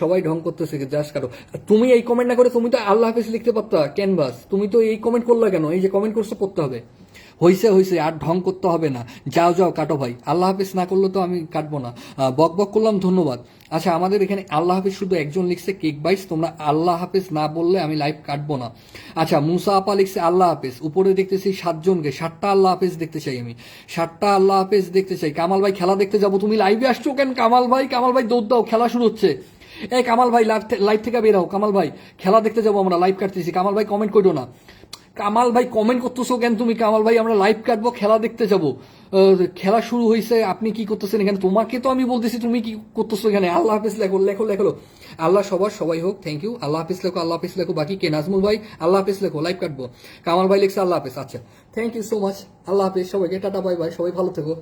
সবাই ঢং করতেছে, জাস্ট কাটো। তুমি এই কমেন্ট না করে তুমি তো আল্লাহ হাফিজ লিখতে পারতা, ক্যানভাস, তুমি তো এই কমেন্ট করলা কেন, এই যে কমেন্ট করছো পড়তে হবে, হইছে হইছে, আর ঢং করতে হবে না, যাও যাও কাটো ভাই। আল্লাহ হাফেজ না করলে তো আমি কাটবো না। বক বক করলাম, ধন্যবাদ। আচ্ছা, আমাদের এখানে আল্লাহ হাফেজ শুধু একজন লিখছে, কেক বাইস। তোমরা আল্লাহ হাফেজ না বললে আমি লাইভ কাটবো না। আচ্ছা, মুসা আপা লিখছে আল্লাহ হাফেজ। উপরে দেখতেছি 7 জনকে, 7টা আল্লাহ হাফেজ দেখতে চাই আমি, 7টা আল্লাহ হাফেজ দেখতে চাই। কামাল ভাই খেলা দেখতে যাবো, তুমি লাইভে আসছো কেন কামাল ভাই? কামাল ভাই দৌড় দাও, খেলা শুরু হচ্ছে। এই কামাল ভাই লাইভ থেকে বের হও। কামাল ভাই খেলা দেখতে যাবো, আমরা লাইভ কাটতেছি। কামাল ভাই কমেন্ট করো না। কামাল ভাই কমেন্ট করতেছো কেন তুমি? কামাল ভাই আমরা লাইভ কাটবো, খেলা দেখতে যাবো। খেলা শুরু হয়েছে, আপনি কি করতেছেন এখানে? তোমাকে তো আমি বলতেছি, তুমি কি করতেছো এখানে? আল্লাহ হাফিজ লেখো লেখো লেখো। আল্লাহ সবার সবাই হোক, থ্যাংক ইউ। আল্লাহ হাফিজ লেখো, আল্লাহ হাফিজ লেখো। বাকি কে? নাজমুল ভাই আল্লাহ হাফিজ লেখো, লাইভ কাটবো। কামাল ভাই লিখছে আল্লাহ হাফিজ। আচ্ছা, থ্যাংক ইউ সো মাচ। আল্লাহ হাফিজ সবাইকে, টাটা বাই বাই, সবাই ভালো থেকো।